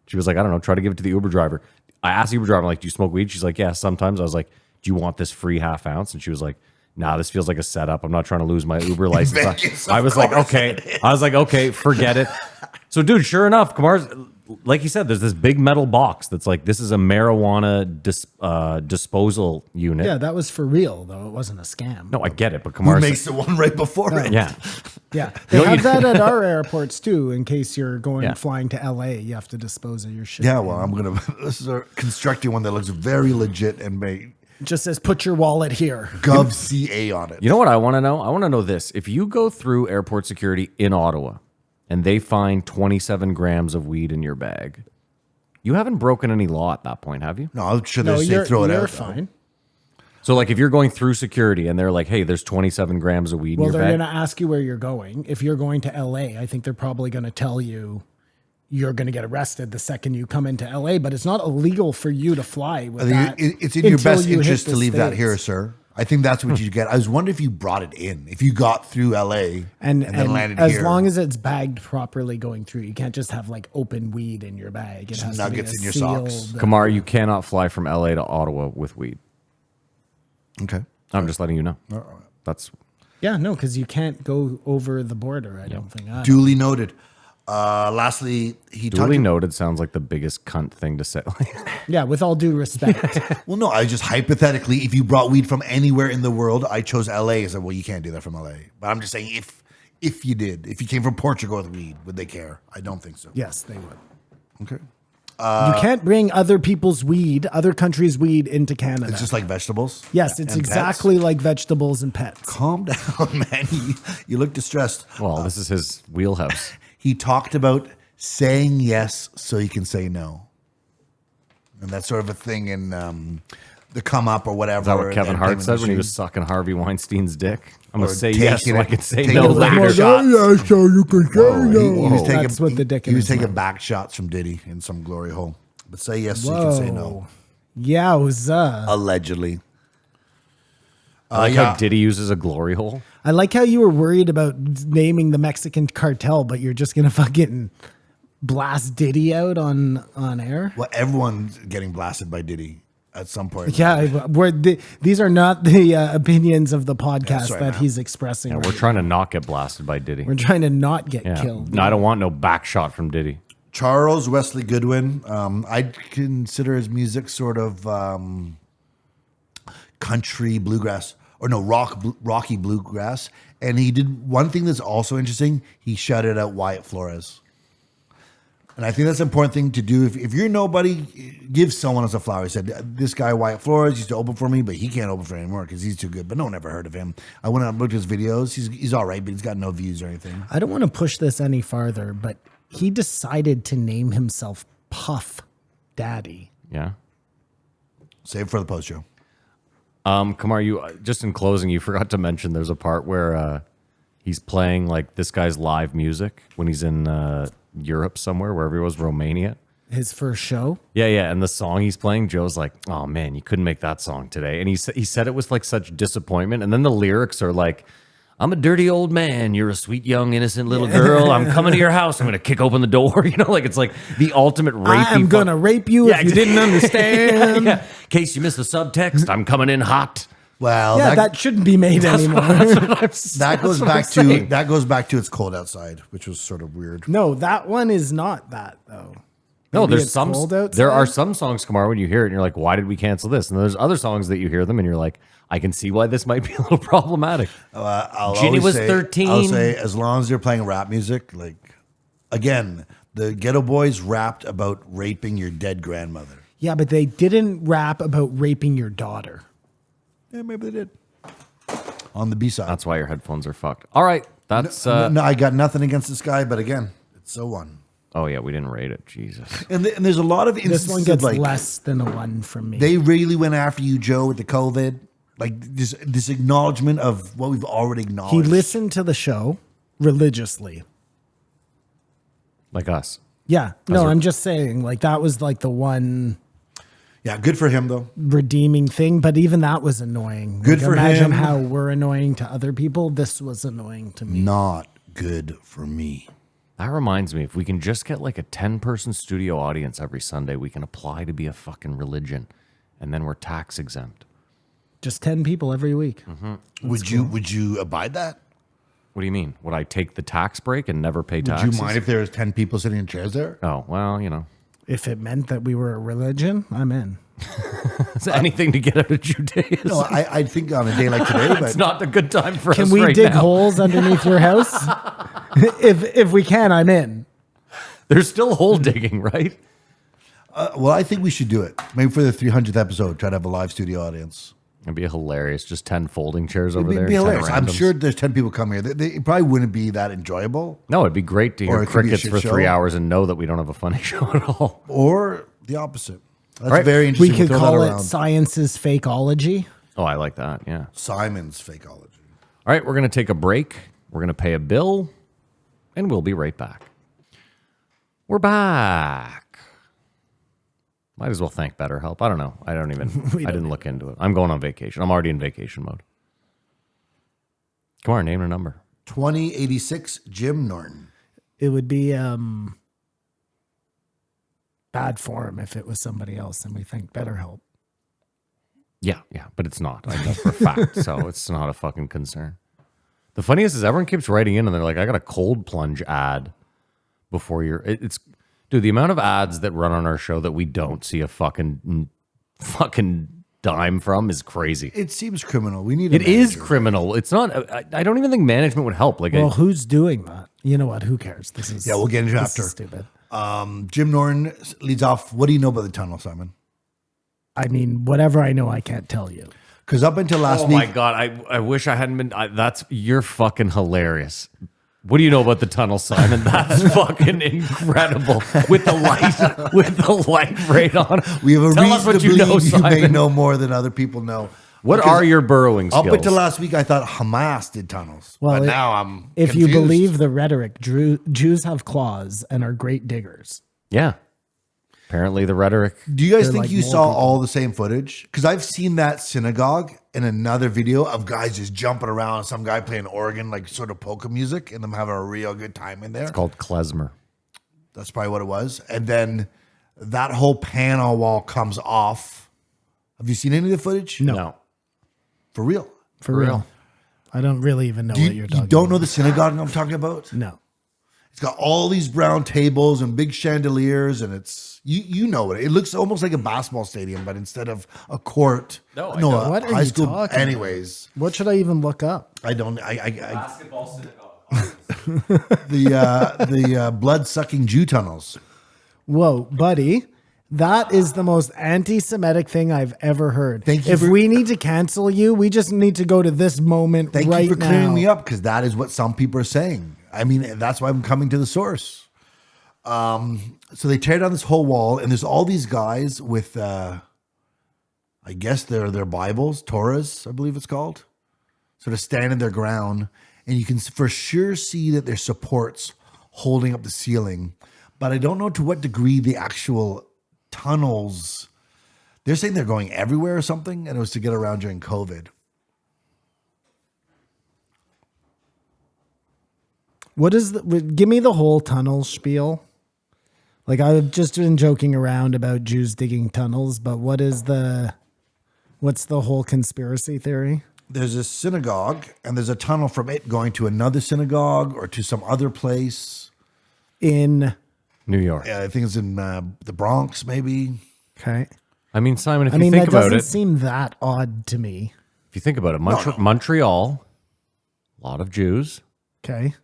She was like, I don't know, try to give it to the Uber driver. I asked the Uber driver, I'm like, do you smoke weed? She's like, yeah, sometimes. I was like, do you want this free half ounce? And she was like, nah, this feels like a setup. I'm not trying to lose my Uber license. Vegas, I was like, of course okay. I was like, okay, forget it. So, dude, sure enough, Kamar's, like you said, there's this big metal box that's like, this is a marijuana disposal unit. Yeah, that was for real, though. It wasn't a scam. No, I get it, but Who Kamar makes the one right before it? yeah. Yeah. They have that at our airports, too, in case you're going Yeah. flying to LA. You have to dispose of your shit. Yeah, well, I'm gonna. This is constructing one that looks very legit and may It just says, put your wallet here. Gov CA on it. You know what I want to know? I want to know this. If you go through airport security in Ottawa and they find 27 grams of weed in your bag, you haven't broken any law at that point, have you? No, I'm sure No, they say you're, throw it you're out. fine. So, like, if you're going through security and they're like, hey, there's 27 grams of weed Well, in your they're bag. going to ask you where you're going. If you're going to LA, I think they're probably going to tell you you're going to get arrested the second you come into LA, but it's not illegal for you to fly with that. It's in your until best you hit interest the to leave that States. here, sir. I think that's what you get. I was wondering if you brought it in, if you got through LA And then landed as here. long as it's bagged properly going through, you can't just have like open weed in your bag. It Just has nuggets to be in your sealed, socks. Kamar, you cannot fly from LA to Ottawa with weed. Okay. I'm just letting you know. That's Yeah, no, because you can't go over the border. I don't think. Duly noted. Lastly, he duly talked. noted sounds like the biggest cunt thing to say. Yeah, with all due respect. Well, no, I just hypothetically, if you brought weed from anywhere in the world, I chose LA. I said, well, you can't do that from LA. But I'm just saying, if you did, if you came from Portugal with weed, would they care? I don't think so. Yes, they would. Okay. You can't bring other people's weed, other countries' weed into Canada. It's just like vegetables. yes, it's and exactly pets. like vegetables and pets. Calm down, man. You look distressed. Well, this is his wheelhouse. He talked about saying yes so you can say no. And that's sort of a thing in the come up or whatever. Is that what Kevin Hart entertainment said when he was industry. sucking Harvey Weinstein's dick? I'm going Or to say yes taking so I it- can say taking no it back later. shots. Yeah, so you can say He was taking, That's what the dick he in was his taking mouth. back shots from Diddy in some glory hole. But say yes so you can say no. Yowza. Allegedly. I like yeah. how Diddy uses a glory hole. I like how you were worried about naming the Mexican cartel, but you're just going to fucking blast Diddy out on air? Well, everyone's getting blasted by Diddy at some point. Yeah, these are not the opinions of the podcast right, that man. he's expressing. Yeah, right we're trying to not get blasted by Diddy. We're trying to not get Yeah. killed. No, I don't want no back shot from Diddy. Charles Wesley Goodwin. I'd consider his music sort of country bluegrass, or no, rocky bluegrass. And he did one thing that's also interesting. He shouted out Wyatt Flores. And I think that's an important thing to do. If you're nobody, give someone else a flower. He said, this guy, Wyatt Flores, used to open for me, but he can't open for me anymore because he's too good. But no one ever heard of him. I went out and looked at his videos. He's all right, but he's got no views or anything. I don't want to push this any farther, but he decided to name himself Puff Daddy. Yeah. Save it for the post show. Kamar, you just in closing, you forgot to mention there's a part where he's playing like this guy's live music when he's in Europe somewhere, wherever he was, Romania. His first show. Yeah, and the song he's playing, Joe's like, "Oh man, you couldn't make that song today." And he said it with like such disappointment. And then the lyrics are like, "I'm a dirty old man. You're a sweet young innocent little girl. I'm coming to your house. I'm gonna kick open the door." You know, like it's like the ultimate rapey. I'm gonna rape you if you didn't understand. In case you missed the subtext, I'm coming in hot. Well, that shouldn't be made anymore. that goes back to It's Cold Outside, which was sort of weird. No, that one is not that though. No, Maybe there's It's some. Cold Outside? There are some songs, Kamar, when you hear it, and you're like, "Why did we cancel this?" And there's other songs that you hear them, and you're like, "I can see why this might be a little problematic." Ginny was 13. I'll say, as long as they're playing rap music, like, again, the Ghetto Boys rapped about raping your dead grandmother. Yeah, but they didn't rap about raping your daughter. Yeah, maybe they did. On the B side. That's why your headphones are fucked. All right, that's. No, I got nothing against this guy, but again, it's so one. Oh yeah, we didn't rate it. Jesus. And there's a lot of instances This one gets like less than a 1 from me. they really went after you, Joe, with the COVID. Like this acknowledgement of what we've already acknowledged. He listened to the show religiously. Like us. Yeah. No, I'm just saying, like, that was like the one Yeah, good for him though. redeeming thing, but even that was annoying. Good Like, for imagine him. how we're annoying to other people. This was annoying to me. Not good for me. That reminds me, if we can just get like a 10-person studio audience every Sunday, we can apply to be a fucking religion, and then we're tax exempt. Just 10 people every week. Would you abide that? What do you mean? Would I take the tax break and never pay Would taxes? you mind if there was 10 people sitting in chairs there? Oh, well, you know. If it meant that we were a religion, I'm in. Is anything to get out of Judaism? No, I think on a day like today, but It's not a good time for Can us we right dig now. holes underneath your house? If we can, I'm in. There's still hole digging, right? well, I think we should do it. Maybe for the 300th episode, try to have a live studio audience. It'd be hilarious. Just 10 folding chairs over It'd there. be 10 hilarious. I'm randoms. sure there's 10 people come here. It probably wouldn't be that enjoyable. No, it'd be great to Or hear it could be a crickets shit for show. 3 hours and know that we don't have a funny show at all. Or the opposite. That's Right. very We interesting. could We'll throw call that it around. science's fakeology. Oh, I like that. Yeah. Simon's fakeology. All right, we're going to take a break. We're going to pay a bill, and we'll be right back. We're back. Might as well thank BetterHelp. I don't know. I didn't look into it. I'm going on vacation. I'm already in vacation mode. Come on, name a number. 2086 Jim Norton. It would be bad form if it was somebody else, and we think BetterHelp. Yeah, but it's not. I know for a fact, so it's not a fucking concern. The funniest is everyone keeps writing in and they're like, I got a cold plunge ad before it's dude, the amount of ads that run on our show that we don't see a fucking dime from is crazy. It seems criminal. We need a It is manager. criminal. It's not, I don't even think management would help. Like, Well, who's doing that? You know what? Who cares? This is Yeah, we'll get into it this after. is stupid. Jim Norton leads off. What do you know about the tunnel, Simon? I mean, whatever I know, I can't tell you. Because up until last oh week, my God, I wish I hadn't been, you're fucking hilarious. What do you know about the tunnel, Simon? That's fucking incredible. With the light right on. we have a Tell us reason what to you know, believe you may Simon. know more than other people know. What Because are your burrowing skills? Up until last week, I thought Hamas did tunnels. Well, but now I'm If you confused. believe the rhetoric, Jews have claws and are great diggers. Yeah. Apparently the rhetoric. Do you guys They're think like you more saw people. all the same footage? Because I've seen that synagogue in another video of guys just jumping around, some guy playing organ, like sort of polka music, and them having a real good time in there. It's called klezmer. That's probably what it was. And then that whole panel wall comes off. Have you seen any of the footage? No. For real? For real. I don't really even know what you're You talking don't about. know the synagogue I'm talking about? No. It's got all these brown tables and big chandeliers, and it's you know it. It looks almost like a basketball stadium, but instead of a court, No, I know. a What are high you school. talking about? Anyways, What should I even look up? I don't. Basketball synagogue. The blood sucking Jew tunnels. Whoa, buddy. That is the most anti-Semitic thing I've ever heard. Thank you if for- we need to cancel you, we just need to go to this moment Thank right you for now. clearing me up, because that is what some people are saying. I mean, that's why I'm coming to the source. So they tear down this whole wall, and there's all these guys with, I guess they're their Bibles, Torahs, I believe it's called, sort of standing their ground, and you can for sure see that there's supports holding up the ceiling. But I don't know to what degree the actual tunnels. They're saying they're going everywhere or something, and it was to get around during COVID. What is give me the whole tunnel spiel? Like, I've just been joking around about Jews digging tunnels, but what's the whole conspiracy theory? There's a synagogue, and there's a tunnel from it going to another synagogue or to some other place. In New York. I think it's in the Bronx, maybe. okay. I mean, Simon, if I you mean, think that about doesn't it, seem that odd to me. if you think about it, Montreal, a lot of Jews, Okay.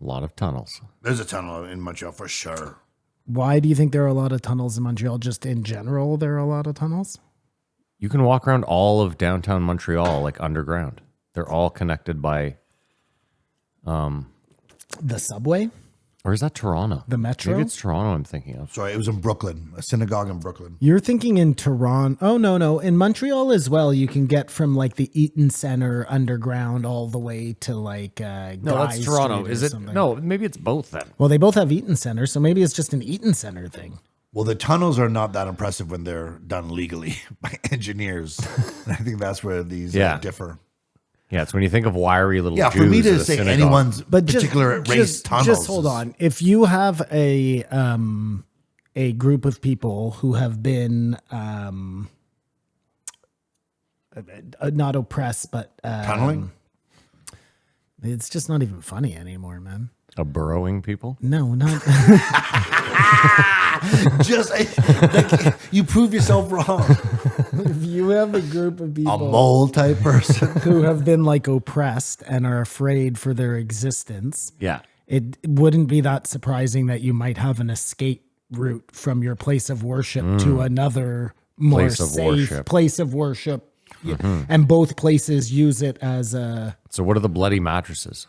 a lot of tunnels. There's a tunnel in Montreal for sure. Why do you think there are a lot of tunnels in Montreal? Just in general, there are a lot of tunnels? You can walk around all of downtown Montreal like underground. They're all connected by, The subway? or is that Toronto? The metro? Maybe it's Toronto I'm thinking of. Sorry, it was in Brooklyn, a synagogue in Brooklyn. You're thinking in Toronto. Oh, no. In Montreal as well, you can get from like the Eaton Center underground all the way to like No, Guy that's Toronto. Street or Is it? something. No, maybe it's both then. Well, they both have Eaton Center, so maybe it's just an Eaton Center thing. Well, the tunnels are not that impressive when they're done legally by engineers. And I think that's where these differ. Yeah, it's when you think of wiry little Yeah, Jews for me at to a say synagogue. anyone's But particular race tunnels. Just hold on. If you have a group of people who have been not oppressed, but Tunneling? it's just not even funny anymore, man. A burrowing people. No, not. Just like, you prove yourself wrong. If you have a group of A people mole type person. who have been like oppressed and are afraid for their existence, Yeah. it wouldn't be that surprising that you might have an escape route from your place of worship to another more Place of safe worship. place of worship. And both places use it as a So what are the bloody mattresses?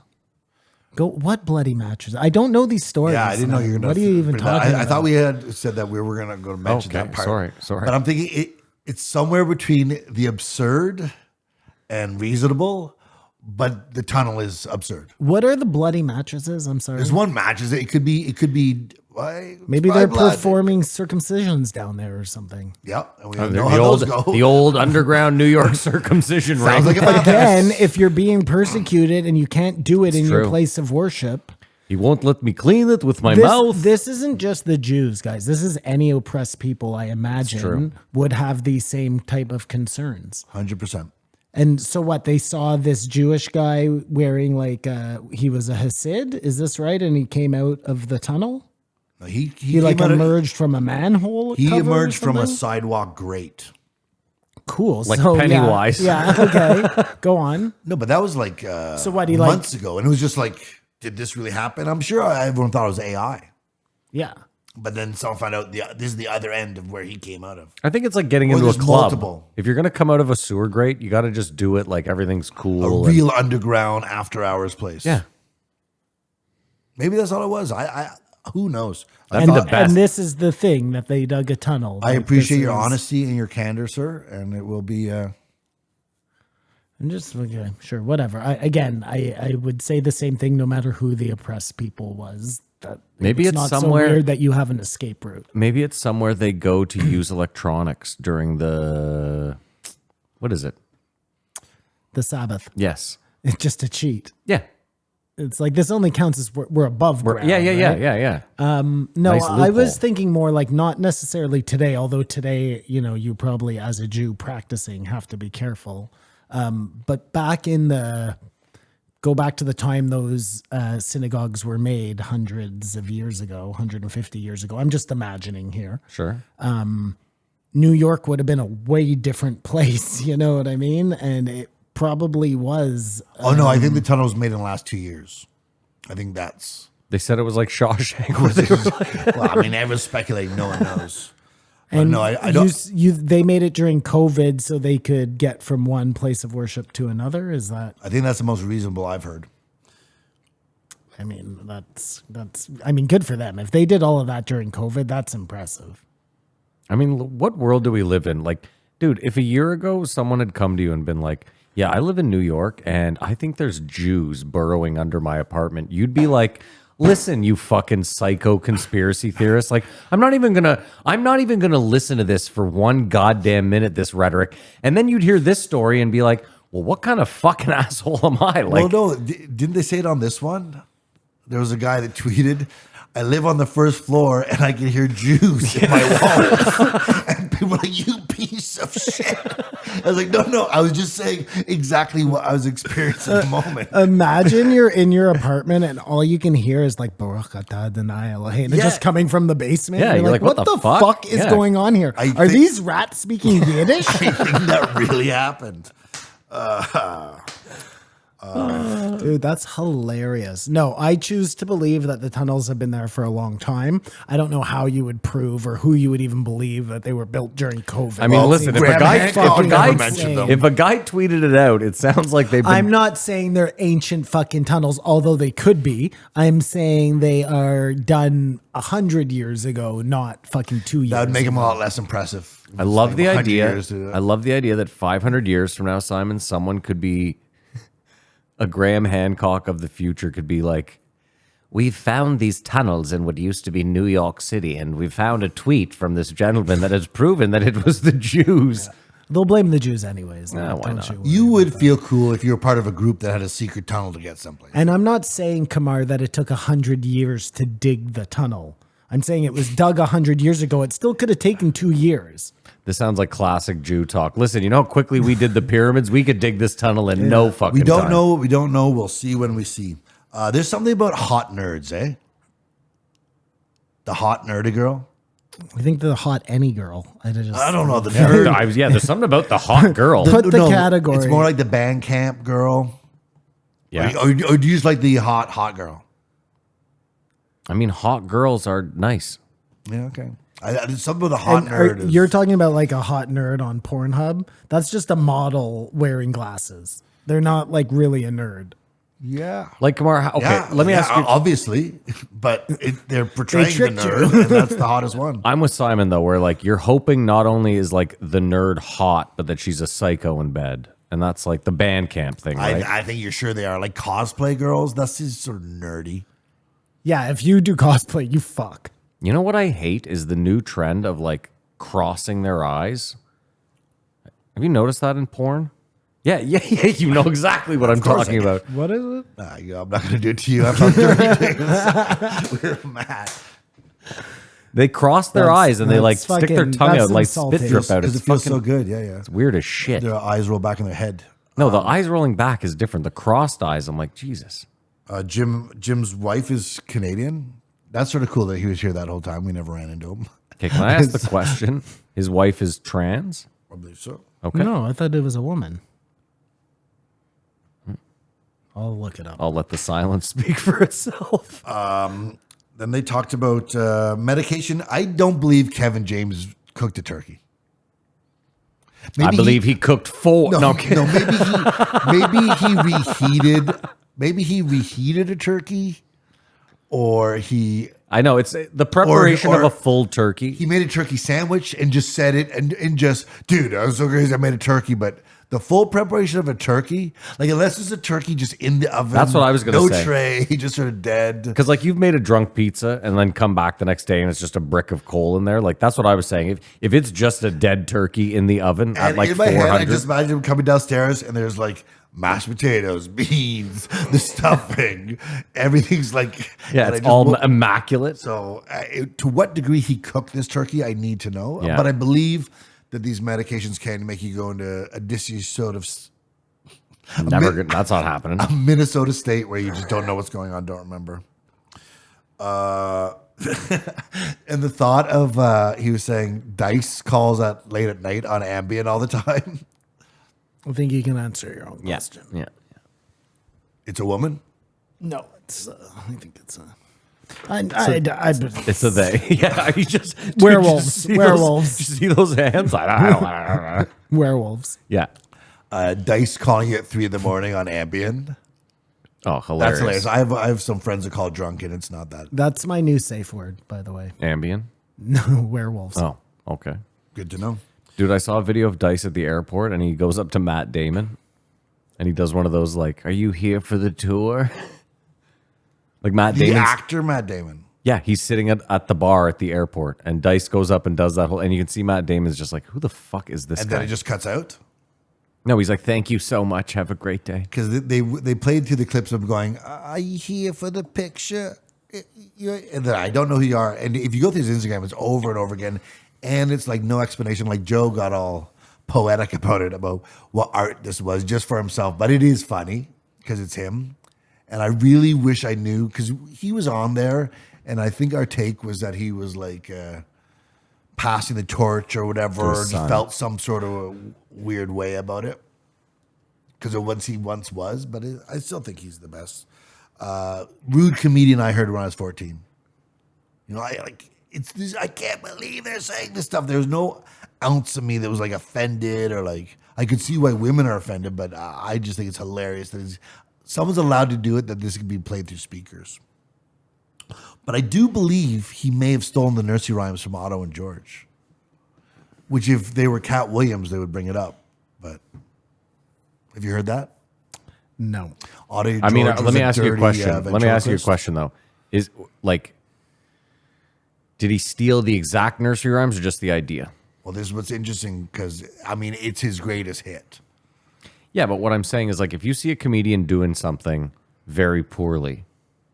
what bloody matches? I don't know these stories. Yeah, I didn't know you were going to. What are you even talking about? I thought we had said that we were going to go to mention Okay, that part. sorry. But I'm thinking it's somewhere between the absurd and reasonable, but the tunnel is absurd. What are the bloody mattresses? I'm sorry. There's one matches. It could be. Maybe by they're blood. performing circumcisions down there or something. Yeah, and we The know how those go. old underground New York circumcision ring. Sounds like a But again, madhouse. if you're being persecuted and you can't do it in your true. place of worship, He won't let me clean it with my mouth. this isn't just the Jews, guys. This is any oppressed people, I imagine, true. would have these same type of concerns. 100%. And so what? They saw this Jewish guy wearing like he was a Hasid, is this right? And he came out of the tunnel. He like came out of- emerged from a manhole. He cover or emerged from a something? sidewalk grate. Cool, Like so, Pennywise. Yeah, okay, go on. No, but that was like So what, he, like- months ago, and it was just like, did this really happen? I'm sure everyone thought it was AI, Yeah. but then someone found out this is the other end of where he came out of. I think it's like getting Or into a there's club. multiple. If you're gonna come out of a sewer grate, you got to just do it like everything's cool. A and- real underground after hours place. yeah. Maybe that's all it was. I who knows? That's the best. And this is the thing that they dug a tunnel. I Like, appreciate this your is- honesty and your candor, sir, and it will be. I'm just okay, sure, whatever. I would say the same thing no matter who the oppressed people was. That Maybe it's not somewhere- so weird that you have an escape route. Maybe it's somewhere they go to use electronics during the. What is it? The Sabbath. Yes. It's just a cheat. Yeah. It's like this only counts as we're above ground. Yeah. right? Yeah. No, Nice I was loophole. thinking more like not necessarily today, although today, you probably as a Jew practicing have to be careful. But back in the go back to the time those synagogues were made hundreds of years ago, 150 years ago. I'm just imagining here. Sure. New York would have been a way different place. You know what I mean? And it probably was. Oh no, I think the tunnel was made in the last 2 years. I think that's. They said it was like Shawshank. Where they were like, Well, I mean, everyone's speculating. No one knows. And no, I don't. they made it during COVID so they could get from one place of worship to another. Is that? I think that's the most reasonable I've heard. I mean, that's. I mean, good for them. If they did all of that during COVID, that's impressive. I mean, what world do we live in? Like, dude, if a year ago someone had come to you and been like, yeah, I live in New York and I think there's Jews burrowing under my apartment, you'd be like, listen, you fucking psycho conspiracy theorist. Like, I'm not even gonna listen to this for one goddamn minute, this rhetoric. And then you'd hear this story and be like, well, what kind of fucking asshole am I? Like, Well, no, didn't they say it on this one? There was a guy that tweeted, I live on the first floor and I can hear Jews in my walls. And people were like, you piece of shit. I was like, no, I was just saying exactly what I was experiencing at the moment. Imagine you're in your apartment and all you can hear is like Baruch atah Adonai Eloheinu, Yeah. just coming from the basement. Yeah, you're like, what the fuck is Yeah. going on here? I Are think- these rats speaking Yiddish? I think that really happened. Dude, that's hilarious. No, I choose to believe that the tunnels have been there for a long time. I don't know how you would prove or who you would even believe that they were built during COVID. I mean, listen, if a Graham guy, Hancock fucking never insane. mentioned them. if a guy tweeted it out, it sounds like they've been. I'm not saying they're ancient fucking tunnels, although they could be. I'm saying they are done 100 years ago, not fucking 2 years. That would make him a ago. lot less impressive. I love the 100 idea. years to do that. I love the idea that 500 years from now, Simon, someone could be a Graham Hancock of the future. Could be like, we found these tunnels in what used to be New York City, and we found a tweet from this gentleman that has proven that it was the Jews. They'll blame the Jews anyways. Nah, why don't not? you worry You about would that. feel cool if you were part of a group that had a secret tunnel to get someplace. And I'm not saying, Kamar, that it took 100 years to dig the tunnel. I'm saying it was dug 100 years ago. It still could have taken 2 years. This sounds like classic Jew talk. Listen, you know how quickly we did the pyramids? We could dig this tunnel in no fucking We don't time. know. We don't know. We'll see when we see. There's something about hot nerds, eh? The hot nerdy girl. I think the hot any girl. I don't know the Yeah, nerd. there's something about the hot girl. Put the category. It's more like the band camp girl. Yeah. Or do you just like the hot girl? I mean, hot girls are nice. Yeah, okay. There's something about the hot And nerd. is- you're talking about like a hot nerd on Pornhub. That's just a model wearing glasses. They're not like really a nerd. yeah. Like, Kamar, okay, Yeah, let me yeah, ask you. Obviously, but they're portraying the tricked you. nerd, and that's the hottest one. I'm with Simon, though, where like you're hoping not only is like the nerd hot, but that she's a psycho in bed. And that's like the band camp thing, right? I think you're sure they are like cosplay girls. That's just sort of nerdy. Yeah, if you do cosplay, you fuck. You know what I hate is the new trend of like crossing their eyes. Have you noticed that in porn? Yeah. You know exactly what I'm course talking I do. about. What is it? Yeah, I'm not going to do it to you. I'm not doing it. We're mad. They cross their That's- eyes and they like that's stick their fucking- tongue that's out, like insulting. spit drip out. Because It's it feels fucking so good. Yeah, yeah. weird as shit. Their eyes roll back in their head. No, the eyes rolling back is different. The crossed eyes, I'm like, Jesus. Jim's wife is Canadian. That's sort of cool that he was here that whole time. We never ran into him. Okay, can I ask the question? His wife is trans? I believe so. Okay. No, I thought it was a woman. I'll look it up. I'll let the silence speak for itself. Then they talked about medication. I don't believe Kevin James cooked a turkey. I believe he cooked four. No, I'm kidding. maybe he reheated. Maybe he reheated a turkey, or he I know it's the preparation or- of a full turkey. he made a turkey sandwich and just said it and just, dude, I was so crazy. I made a turkey, but the full preparation of a turkey, like unless it's a turkey just in the oven, That's what I was gonna no say. tray, just sort of dead. Because like you've made a drunk pizza and then come back the next day and it's just a brick of coal in there. Like that's what I was saying. If it's just a dead turkey in the oven at And like in my head, 400, I just imagine him coming downstairs and there's like mashed potatoes, beans, the stuffing, everything's like yeah, and I it's just all wo- immaculate. So, to what degree he cooked this turkey, I need to know. Yeah. But I believe that these medications can make you go into a dissociative That's not happening. Minnesota State, where you just don't know what's going on, don't remember. And the thought of he was saying Dice calls at late at night on Ambien all the time. I think you can answer your own question. Yeah. It's a woman. No, it's. I think it's a. It's a they. Yeah, you just Werewolves. Dude, Werewolves. You see those hands? I don't know. Werewolves. Yeah. Dice calling you at 3 a.m. on Ambien. Oh, hilarious. That's hilarious. I have some friends that call drunk, and it's not that. That's my new safe word, by the way. Ambien? No, werewolves. Oh, okay. Good to know. Dude, I saw a video of Dice at the airport, and he goes up to Matt Damon, and he does one of those, like, are you here for the tour? Like Matt Damon. The actor Matt Damon. Yeah, he's sitting at the bar at the airport, and Dice goes up and does that whole, and you can see Matt Damon's just like, who the fuck is this And guy? then it just cuts out. No, he's like, thank you so much. Have a great day. Because they played through the clips of going, are you here for the picture? And then I don't know who you are. And if you go through his Instagram, it's over and over again. And it's like no explanation. Like Joe got all poetic about it, about what art this was just for himself. But it is funny because it's him. And I really wish I knew, because he was on there. And I think our take was that he was like passing the torch or whatever. To his son. Felt some sort of a weird way about it. Because he once was. But I still think he's the best. Rude comedian I heard when I was 14. You know, it's this, I can't believe they're saying this stuff. There's no ounce of me that was like offended, or like, I could see why women are offended, but I just think it's hilarious that someone's allowed to do it, that this could be played through speakers. But I do believe he may have stolen the nursery rhymes from Otto and George, which if they were Cat Williams, they would bring it up. But have you heard that? No. Otto and I mean, George let was me a ask you a dirty, question. Let me ask you a ventriloquist. question, though. Is, like, did he steal the exact nursery rhymes or just the idea? Well, this is what's interesting, because, I mean, it's his greatest hit. Yeah, but what I'm saying is, like, if you see a comedian doing something very poorly,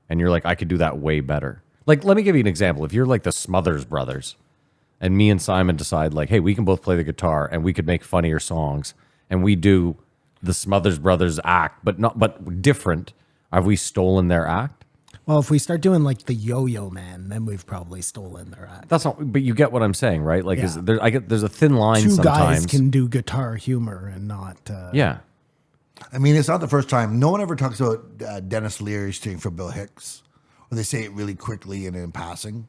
and you're like, I could do that way better. Like, let me give you an example. If you're like the Smothers Brothers, and me and Simon decide, like, hey, we can both play the guitar, and we could make funnier songs, and we do the Smothers Brothers act, but different, have we stolen their act? Well, if we start doing like the Yo-Yo Man, then we've probably stolen their act. That's not, but you get what I'm saying, right? Like, Yeah. there's a thin line Two sometimes. guys can do guitar humor and not. Yeah. I mean, it's not the first time. No one ever talks about Dennis Leary stealing for Bill Hicks, or they say it really quickly and in passing.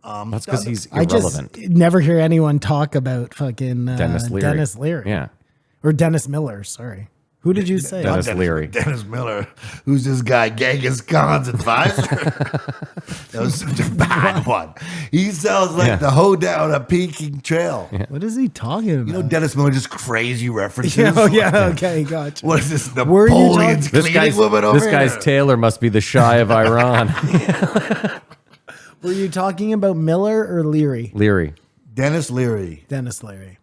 That's because he's I irrelevant. just never hear anyone talk about fucking Dennis Leary. Dennis Leary. Yeah. Or Dennis Miller, sorry. Who did you say? Dennis Leary. Dennis Miller, who's this guy, Genghis Khan's advisor. That was such a bad one. He sounds like the hoedown at Peking Trail. Yeah. What is he talking about? You know, Dennis Miller, just crazy references. Yeah, oh, yeah, okay, gotcha. What is this, Were you Napoleon's This cleaning guy's, woman over this guy's here? tailor must be the Shah of Iran. Were you talking about Miller or Leary? Leary. Dennis Leary. Dennis Leary.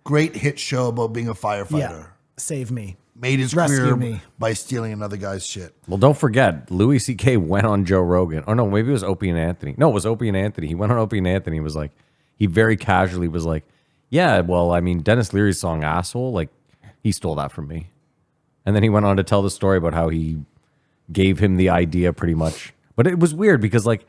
Great hit show about being a firefighter. Yeah. Save me. Made his Rescue career me. by stealing another guy's shit. Well, don't forget, Louis C.K. went on Joe Rogan. Oh, no, maybe it was Opie and Anthony. No, it was Opie and Anthony. He went on Opie and Anthony. He was like, he very casually was like, yeah, well, I mean, Dennis Leary's song Asshole, like, he stole that from me. And then he went on to tell the story about how he gave him the idea pretty much. But it was weird because, like,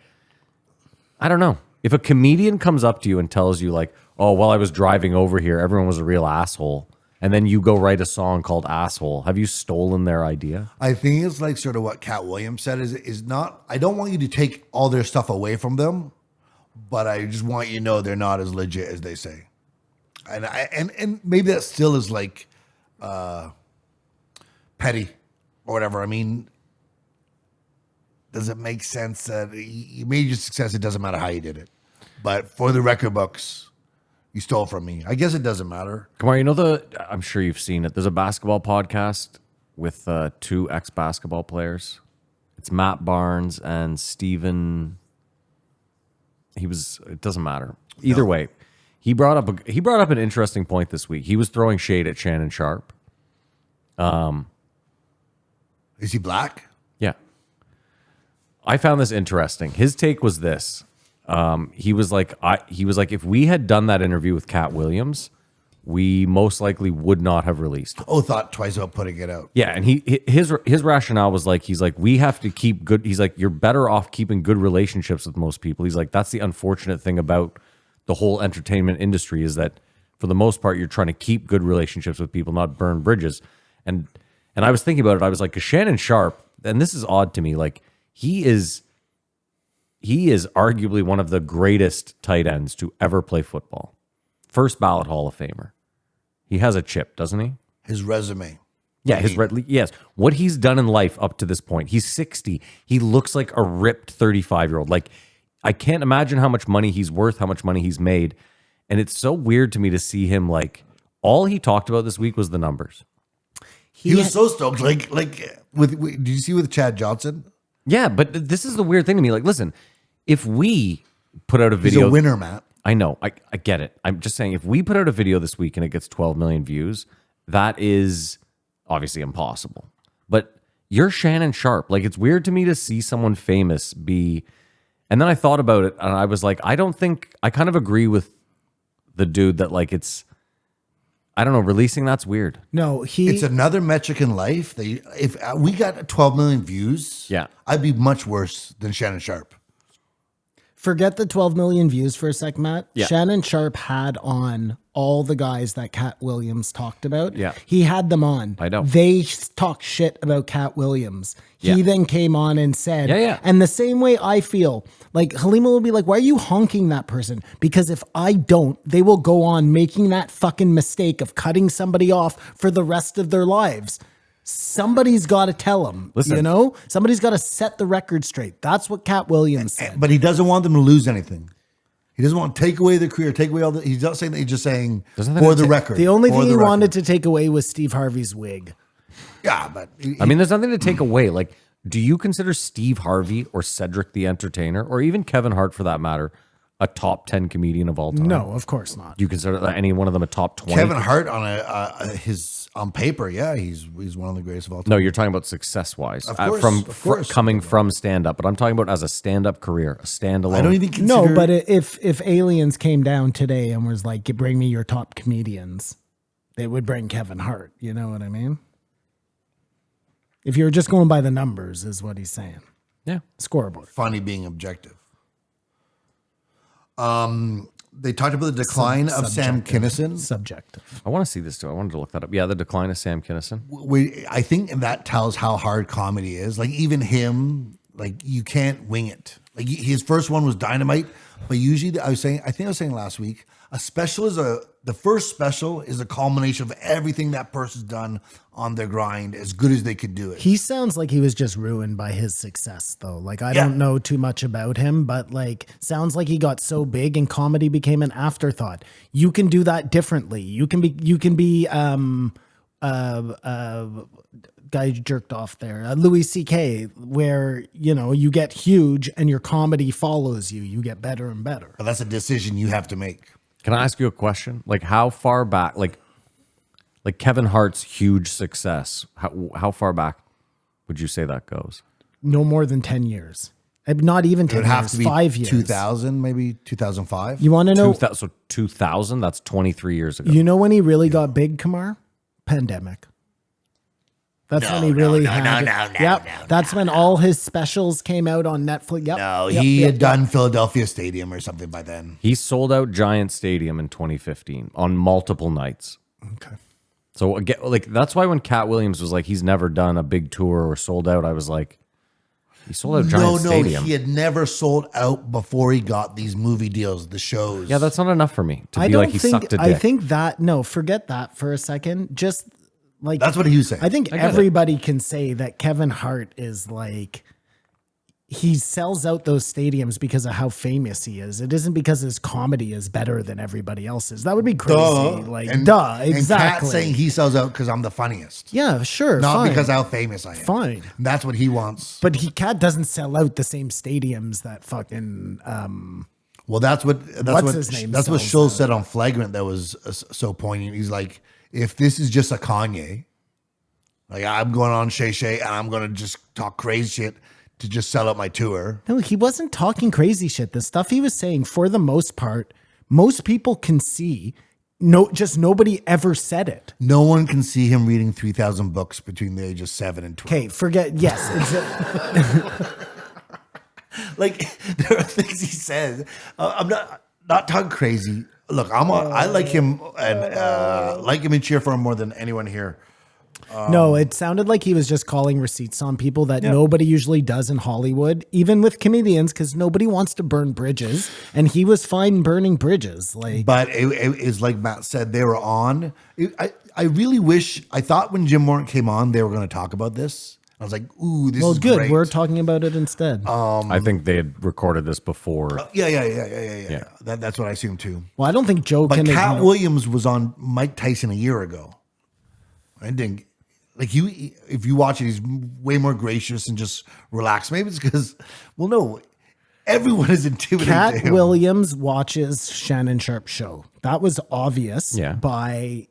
I don't know. If a comedian comes up to you and tells you, like, oh, while I was driving over here, everyone was a real asshole, and then you go write a song called Asshole, have you stolen their idea? I think it's like sort of what Cat Williams said is not, I don't want you to take all their stuff away from them, but I just want you to know they're not as legit as they say. And maybe that still is like petty or whatever. I mean, does it make sense that you made your success? It doesn't matter how you did it. But for the record books, you stole from me. I guess it doesn't matter. Come on, I'm sure you've seen it. There's a basketball podcast with 2 ex-basketball players. It's Matt Barnes and Steven. It doesn't matter. Either way, he brought up an interesting point this week. He was throwing shade at Shannon Sharp. Is he black? Yeah. I found this interesting. His take was this. He was like, if we had done that interview with Cat Williams, we most likely would not have released it. Oh, thought twice about putting it out. Yeah, and his rationale was like, he's like, we have to keep good. He's like, you're better off keeping good relationships with most people. He's like, that's the unfortunate thing about the whole entertainment industry is that for the most part, you're trying to keep good relationships with people, not burn bridges. And I was thinking about it. I was like, 'cause Shannon Sharp, and this is odd to me, like he is arguably one of the greatest tight ends to ever play football. First ballot Hall of Famer. He has a chip, doesn't he? His resume. Yeah, yes. What he's done in life up to this point. He's 60. He looks like a ripped 35-year-old. Like, I can't imagine how much money he's worth, how much money he's made. And it's so weird to me to see him like, all he talked about this week was the numbers. He was so stoked. Like with did you see with Chad Johnson? Yeah, but this is the weird thing to me. Like, listen, if we put out a video. He's a winner, Matt. I know. I get it. I'm just saying, if we put out a video this week and it gets 12 million views, that is obviously impossible. But you're Shannon Sharp. Like, it's weird to me to see someone famous be. And then I thought about it and I was like, I kind of agree with the dude that, like, I don't know, releasing that's weird. No, it's another metric in life. If we got 12 million views, yeah, I'd be much worse than Shannon Sharp. Forget the 12 million views for a sec, Matt. Yeah. Shannon Sharp had on all the guys that Cat Williams talked about. Yeah. He had them on. I know. They talked shit about Cat Williams. He then came on and said, Yeah. And the same way I feel, like Halima will be like, why are you honking that person? Because if I don't, they will go on making that fucking mistake of cutting somebody off for the rest of their lives. Somebody's got to tell him, Listen. you know? Somebody's got to set the record straight. That's what Cat Williams said. But he doesn't want them to lose anything. He doesn't want to take away their career, take away all the. He's not saying that. He's just saying for the record. The only for thing the he record. wanted to take away was Steve Harvey's wig. Yeah, but I mean, there's nothing to take away. Like, do you consider Steve Harvey or Cedric the Entertainer, or even Kevin Hart for that matter, a top 10 comedian of all time? No, of course not. Do you consider any one of them a top 20? Kevin Hart on paper, yeah, he's one of the greatest of all time. No, you're talking about success-wise. Of course, coming from stand-up. But I'm talking about as a stand-up career, a standalone. I don't even consider. No, but if aliens came down today and was like, bring me your top comedians, they would bring Kevin Hart. You know what I mean? If you're just going by the numbers, is what he's saying. Yeah. Scoreboard. Funny being objective. They talked about the decline of Sam Kinison. Subjective. I want to see this too. I wanted to look that up. Yeah, the decline of Sam Kinison. I think that tells how hard comedy is. Like even him, like you can't wing it. Like his first one was Dynamite, but usually I was saying last week, a special is the first special is a culmination of everything that person's done on their grind as good as they could do it. He sounds like he was just ruined by his success though. Like I don't know too much about him, but like sounds like he got so big and comedy became an afterthought. You can do that differently. You can be guy jerked off there, Louis C.K., where, you know, you get huge and your comedy follows you. You get better and better. But that's a decision you have to make. Can I ask you a question? Like how far back, like Kevin Hart's huge success, how far back would you say that goes? No more than 10 years. Not even 10 It would have years, to be 5 years. 2000, maybe 2005. You want to know? So 2000, that's 23 years ago. You know when he really got big, Kamar? Pandemic. That's when he really had it. Yep. That's when all his specials came out on Netflix. Yep. No, he had done Philadelphia Stadium or something by then. He sold out Giant Stadium in 2015 on multiple nights. Okay. So again, like that's why when Cat Williams was like, he's never done a big tour or sold out, I was like, he sold out Giant Stadium. He had never sold out before he got these movie deals, the shows. Yeah, that's not enough for me to be like he sucked a dick. I think that, no, forget that for a second. Just like, that's what he was saying. I think everybody can say that Kevin Hart is like, he sells out those stadiums because of how famous he is. It isn't because his comedy is better than everybody else's. That would be crazy. Exactly. And Cat saying he sells out because I'm the funniest. Yeah, sure. Not fine. because how famous I am. Fine. And that's what he wants. But Cat doesn't sell out the same stadiums that fucking well, that's what his name that's what sells Schultz said on Flagrant that was so poignant. He's like, if this is just a Kanye, like I'm going on Shay Shay and I'm going to just talk crazy shit to just sell out my tour. No, he wasn't talking crazy shit. The stuff he was saying, for the most part, most people can see nobody ever said it. No one can see him reading 3,000 books between the age of 7 and 12. Okay, forget. Yes, Like, there are things he says. I'm not talking crazy. Look, I like him and cheer for him more than anyone here. no, it sounded like he was just calling receipts on people that nobody usually does in Hollywood, even with comedians, because nobody wants to burn bridges, and he was fine burning bridges. Like, But it's like Matt said, they were on. I really wish, I thought when Jim Morton came on, they were going to talk about this. I was like, ooh, this is good. great. We're talking about it instead. I think they had recorded this before. Yeah. That's what I assumed too. Well, I don't think Joe But can. Cat Williams was on Mike Tyson a year ago. I didn't like you. If you watch it, he's way more gracious and just relaxed. Maybe it's because, well, no, everyone is intimidated. Cat to him. Williams watches Shannon Sharp's show. That was obvious by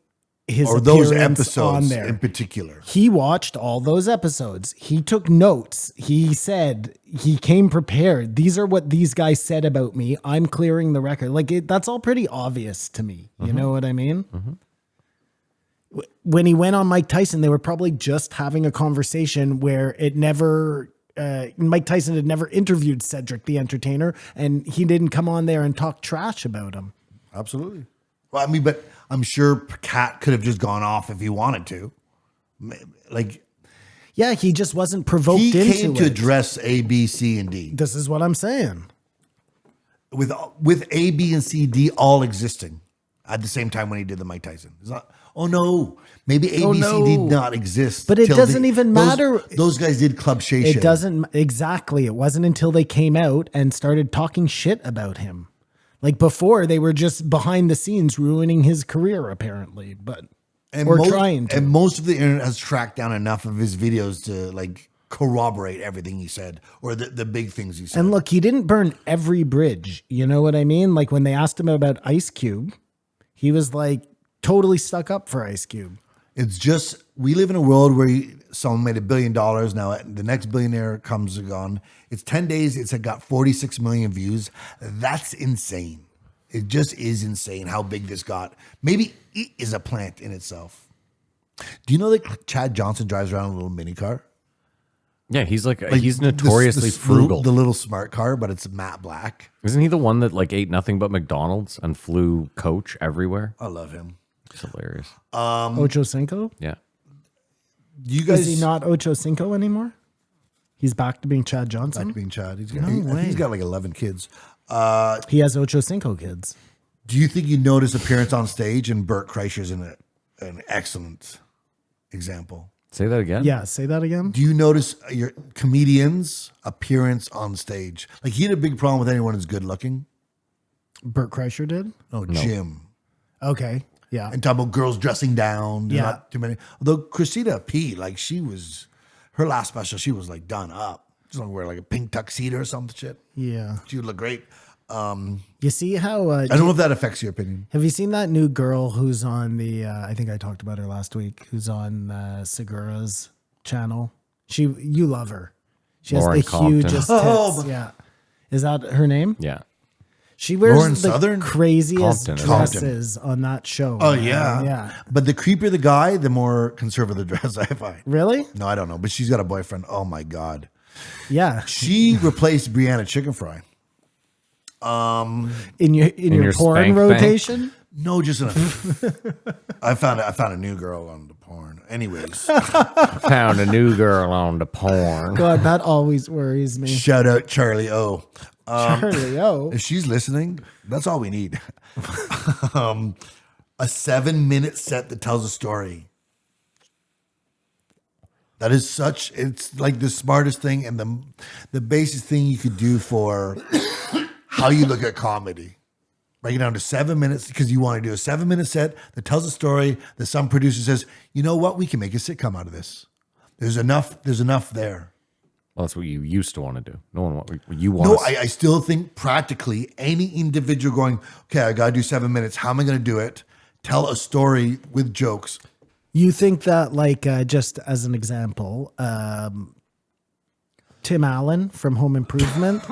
his or those appearance episodes on there. in particular. He watched all those episodes. He took notes. He said he came prepared. These are what these guys said about me. I'm clearing the record. Like that's all pretty obvious to me. You know what I mean? When he went on Mike Tyson, they were probably just having a conversation where it never. Mike Tyson had never interviewed Cedric the Entertainer, and he didn't come on there and talk trash about him. Absolutely. Well, I mean, but I'm sure Cat could have just gone off if he wanted to. Like, Yeah, he just wasn't provoked he into came to it. address A, B, C, and D. This is what I'm saying. With A, B, and C, D all existing at the same time when he did the Mike Tyson. It's not, oh no, maybe A, B, C did not exist. But it till doesn't even matter. Those guys did Club Shay Shay. It doesn't exactly. It wasn't until they came out and started talking shit about him. Like before, they were just behind the scenes ruining his career, apparently. But trying to. And most of the internet has tracked down enough of his videos to like corroborate everything he said or the big things he said. And look, he didn't burn every bridge. You know what I mean? Like when they asked him about Ice Cube, he was like totally stuck up for Ice Cube. It's just, we live in a world where someone made $1 billion. Now the next billionaire comes and gone. It's 10 days. It's got 46 million views. That's insane. It just is insane how big this got. Maybe it is a plant in itself. Do you know that Chad Johnson drives around in a little mini car? Yeah, he's he's notoriously frugal. The little smart car, but it's matte black. Isn't he the one that like ate nothing but McDonald's and flew coach everywhere? I love him. It's hilarious. Ocho Cinco? Yeah. You guys, Is he not Ocho Cinco anymore? He's back to being Chad Johnson? Back being Chad. He's No got, I think way. he's got like 11 kids. He has Ocho Cinco kids. Do you think you notice appearance on stage? And Burt Kreischer's an excellent example. Say that again? Yeah, say that again. Do you notice your comedians' appearance on stage? Like he had a big problem with anyone who's good looking. Burt Kreischer did? No, Jim. Okay. Yeah. And talking about girls dressing down. Yeah. Not too many. Although Christina P, like her last special, she was like done up. She's gonna wear like a pink tuxedo or some shit. Yeah. She would look great. You see how I don't know if that affects your opinion. have you seen that new girl who's on the I think I talked about her last week, who's on Segura's channel? You love her. She Lauren has the Compton. hugest tits. Yeah. Is that her name? Yeah. She wears Lauren the Southern? craziest Compton. dresses on that show. Oh man. yeah. Yeah. But the creepier the guy, the more conservative the dress I find. Really? No, I don't know. But she's got a boyfriend. Oh my God. Yeah. She replaced Brianna Chicken Fry. In your porn spank bank? rotation? No, just I found a new girl on the porn. Anyways, Found a new girl on the porn. God, that always worries me. shout out Charlie O. Charlie, oh. If she's listening, that's all we need. A 7-minute set that tells a story. That is it's like the smartest thing and the basic thing you could do for how you look at comedy. Break it down to 7 minutes because you want to do a 7-minute set that tells a story that some producer says, you know what, we can make a sitcom out of this. There's enough there. Well, that's what you used to want to do. No one you want. No, I still think practically any individual going, okay, I got to do 7 minutes. How am I going to do it? Tell a story with jokes. You think that, like, just as an example, Tim Allen from Home Improvement,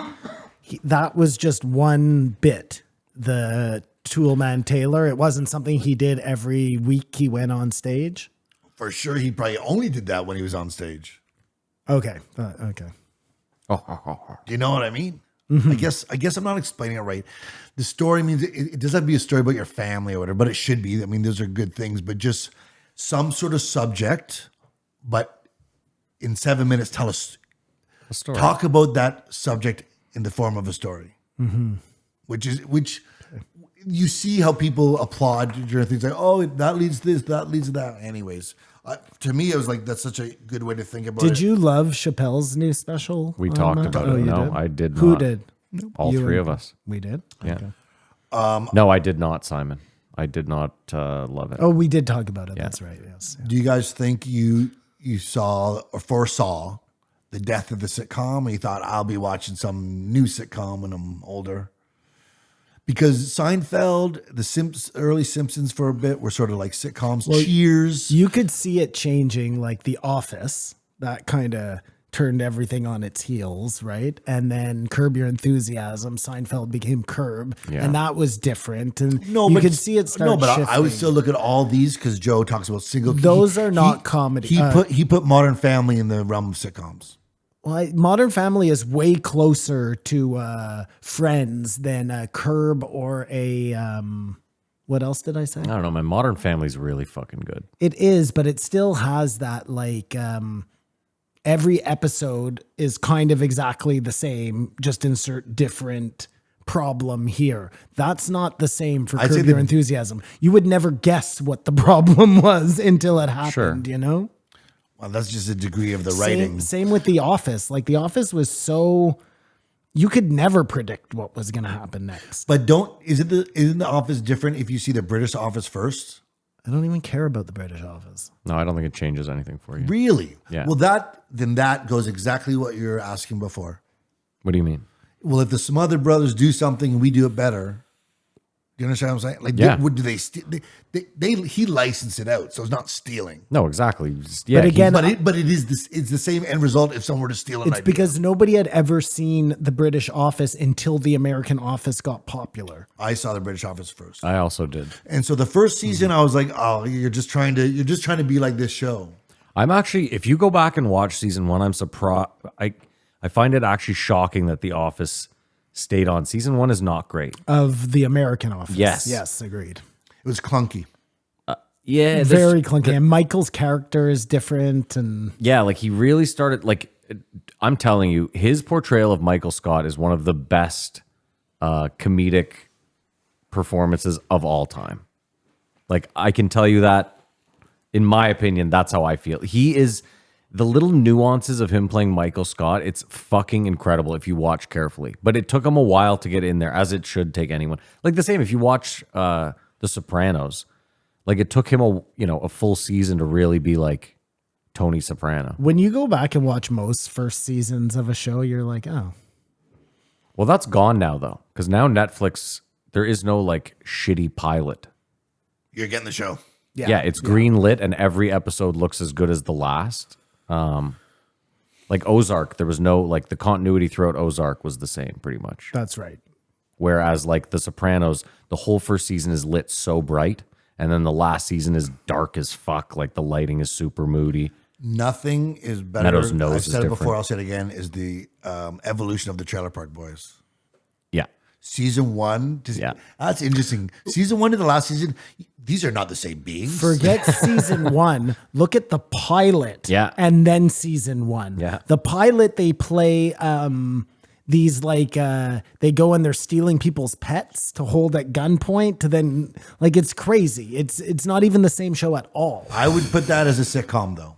that was just one bit. The Toolman Taylor. It wasn't something he did every week he went on stage. For sure, he probably only did that when he was on stage. Okay. Okay. Do you know what I mean? I guess I'm not explaining it right. The story means it doesn't have to be a story about your family or whatever, but it should be. I mean, those are good things, but just some sort of subject, but in 7 minutes, tell us, A story. talk about that subject in the form of a story, which you see how people applaud during things like, oh, that leads to this, that leads to that. Anyways, to me, it was like, that's such a good way to think about it. Did you love Chappelle's new special? We on talked that? about Oh, it. you No, did? I did Who not. did? All You three and- of us. We did? Yeah. Okay. No, I did not, Simon. I did not love it. Oh, we did talk about it. That's right. Yes. Do you guys think you saw or foresaw the death of the sitcom and you thought, I'll be watching some new sitcom when I'm older? Because Seinfeld, early Simpsons for a bit were sort of like sitcoms. Cheers. You could see it changing, like The Office. That kind of turned everything on its heels, right? And then Curb Your Enthusiasm, Seinfeld became Curb, Yeah. and that was different. And No, you but could see it start. No, but I would shifting. still look at all these because Joe talks about single. Those are not comedy. He put Modern Family in the realm of sitcoms. Well, Modern Family is way closer to Friends than a Curb or a what else did I say? I don't know. My Modern Family's really fucking good. It is, but it still has that like every episode is kind of exactly the same, just insert different problem here. That's not the same for I'd say Curb Your the- Enthusiasm. You would never guess what the problem was until it happened, Sure. you know? Well, that's just a degree of the writing. Same with The Office. Like The Office was so you could never predict what was going to happen next. But isn't the Office different if you see the British Office first? I don't even care about the British Office. No, I don't think it changes anything for you. Really? Yeah. Well, that goes exactly what you're asking before. What do you mean? Well, if the Smothers Brothers do something and we do it better, do you understand what I'm saying? Like, Yeah. do they he licensed it out, so it's not stealing. No, exactly. Yeah, But again, But it is this. It's the same end result if someone were to steal an It's idea. because nobody had ever seen the British Office until the American Office got popular. I saw the British Office first, I also did. and so the first season I was like, oh, you're just trying to be like this show. I'm actually, if you go back and watch season one, I'm surprised. I find it actually shocking that The Office stayed on. Season one is not great. Of the American Office. Yes. Yes, agreed. It was clunky. Yeah, Very clunky. And Michael's character is different. And Yeah, like he really started, like, I'm telling you, his portrayal of Michael Scott is one of the best comedic performances of all time. Like, I can tell you that, in my opinion, that's how I feel. He is, the little nuances of him playing Michael Scott, it's fucking incredible if you watch carefully. But it took him a while to get in there, as it should take anyone. Like the same, if you watch The Sopranos, like it took him a full season to really be like Tony Soprano. when you go back and watch most first seasons of a show, you're like, oh. Well, that's gone now though, because now Netflix, there is no like shitty pilot. You're getting the show. Yeah, it's green lit and every episode looks as good as the last. Like Ozark, there was no, like the continuity throughout Ozark was the same pretty much. That's right. Whereas like The Sopranos, the whole first season is lit so bright, and then the last season is dark as fuck. Like the lighting is super moody. Nothing is better. Meadows' nose I've is said it before. different. I'll say it again. Is the evolution of the Trailer Park Boys. Yeah. Season one. Yeah. That's interesting. Season one to the last season. These are not the same beings. Forget season one. Look at the pilot. Yeah. And then season one. Yeah. The pilot, they play these like they go and they're stealing people's pets to hold at gunpoint to then like it's crazy. It's not even the same show at all. I would put that as a sitcom, though.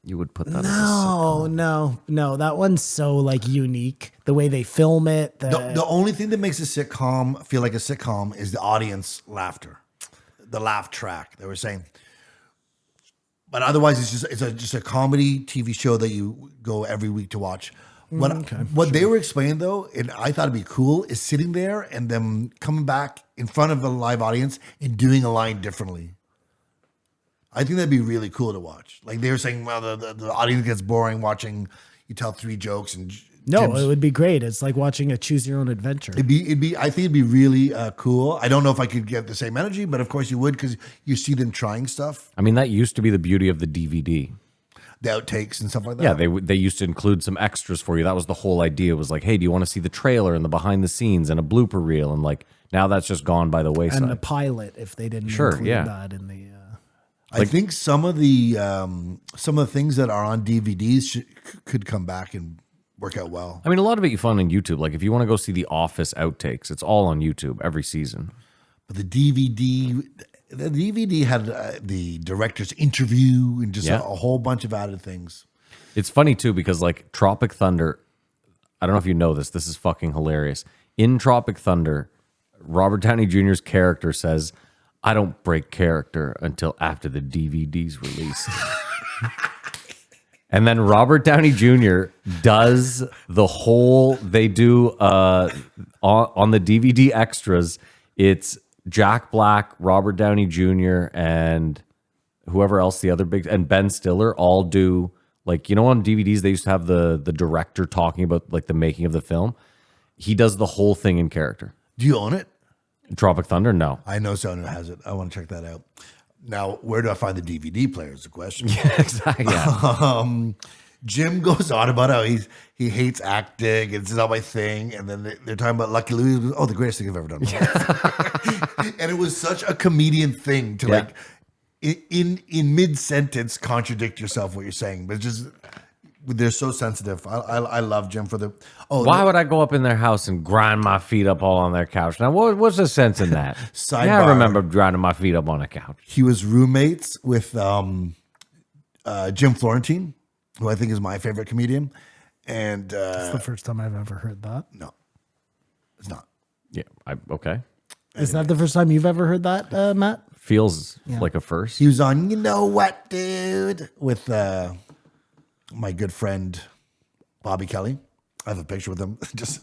You would put that as a Oh no. That one's so like unique. The way they film it. The only thing that makes a sitcom feel like a sitcom is the audience laughter, the laugh track. They were saying, but otherwise, it's just a comedy TV show that you go every week to watch. What they were explaining though, and I thought it'd be cool, is sitting there and them coming back in front of a live audience and doing a line differently. I think that'd be really cool to watch. Like they were saying, well, the audience gets boring watching, you tell 3 jokes and No, Jim's- it would be great. It's like watching a choose your own adventure. It'd be. I think it'd be really cool. I don't know if I could get the same energy, but of course you would because you see them trying stuff, I mean, that used to be the beauty of the DVD. the outtakes and stuff like that. Yeah, they used to include some extras for you. That was the whole idea. Was like, hey, do you want to see the trailer and the behind the scenes and a blooper reel? And like now that's just gone by the wayside. And the pilot, if they didn't Sure, include yeah. that in the. I think some of the things that are on DVDs could come back and work out well. I mean, a lot of it you find on YouTube. Like if you want to go see The Office outtakes, it's all on YouTube every season. But the DVD had the director's interview and just Yeah. a whole bunch of added things. It's funny too because like Tropic Thunder, I don't know if you know this. This is fucking hilarious. In Tropic Thunder, Robert Downey Jr.'s character says, "I don't break character until after the DVD's released." And then Robert Downey Jr. does the whole, they do on the DVD extras, it's Jack Black, Robert Downey Jr., and whoever else, the other big, and Ben Stiller all do, like, you know, on DVDs, they used to have the director talking about like the making of the film. He does the whole thing in character. Do you own it? Tropic Thunder? No. I know someone who has it. I want to check that out. Now, where do I find the DVD player is the question. Exactly. Yeah. Jim goes on about how he hates acting. It's not my thing. And then they're talking about Lucky Louie. Oh, the greatest thing I've ever done. And it was such a comedian thing to like in mid sentence contradict yourself what you're saying. But it's just they're so sensitive. I love Jim for the. Oh, Why would I go up in their house and grind my feet up all on their couch? Now, what's the sense in that? Sidebar. Yeah, I remember grinding my feet up on a couch. He was roommates with Jim Florentine, who I think is my favorite comedian. And It's the first time I've ever heard that. no, it's not. Yeah. Okay. Is that the first time you've ever heard that, Matt? Feels like a first. He was on, you know what, dude, with my good friend Bobby Kelly. I have a picture with him, just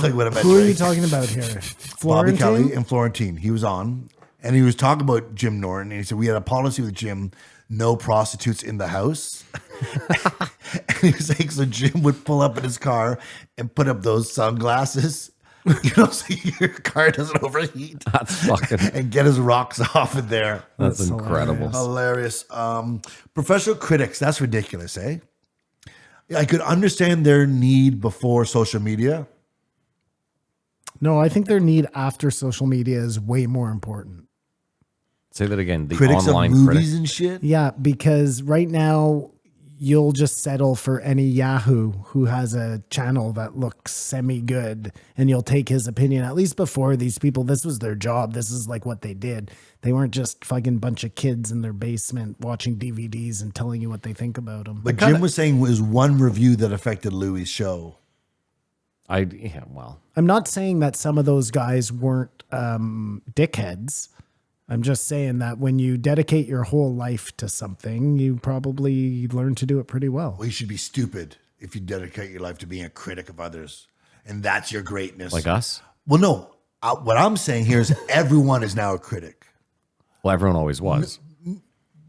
like what I met. Who are Drake. you talking about here? Bobby Florentine? Kelly and Florentine. He was on, and he was talking about Jim Norton, and he said we had a policy with Jim: no prostitutes in the house. And he was like, so Jim would pull up in his car and put up those sunglasses, you know, so your car doesn't overheat. That's fucking. And get his rocks off in there. That's That's incredible. Hilarious. Professional critics, that's ridiculous, eh? I could understand their need before social media. No, I think their need after social media is way more important. Say that again. The Critics of online movies critic. and shit. Yeah, because right now you'll just settle for any Yahoo who has a channel that looks semi-good and you'll take his opinion. At least before, these people, this was their job. This is like what they did. They weren't just fucking bunch of kids in their basement watching DVDs and telling you what they think about them. But Jim was saying it was one review that affected Louis' show. Well, I'm not saying that some of those guys weren't dickheads. I'm just saying that when you dedicate your whole life to something, you probably learn to do it pretty well. Well, you should be stupid if you dedicate your life to being a critic of others. And that's your greatness. like us? Well, no. What I'm saying here is everyone is now a critic. Well, everyone always was.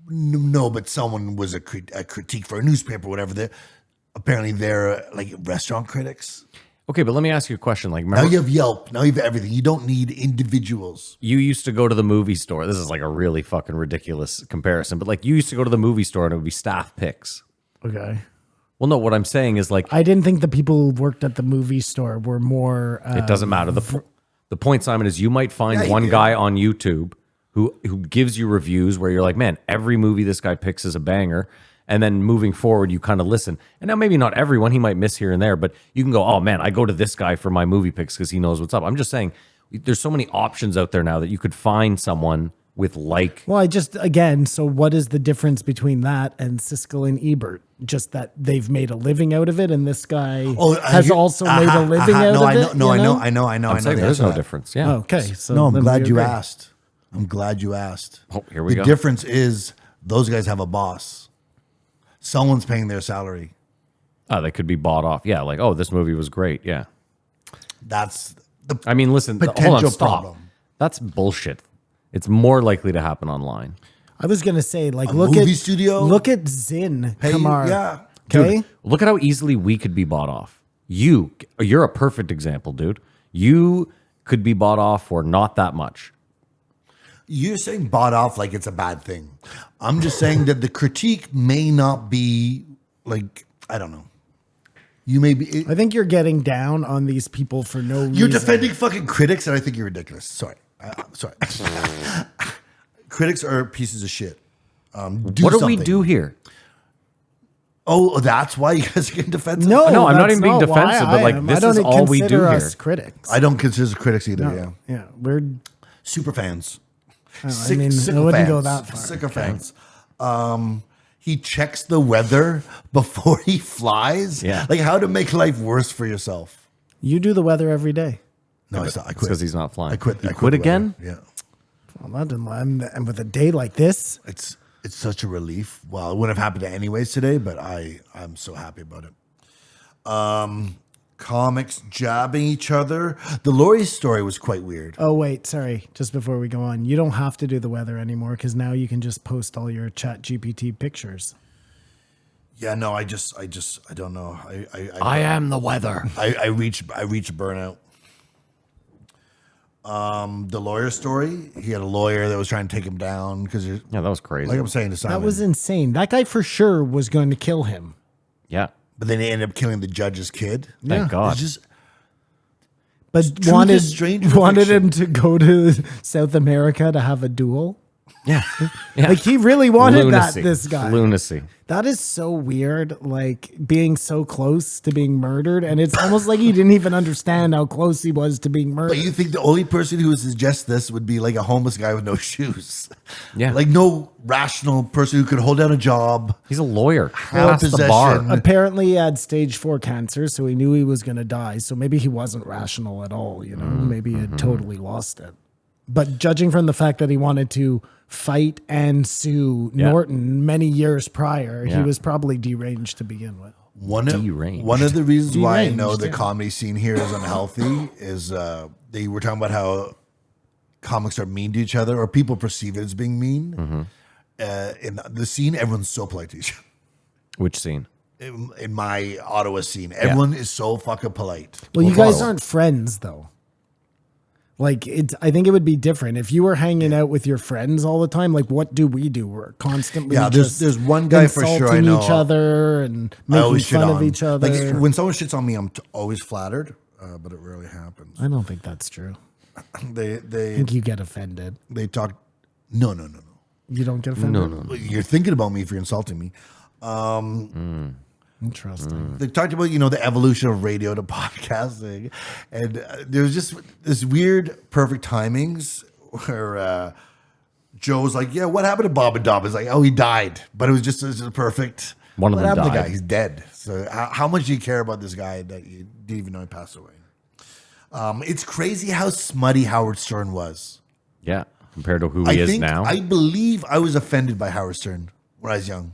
No, but someone was a critique for a newspaper or whatever. Apparently they're like restaurant critics. Okay, but let me ask you a question. Like, Now remember, you have Yelp. Now you have everything. You don't need individuals. you used to go to the movie store. This is like a really fucking ridiculous comparison, but like you used to go to the movie store and it would be staff picks. Okay. Well, no, what I'm saying is like, I didn't think the people who worked at the movie store were more. it doesn't matter. The point, Simon, is you might find Yeah, you one do. guy on YouTube who gives you reviews where you're like, man, every movie this guy picks is a banger. And then moving forward, you kind of listen. And now maybe not everyone, he might miss here and there, but you can go, oh man, I go to this guy for my movie picks because he knows what's up. I'm just saying there's so many options out there now that you could find someone with like. Well, so what is the difference between that and Siskel and Ebert? Just that they've made a living out of it, and this guy has also made a living out of it. I know. I'm saying there's no difference. Yeah. Okay, so No, I'm then glad we you agree. asked. I'm glad you asked. Oh, here we The go. difference is those guys have a boss. Someone's paying their salary. Oh, they could be bought off. Yeah, like, oh, this movie was great. Yeah. That's the I mean, listen, hold on, Potential stop. problem. That's bullshit. It's more likely to happen online. I was gonna say, like, A look movie at studio? Look at Zin Pay- Kamar. yeah. Okay. Dude, look at how easily we could be bought off. You're a perfect example, dude. You could be bought off for not that much. You're saying bought off like it's a bad thing. I'm just saying that the critique may not be like, I don't know. You may be. I think you're getting down on these people for no reason. You're defending fucking critics, and I think you're ridiculous. Sorry. Sorry. Critics are pieces of shit. What do we do here? Oh, that's why you guys are getting defensive? No, No, I'm not that's even being why defensive, but I like am. this I don't is all we do consider here. us critics. I don't consider critics either, yeah. Yeah, we're. Super fans. I mean, I wouldn't go that far. Sycophants. He checks the weather before he flies. Yeah. Like how to make life worse for yourself. You do the weather every day. No, I quit. Because he's not flying. I quit. You I quit the again? weather. Yeah. Well, and with a day like this, It's such a relief. Well, it wouldn't have happened anyways today, but I'm so happy about it. Comics jabbing each other. The Laurie story was quite weird. oh wait, sorry. Just before we go on, you don't have to do the weather anymore because now you can just post all your Chat GPT pictures. Yeah, no, I don't know. I am the weather. I reached burnout. The lawyer story. He had a lawyer that was trying to take him down because, Yeah, that was crazy. like I'm saying to Simon, That was insane. That guy for sure was going to kill him. Yeah. but then they ended up killing the judge's kid. Thank God. It's just But Truth wanted is strange wanted fiction. him to go to South America to have a duel. Yeah. Yeah. Like he really wanted Lunacy. that. This guy. Lunacy. That is so weird, like being so close to being murdered. And it's almost like he didn't even understand how close he was to being murdered. But you think the only person who would suggest this would be like a homeless guy with no shoes? Yeah. Like no rational person who could hold down a job. He's a lawyer. Well, Past the bar. possession. Apparently he had stage 4 cancer, so he knew he was going to die. So maybe he wasn't rational at all, you know? Maybe he had totally lost it. But judging from the fact that he wanted to fight and sue Yeah. Norton many years prior, Yeah. he was probably deranged to begin with. Deranged. One of the reasons why I Deranged, know the yeah. comedy scene here is unhealthy is they were talking about how comics are mean to each other, or people perceive it as being mean. In the scene, everyone's so polite to each other. Which scene? In my Ottawa scene, everyone is so fucking polite. Well, you Well, guys Ottawa. aren't friends, though. Like, I think it would be different if you were hanging out with your friends all the time. Like, what do we do? We're constantly Yeah, just there's one guy for sure I insulting know. each other and I making always shit fun on of each other. Like when someone shits on me, I'm always flattered, but it rarely happens. I don't think that's true. I They think you get offended. they talk. No. You don't get offended? No. You're thinking about me if you're insulting me. Interesting. They talked about, the evolution of radio to podcasting. And there was just this weird perfect timings where Joe was like, yeah, what happened to Bob and Dom? It's like, oh, he died. But it was just perfect. One of What them happened to the died. guy? He's dead. So how much do you care about this guy that you didn't even know he passed away? It's crazy how smutty Howard Stern was. Yeah. Compared to who he is now. I believe I was offended by Howard Stern when I was young.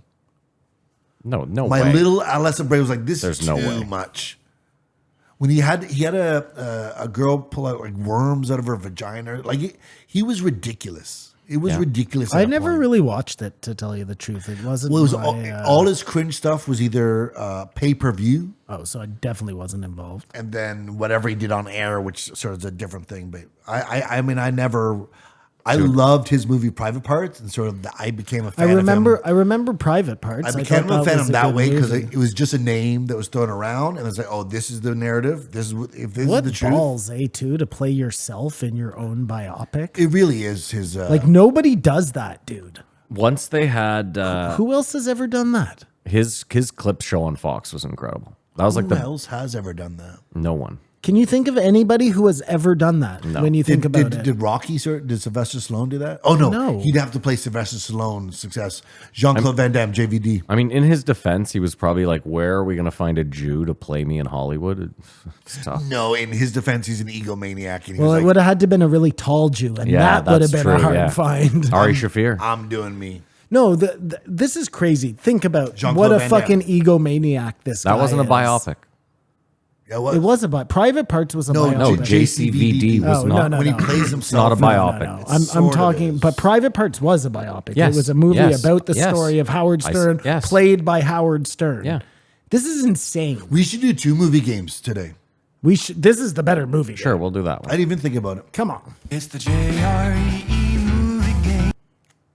No My way. little adolescent brain was like, this There's is no too way. much. When he had a girl pull out like worms out of her vagina, like he was ridiculous. It was Yeah. ridiculous. at I that never point. really watched it, to tell you the truth. It wasn't. Well, it was my, all his cringe stuff was either pay-per-view oh, so I definitely wasn't involved. and then whatever he did on air, which sort of is a different thing. But I mean, I loved his movie Private Parts, and sort of I became a fan of him. I remember Private Parts. I became thought a fan was of that good way because movie. it was just a name that was thrown around, and it's like, oh, this is the narrative. If this What is the truth, balls, too, to play yourself in your own biopic? it really is his. Like nobody does that, dude. Once they had Who else has ever done that? his clip show on Fox was incredible. That was like who the else has ever done that? no one. Can you think of anybody who has ever done that? When you think about it, Did Rocky, did Sylvester Stallone do that? Oh no, No. he'd have to play Sylvester Stallone's success. Jean-Claude Van Damme, JVD. I mean, in his defense, he was probably like, "Where are we going to find a Jew to play me in Hollywood?" It's tough. No, in his defense, he's an egomaniac, and he well, was it like, would have had to been a really tall Jew, and Yeah, that would have that's been a true, hard yeah. find. Ari Shafir. I'm doing me. No, this is crazy. Think about Jean-Claude what a Van Damme. fucking egomaniac this guy That wasn't a is. biopic. Yeah, what? It was a Private Parts was a No, biopic. No, J- JCVD was Oh, not. no, when he no. plays himself. not a in- biopic. No. It I'm sort of talking, is. but Private Parts was a biopic. Yes, It was a movie yes, about the yes. story of Howard Stern, yes. played by Howard Stern. Yeah. This is insane. We should do 2 movie games today. This is the better movie. Sure, game. we'll do that I one. didn't even think about it. Come on. It's the JREE movie game.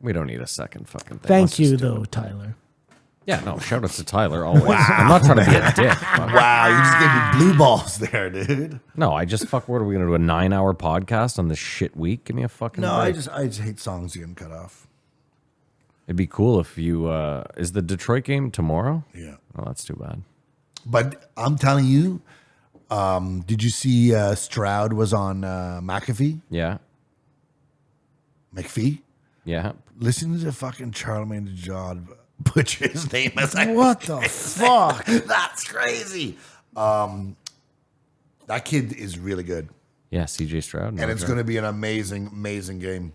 We don't need a second fucking thing. Thank Let's you, just do though, it. Tyler. Yeah, no, shout outs to Tyler always. I'm not trying to be a dick. but- Wow, you just gave me blue balls there, dude. No, I just what are we gonna do? A 9-hour podcast on this shit week? Give me a fucking No, break. I just hate songs getting cut off. It'd be cool if you is the Detroit game tomorrow? Yeah. Oh, that's too bad. But I'm telling you, did you see Stroud was on McAfee? Yeah. McPhee? Yeah. Listen to fucking Charlemagne John butcher his name as I What the fuck? That's crazy. That kid is really good. Yeah, CJ Stroud. And it's going to be an amazing, amazing game.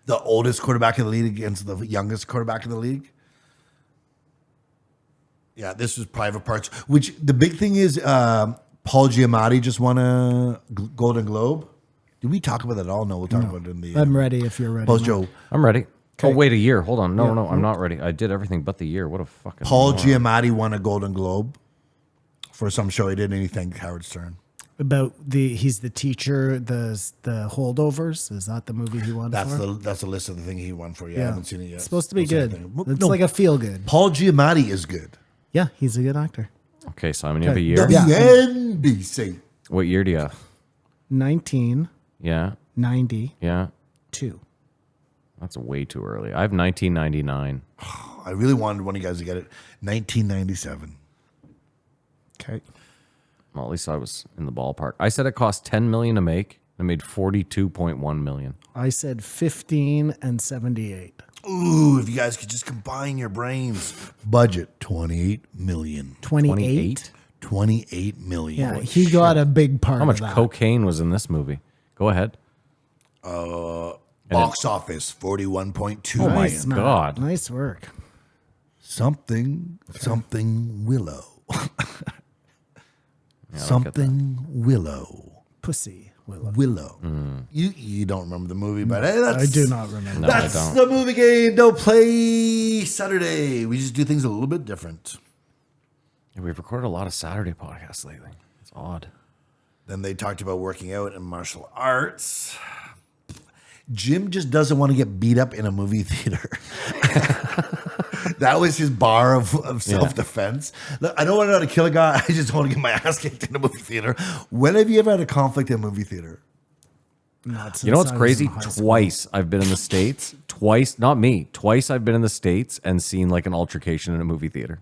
The oldest quarterback in the league against the youngest quarterback in the league. Yeah, this was private parts. Which the big thing is, Paul Giamatti just won a Golden Globe. Did we talk about that at all? No, we'll talk about it in the. I'm ready if you're ready. Post Mike. Joe. I'm ready. Okay. Oh, wait a year. Hold on. No, I'm not ready. I did everything but the year. What a fucking Paul moron. Giamatti won a Golden Globe for some show he did, and he thanked Howard Stern. About he's the teacher, the holdovers. Is that the movie he won That's for? that's the list of the thing he won for. Yeah, I haven't seen it yet. It's supposed to be Don't say good. anything. It's No, like a feel good. Paul Giamatti is good. Yeah, he's a good actor. Okay, Simon, you have a Okay. year. Yeah. WNBC. What year do you have? 1992. Yeah. That's way too early. I have 1999. I really wanted one of you guys to get it. 1997. Okay. Well, at least I was in the ballpark. I said it cost $10 million to make. I made $42.1 million. I said 15 and 78. Ooh, if you guys could just combine your brains. Budget 28 million. 28. 28 million. Yeah, he got a big part How much of that. cocaine was in this movie? Go ahead. Box office 41.2 Oh my million. Matt. God. Nice work. Something Willow. Yeah, I don't get that. Something Willow. Pussy. Willow. Willow. You don't remember the movie, but hey, that's, I do not remember. No, I That's don't. the movie game. Don't play Saturday. We just do things a little bit different. Yeah, we've recorded a lot of Saturday podcasts lately. It's odd. Then they talked about working out and martial arts. Jim just doesn't want to get beat up in a movie theater. That was his bar of self-defense. Look, I don't want to know how to kill a guy. I just don't want to get my ass kicked in a movie theater. When have you ever had a conflict in a movie theater? Not since You know what's I was crazy? in high school. Twice I've been in the States. Twice, not me. Twice I've been in the States and seen like an altercation in a movie theater.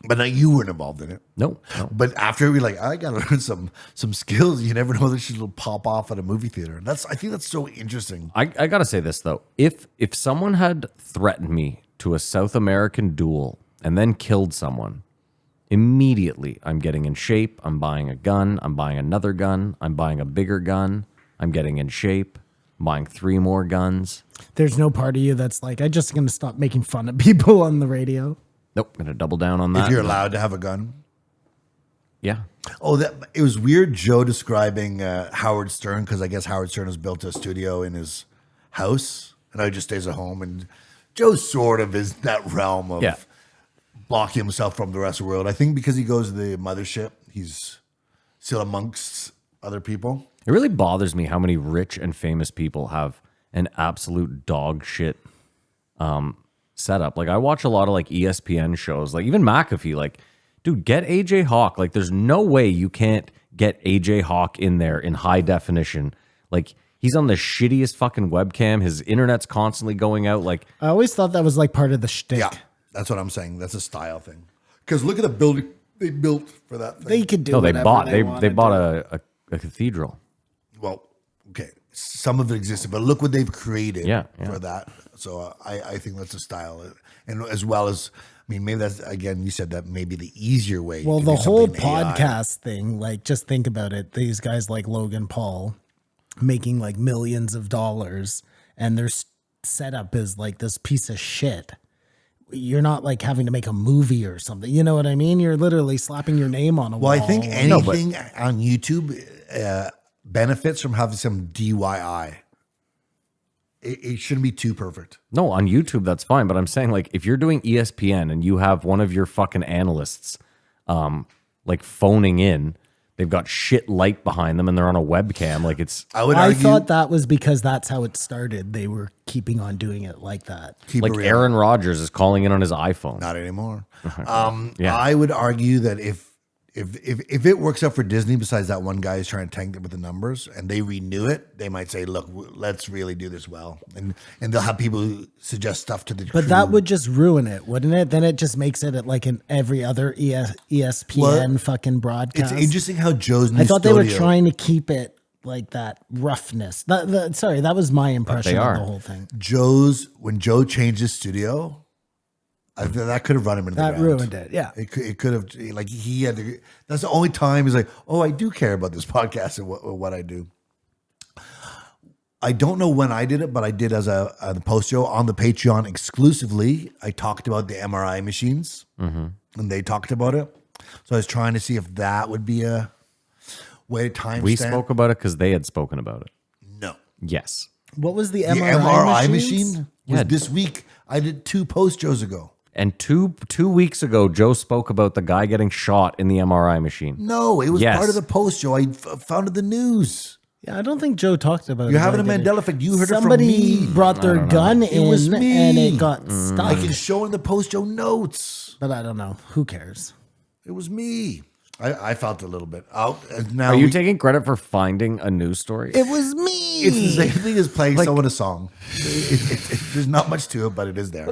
But now you weren't involved in it. No. But after we're like, I gotta learn some skills. You never know that shit will pop off at a movie theater. And I think that's so interesting. I gotta say this though. If someone had threatened me to a South American duel and then killed someone, immediately I'm getting in shape. I'm buying a gun. I'm buying another gun. I'm buying a bigger gun. I'm getting in shape. I'm buying 3 more guns. There's no part of you that's like, I'm just going to stop making fun of people on the radio. Nope, gonna double down on that. If you're allowed to have a gun. Yeah. Oh, it was weird. Joe describing Howard Stern, because I guess Howard Stern has built a studio in his house, and I just stays at home. And Joe sort of is that realm of Yeah. blocking himself from the rest of the world. I think because he goes to the mothership, he's still amongst other people. It really bothers me how many rich and famous people have an absolute dog shit setup. Like I watch a lot of like ESPN shows, like even McAfee. Like, dude, get AJ Hawk. Like, there's no way you can't get AJ Hawk in there in high definition. Like, he's on the shittiest fucking webcam. His internet's constantly going out. Like, I always thought that was like part of the shtick. Yeah, that's what I'm saying. That's a style thing. Because look at the building they built for that thing. They could do no, they whatever bought they they bought a cathedral. Well, okay, some of it existed, but look what they've created Yeah. for that. So I think that's a style, and as well as, I mean, maybe that's, again, you said that maybe the easier way. You Well, can the do whole something AI. podcast thing, like, just think about it. These guys like Logan Paul making like millions of dollars, and their setup is like this piece of shit. You're not like having to make a movie or something. You know what I mean? You're literally slapping your name on a wall. Well, I think anything on YouTube benefits from having some DIY. it shouldn't be too perfect. No, on YouTube that's fine, but I'm saying like if you're doing ESPN and you have one of your fucking analysts like phoning in, they've got shit light behind them and they're on a webcam, like it's I thought that was because that's how it started. They were keeping on doing it like that. like Aaron Rodgers is calling in on his iPhone. Not anymore. Yeah. I would argue that if it works out for Disney, besides that one guy is trying to tank it with the numbers, and they renew it, they might say, "Look, let's really do this well," and they'll have people who suggest stuff to the. But that would just ruin it, wouldn't it? Then it just makes it at like in every other ESPN fucking broadcast. It's interesting how Joe's new I thought they were studio- trying to keep it like that roughness. Sorry, that was my impression of the whole thing. When Joe changed his studio, I feel that could have run him into the That ground. ruined it. Yeah. It could have, like, he had to. That's the only time he's like, "Oh, I do care about this podcast and what I do." I don't know when I did it, but I did as the post show on the Patreon exclusively. I talked about the MRI machines, and they talked about it. So I was trying to see if that would be a way to timestamp. We spoke about it because they had spoken about it. No. Yes. What was the The MRI, MRI machines? machine was this week. I did 2 post shows ago. And two weeks ago, Joe spoke about the guy getting shot in the MRI machine. No, it was Yes. part of the post show. I found it the news. Yeah, I don't think Joe talked about it. You're having a did he? Mandela effect. You heard Somebody it from me. brought their gun in was me. and it got stuck. I can show in the post show notes. But I don't know. Who cares? It was me. I felt a little bit out. Now Are you taking credit for finding a news story? It was me. It's the same thing as playing someone a song. There's not much to it, but it is there.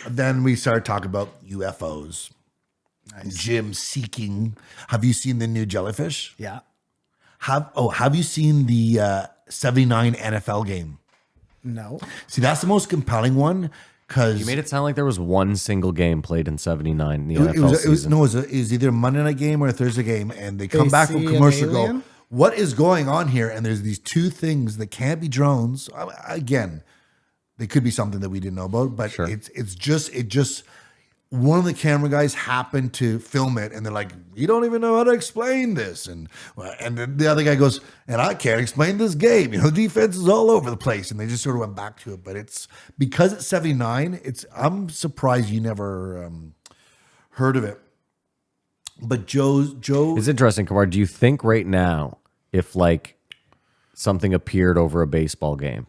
Then we started talking about UFOs. Jim seeking. Have you seen the new jellyfish? Yeah. Have you seen the 79 NFL game? No. See, that's the most compelling one because You made it sound like there was one single game played in '79 in the NFL it was season. it was either a Monday night game or a Thursday game, and they come They back from see an commercial. Go, alien? what is going on here? And there's these 2 things that can't be drones. Again, they could be something that we didn't know about, but Sure. it's just one of the camera guys happened to film it, and they're like, "We don't even know how to explain this," and then the other guy goes, "And I can't explain this game. You know, defense is all over the place," and they just sort of went back to it. But it's because it's 79. I'm surprised you never heard of it. But Joe, It's interesting, Kamar. Do you think right now, if like something appeared over a baseball game,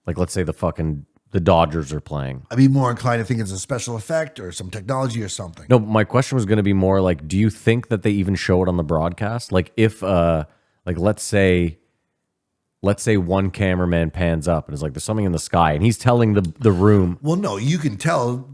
like let's say the Dodgers are playing? I'd be more inclined to think it's a special effect or some technology or something. No, my question was going to be more like, do you think that they even show it on the broadcast? Like if, like let's say one cameraman pans up and is like, there's something in the sky, and he's telling the room. Well, no, you can tell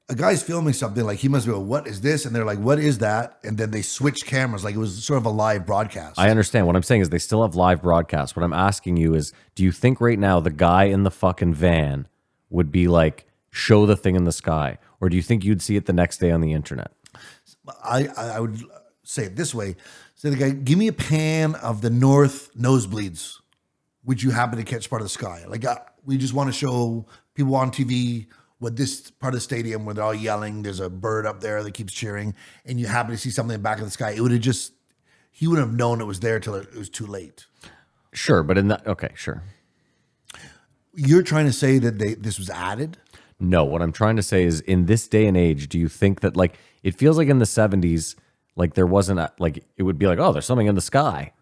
a guy's filming something, like he must be, what is this? And they're like, what is that? And then they switch cameras, like it was sort of a live broadcast. I understand. What I'm saying is they still have live broadcasts. What I'm asking you is, do you think right now the guy in the fucking van would be like, show the thing in the sky? Or do you think you'd see it the next day on the internet? I would say it this way. Say the guy, give me a pan of the north nosebleeds, which you happen to catch part of the sky. Like we just want to show people on TV what this part of the stadium where they're all yelling, there's a bird up there that keeps cheering, and you happen to see something in the back of the sky. It would have he wouldn't have known it was there till it was too late. Sure, but okay, sure. You're trying to say that this was added? No, what I'm trying to say is in this day and age, do you think that like it feels like in the 70s, like there wasn't like it would be like, oh, there's something in the sky.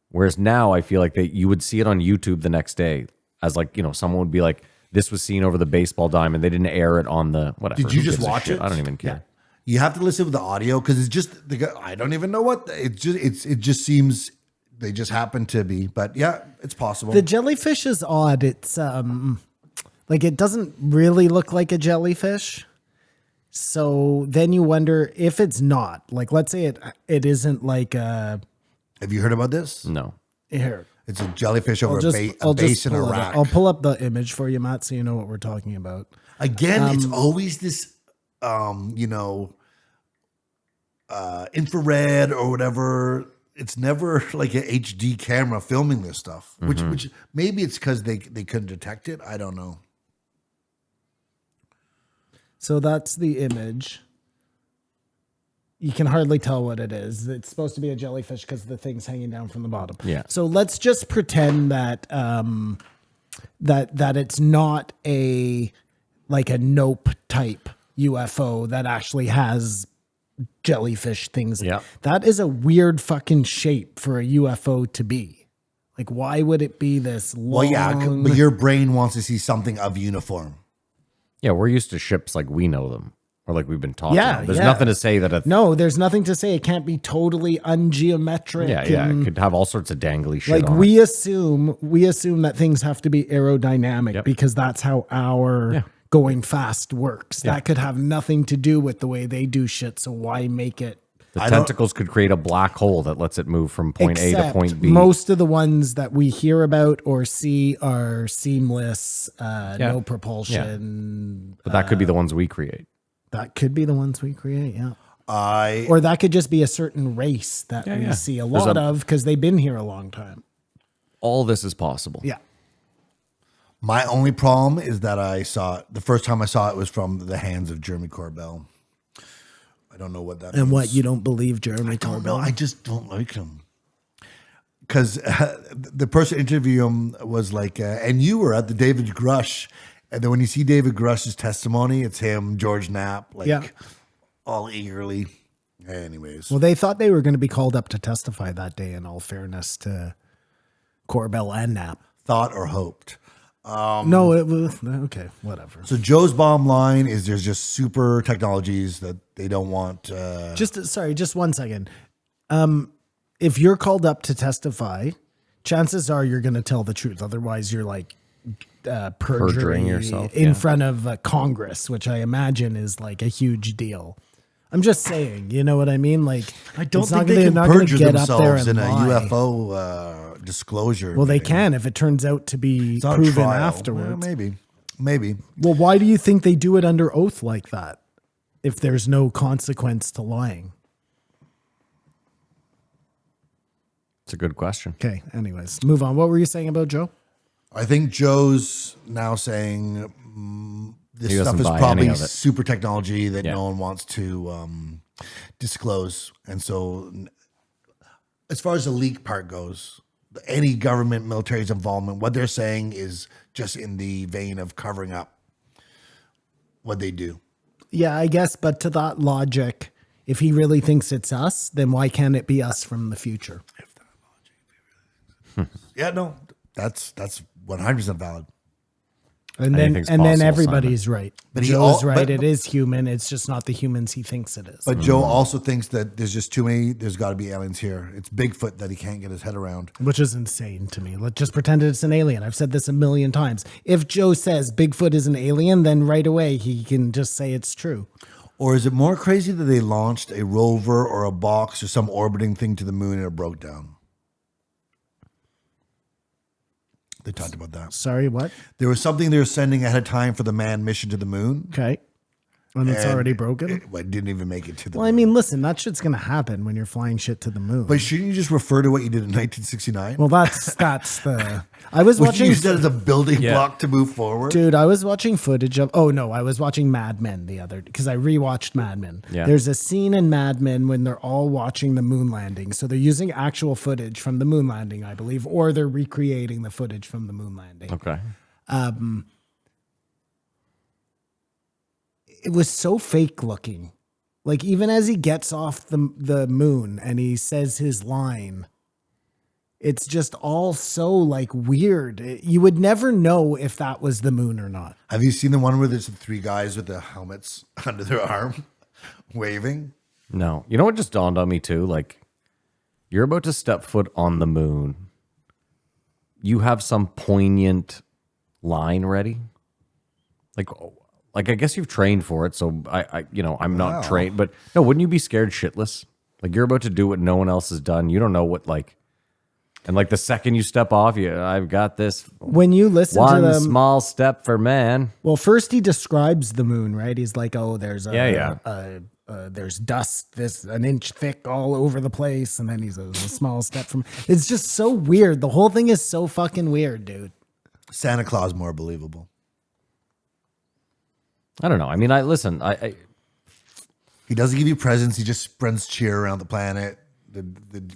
Whereas now I feel like that you would see it on YouTube the next day as like, you know, someone would be like, this was seen over the baseball diamond. They didn't air it on the whatever. Did you Who just gives a watch shit? it? I don't even care. You have to listen with the audio because it's just I don't even know what it just seems they just happen to be. But yeah, it's possible. The jellyfish is odd. It's like it doesn't really look like a jellyfish. So then you wonder if it's not. Like let's say it isn't like a Have you heard about this? No. here. It's a jellyfish over I'll a base in pull it Iraq. up. I'll pull up the image for you, Matt, so you know what we're talking about. Again, it's always this, infrared or whatever. It's never like an HD camera filming this stuff, which maybe it's because they couldn't detect it. I don't know. So that's the image. You can hardly tell what it is. It's supposed to be a jellyfish because the thing's hanging down from the bottom. Yeah. So let's just pretend that that it's not a nope type UFO that actually has jellyfish things. Yeah. That is a weird fucking shape for a UFO to be. Like, why would it be this long? Well, yeah, but your brain wants to see something of uniform. Yeah, we're used to ships like we know them, or like we've been taught. Yeah, There's yeah. nothing to say that. No, there's nothing to say. It can't be totally ungeometric. Yeah, yeah. and- It could have all sorts of dangly shit. Like on we assume that things have to be aerodynamic Yep. because that's how our Yeah. going fast works. Yeah. That could have nothing to do with the way they do shit. So why make it? The tentacles could create a black hole that lets it move from point A to Except point B. most of the ones that we hear about or see are seamless, no propulsion. But that could be the ones we create. That could be the ones we create. Yeah. I Or that could just be a certain race that we yeah. see a There's lot a- of because they've been here a long time. All this is possible. Yeah. My only problem is that I saw it. The first time I saw it was from the hands of Jeremy Corbell. I don't know what that means. And what, you don't believe Jeremy I don't know. Corbell? I just don't like him. Because the person interviewing him was like, and you were at the David Grush. And then when you see David Grush's testimony, it's him, George Knapp, like Yeah. all eagerly. Anyways. Well, they thought they were going to be called up to testify that day, in all fairness to Corbell and Knapp. Thought or hoped. No, it was okay, whatever. So Joe's bottom line is there's just super technologies that they don't want. Just 1 second. If you're called up to testify, chances are you're going to tell the truth. Otherwise, you're like perjuring yourself, in yeah. front of Congress, which I imagine is like a huge deal. I'm just saying, you know what I mean? Like, I don't it's not think they gonna- can not gonna perjure get up there themselves in and a lie. UFO disclosure. Well, they meeting. can if it turns out to be It's not a proven trial. afterwards. Well, maybe. Well, why do you think they do it under oath like that if there's no consequence to lying? It's a good question. Okay, anyways, move on. What were you saying about Joe? I think Joe's now saying this He doesn't stuff is buy any probably of it. super technology that Yeah. no one wants to disclose. And so, as far as the leak part goes, any government military's involvement, what they're saying is just in the vein of covering up what they do. Yeah, I guess, but to that logic, if he really thinks it's us, then why can't it be us from the future? Yeah, no, that's 100% valid. And then Anything's and then possible, everybody's right. But he Joe's al- right. but- It is human. It's just not the humans he thinks it is. But Joe also thinks that there's just too many, there's got to be aliens here. It's Bigfoot that he can't get his head around. Which is insane to me. Let's just pretend it's an alien. I've said this a million times. If Joe says Bigfoot is an alien, then right away he can just say it's true. Or is it more crazy that they launched a rover or a box or some orbiting thing to the moon and it broke down? They talked about that. Sorry, what? There was something they were sending ahead of time for the manned mission to the moon. Okay. And it's and already broken? It didn't even make it to the Well, I moon. mean, listen, that shit's going to happen when you're flying shit to the moon. But shouldn't you just refer to what you did in 1969? Well, that's the. I was Which you watching. used that as a building Yeah. block to move forward? Dude, I was watching footage of. Oh no, I was watching Mad Men the other because I rewatched Mad Men. Yeah. There's a scene in Mad Men when they're all watching the moon landing. So they're using actual footage from the moon landing, I believe, or they're recreating the footage from the moon landing. Okay. It was so fake looking. Like even as he gets off the moon and he says his line, it's just all so like weird. You would never know if that was the moon or not. Have you seen the one where there's the three guys with the helmets under their arm waving? No. You know what just dawned on me too? Like, you're about to step foot on the moon. You have some poignant line ready. Like I guess you've trained for it, so I'm not trained, but no, wouldn't you be scared shitless? Like you're about to do what no one else has done. You don't know what and like the second you step off, I've got this When you listen to one them, small step for man. well, first he describes the moon, right? He's like, "Oh, there's there's dust this an inch thick all over the place," and then he says, "A small step from." It's just so weird. The whole thing is so fucking weird, dude. Santa Claus more believable. I don't know. I mean, He doesn't give you presents. He just spreads cheer around the planet. The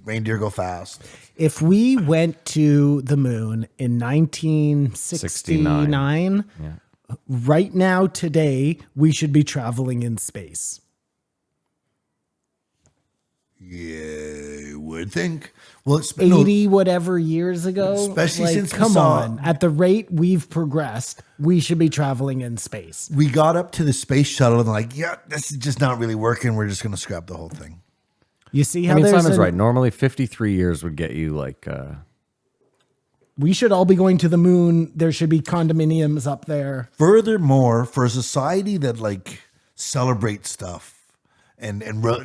reindeer go fast. If we went to the moon in 1969, right now, today, we should be traveling in space. Yeah, you would think. Well, it's 80 whatever years ago. Especially since we come saw- on. At the rate we've progressed, we should be traveling in space. we got up to the space shuttle and like, yeah, this is just not really working. We're just going to scrap the whole thing. You see how I mean, there's Simon's right. Normally, 53 years would get you like. We should all be going to the moon. There should be condominiums up there. Furthermore, for a society that like celebrates stuff and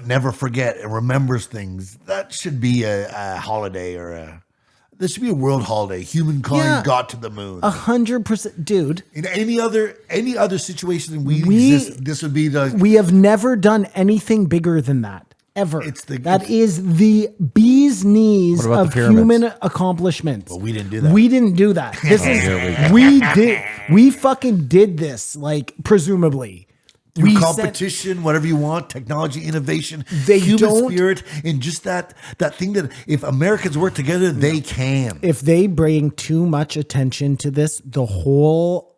never forget and remembers things, that should be a holiday or this should be a world holiday. Humankind Yeah. got to the moon. 100%. Dude, In any other situation we exist, this would be the we have never done anything bigger than that. Ever. That is the bee's knees What about of the pyramids? human accomplishments. Well, we didn't do that. We didn't do that. This is we fucking did this, like, presumably. through We competition, whatever you want, technology, innovation, They human don't- spirit, and just that thing that if Americans work together, they can. If they bring too much attention to this, the whole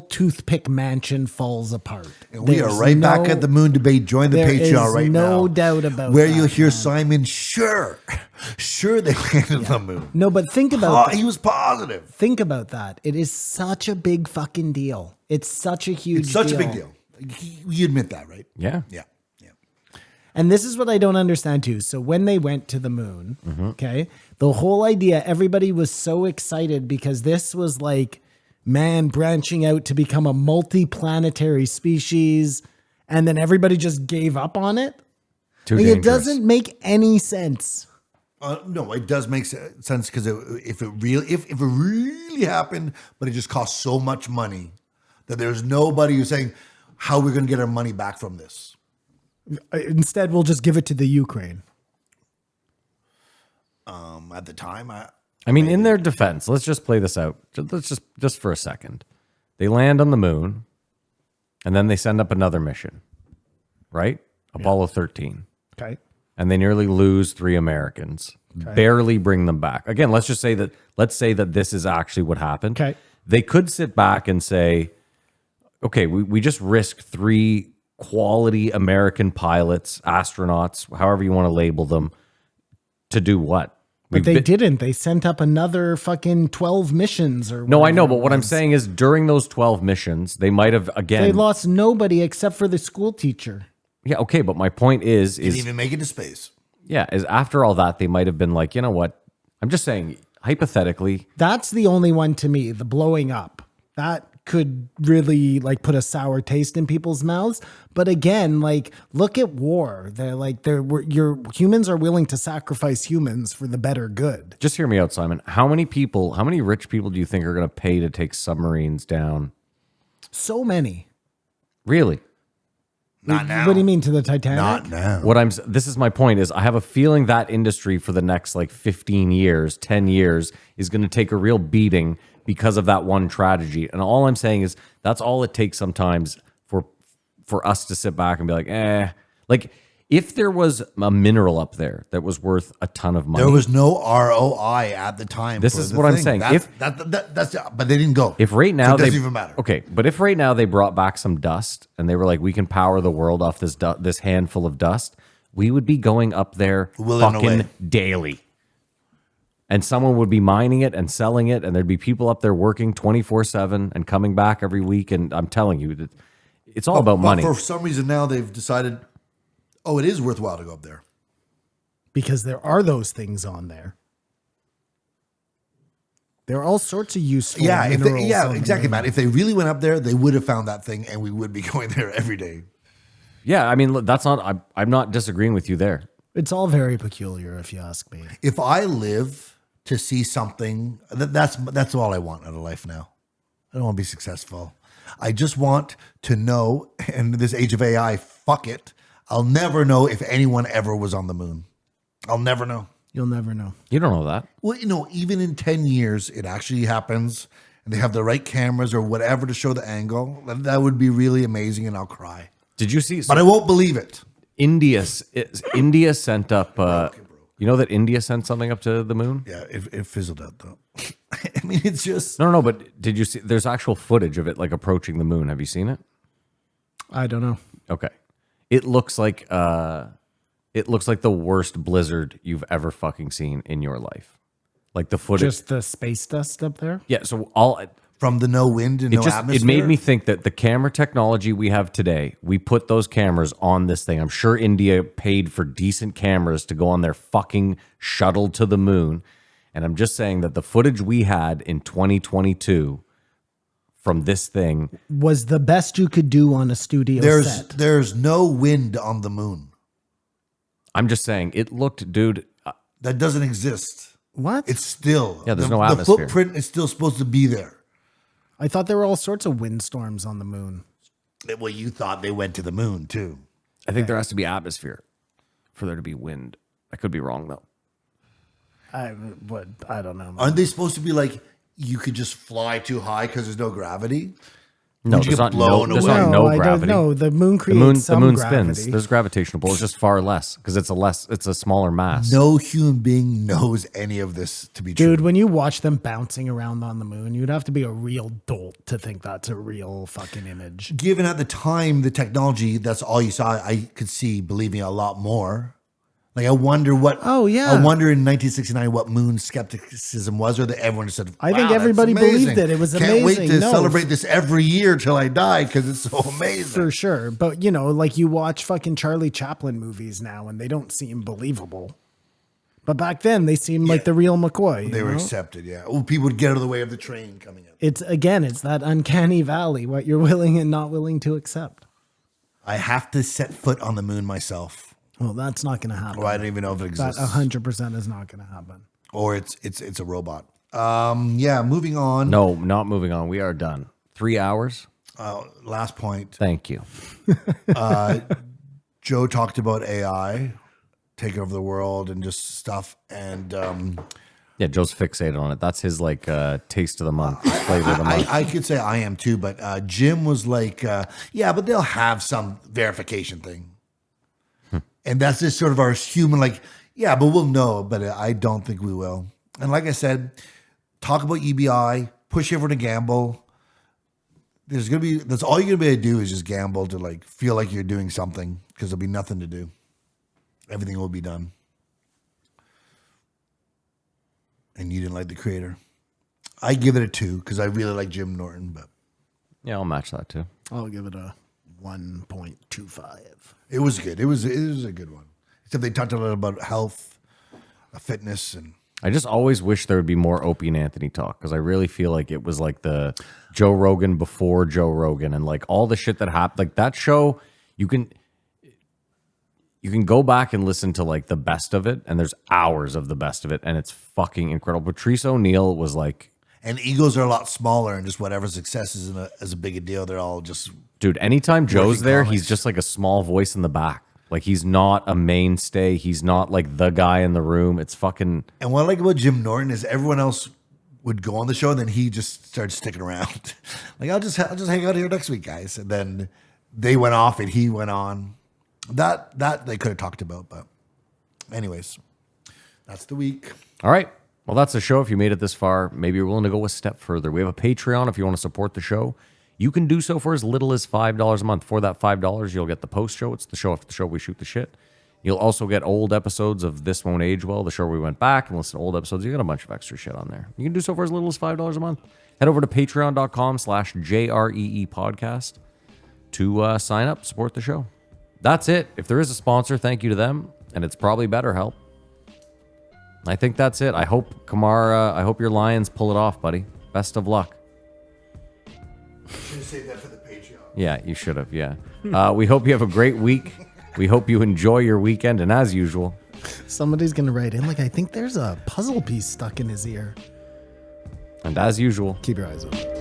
toothpick mansion falls apart. And we are There's right back no- at the moon debate. Join the there Patreon is right now. no doubt about where that, you'll hear man. Simon, sure they landed the moon. No, but think Oh, about that. he was positive. Think about that. It is such a big fucking deal. It's such a huge It's such a big deal. You admit that, right? Yeah. Yeah. And this is what I don't understand too. So when they went to the moon, okay, the whole idea, everybody was so excited because this was like man branching out to become a multi-planetary species, and then everybody just gave up on it. Too Like, dangerous. it doesn't make any sense. No, it does make sense because if it really happened, but it just cost so much money that there's nobody who's saying how we're going to get our money back from this. Instead, we'll just give it to the Ukraine. At the time, I mean, in their defense, let's just play this out. Let's just for a second. They land on the moon, and then they send up another mission, right? Apollo 13. Okay. And they nearly lose 3 Americans. Barely bring them back. Again, let's say that this is actually what happened. Okay. They could sit back and say, okay, we just risked 3 quality American pilots, astronauts, however you want to label them, to do what? But they didn't. They sent up another fucking 12 missions or No, I know, whatever but it what I'm was. saying is during those 12 missions, they might have again. They lost nobody except for the school teacher. Yeah, okay, but my point is didn't even make it to space. yeah, is after all that, they might have been like, you know what? I'm just saying, hypothetically, That's the only one to me, the blowing up. That could really like put a sour taste in people's mouths. But again, like look at war. Your humans are willing to sacrifice humans for the better good. just hear me out, Simon. How many rich people do you think are going to pay to take submarines down? So many. Really? Not now. What do you mean to the Titanic? Not now. This is my point is I have a feeling that industry for the next like 15 years, 10 years is going to take a real beating because of that one tragedy. And all I'm saying is that's all it takes sometimes for us to sit back and be like, like if there was a mineral up there that was worth a ton of money. There was no ROI at the time. This for is the what I'm thing. saying. That's but they didn't go. If right now So it doesn't they even matter. Okay, but if right now they brought back some dust and they were like, we can power the world off this handful of dust, we would be going up there Willing fucking away. daily. And someone would be mining it and selling it, and there'd be people up there working 24/7 and coming back every week. And I'm telling you, it's all about But money. for some reason now they've decided, oh, it is worthwhile to go up there. Because there are those things on there. There are all sorts of useful minerals on exactly, there. man. If they really went up there, they would have found that thing, and we would be going there every day. Yeah, I mean, look, that's not. I'm not disagreeing with you there. It's all very peculiar, if you ask me. If I live to see something, that's all I want out of life now. I don't want to be successful. I just want to know, and in this age of AI, fuck it. I'll never know if anyone ever was on the moon. I'll never know. You'll never know. You don't know that. Well, even in 10 years, it actually happens, and they have the right cameras or whatever to show the angle. That would be really amazing, and I'll cry. Did you see? But I won't believe it. India sent up. You know that India sent something up to the moon? Yeah, it fizzled out though. I mean, it's just No. But did you see? There's actual footage of it like approaching the moon. Have you seen it? I don't know. Okay. It looks like the worst blizzard you've ever fucking seen in your life. Like the footage. Just the space dust up there? Yeah. So all. from the no wind and no atmosphere. It made me think that the camera technology we have today, we put those cameras on this thing. I'm sure India paid for decent cameras to go on their fucking shuttle to the moon. And I'm just saying that the footage we had in 2022 from this thing Was the best you could do on a studio set. There's no wind on the moon. I'm just saying it looked, dude. That doesn't exist. What? It's still there's no The atmosphere. footprint is still supposed to be there. I thought there were all sorts of windstorms on the moon. Well, you thought they went to the moon too. I think there has to be atmosphere for there to be wind. I could be wrong though. I don't know. Aren't they supposed to be like you could just fly too high because there's no gravity? No, Would you there's get not blown there's away? not no I gravity. don't know. The moon The creates some moon gravity. spins. There's gravitational pull. It's just far less because it's a smaller mass. No human being knows any of this to be Dude, true. when you watch them bouncing around on the moon, you'd have to be a real dolt to think that's a real fucking image. Given at the time the technology, that's all you saw. I could see, believe me, a lot more. Like I wonder what. Oh, yeah. I wonder in 1969 what moon skepticism was, or that everyone said. I think "Wow, everybody that's amazing. believed it. It was Can't wait amazing." to No. celebrate this every year till I die because it's so amazing. For sure. But, you know, like you watch fucking Charlie Chaplin movies now and they don't seem believable. But back then they seemed like the real McCoy. They you were know? accepted. Yeah. Oh, people would get out of the way of the train coming up. It's that uncanny valley, what you're willing and not willing to accept. I have to set foot on the moon myself. Well, that's not going to happen. Well, I don't even know if it That exists. 100% is not going to happen. Or it's a robot. Yeah. Moving on. No, not moving on. We are done. 3 hours. Last point. Thank you. Joe talked about AI take over the world and just stuff. And Yeah, Joe's fixated on it. That's his like taste of the month, his flavor of the month. I could say I am too, but Jim was like, yeah, but they'll have some verification thing. And that's just sort of our human, like, yeah, but we'll know, but I don't think we will. And like I said, talk about EBI, push everyone to gamble. That's all you're gonna be able to do is just gamble to like feel like you're doing something because there'll be nothing to do. Everything will be done. And you didn't like the creator. I give it a 2 because I really like Jim Norton, but Yeah, I'll match that too. I'll give it a 1.25. it was good. It was a good one. Except they talked a lot about health, fitness, and I just always wish there would be more Opie and Anthony talk because I really feel like it was like the Joe Rogan before Joe Rogan and like all the shit that happened. Like that show, you can go back and listen to like the best of it, and there's hours of the best of it, and it's fucking incredible. Patrice O'Neill was like, and egos are a lot smaller, and just whatever success is as a big a deal, they're all just dude, anytime Joe's Working there, comics. he's just like a small voice in the back. Like he's not a mainstay. He's not like the guy in the room. It's fucking. And what I like about Jim Norton is everyone else would go on the show, and then he just started sticking around. Like I'll just hang out here next week, guys. And then they went off, and he went on. That they could have talked about, but anyways, that's the week. All right. Well, that's the show. If you made it this far, maybe you're willing to go a step further. We have a Patreon if you want to support the show. You can do so for as little as $5 a month. For that $5, you'll get the post show. It's the show after the show we shoot the shit. You'll also get old episodes of This Won't Age Well, the show where we went back and listened to old episodes. You get a bunch of extra shit on there. You can do so for as little as $5 a month. Head over to patreon.com/JREE podcast to sign up, support the show. That's it. If there is a sponsor, thank you to them. And it's probably BetterHelp. I think that's it. I hope, Kamara, I hope your Lions pull it off, buddy. Best of luck. Should have saved that for the Patreon. Yeah, you should have. Yeah. We hope you have a great week. We hope you enjoy your weekend. And as usual, Somebody's going to write in like, I think there's a puzzle piece stuck in his ear. and as usual, Keep your eyes open.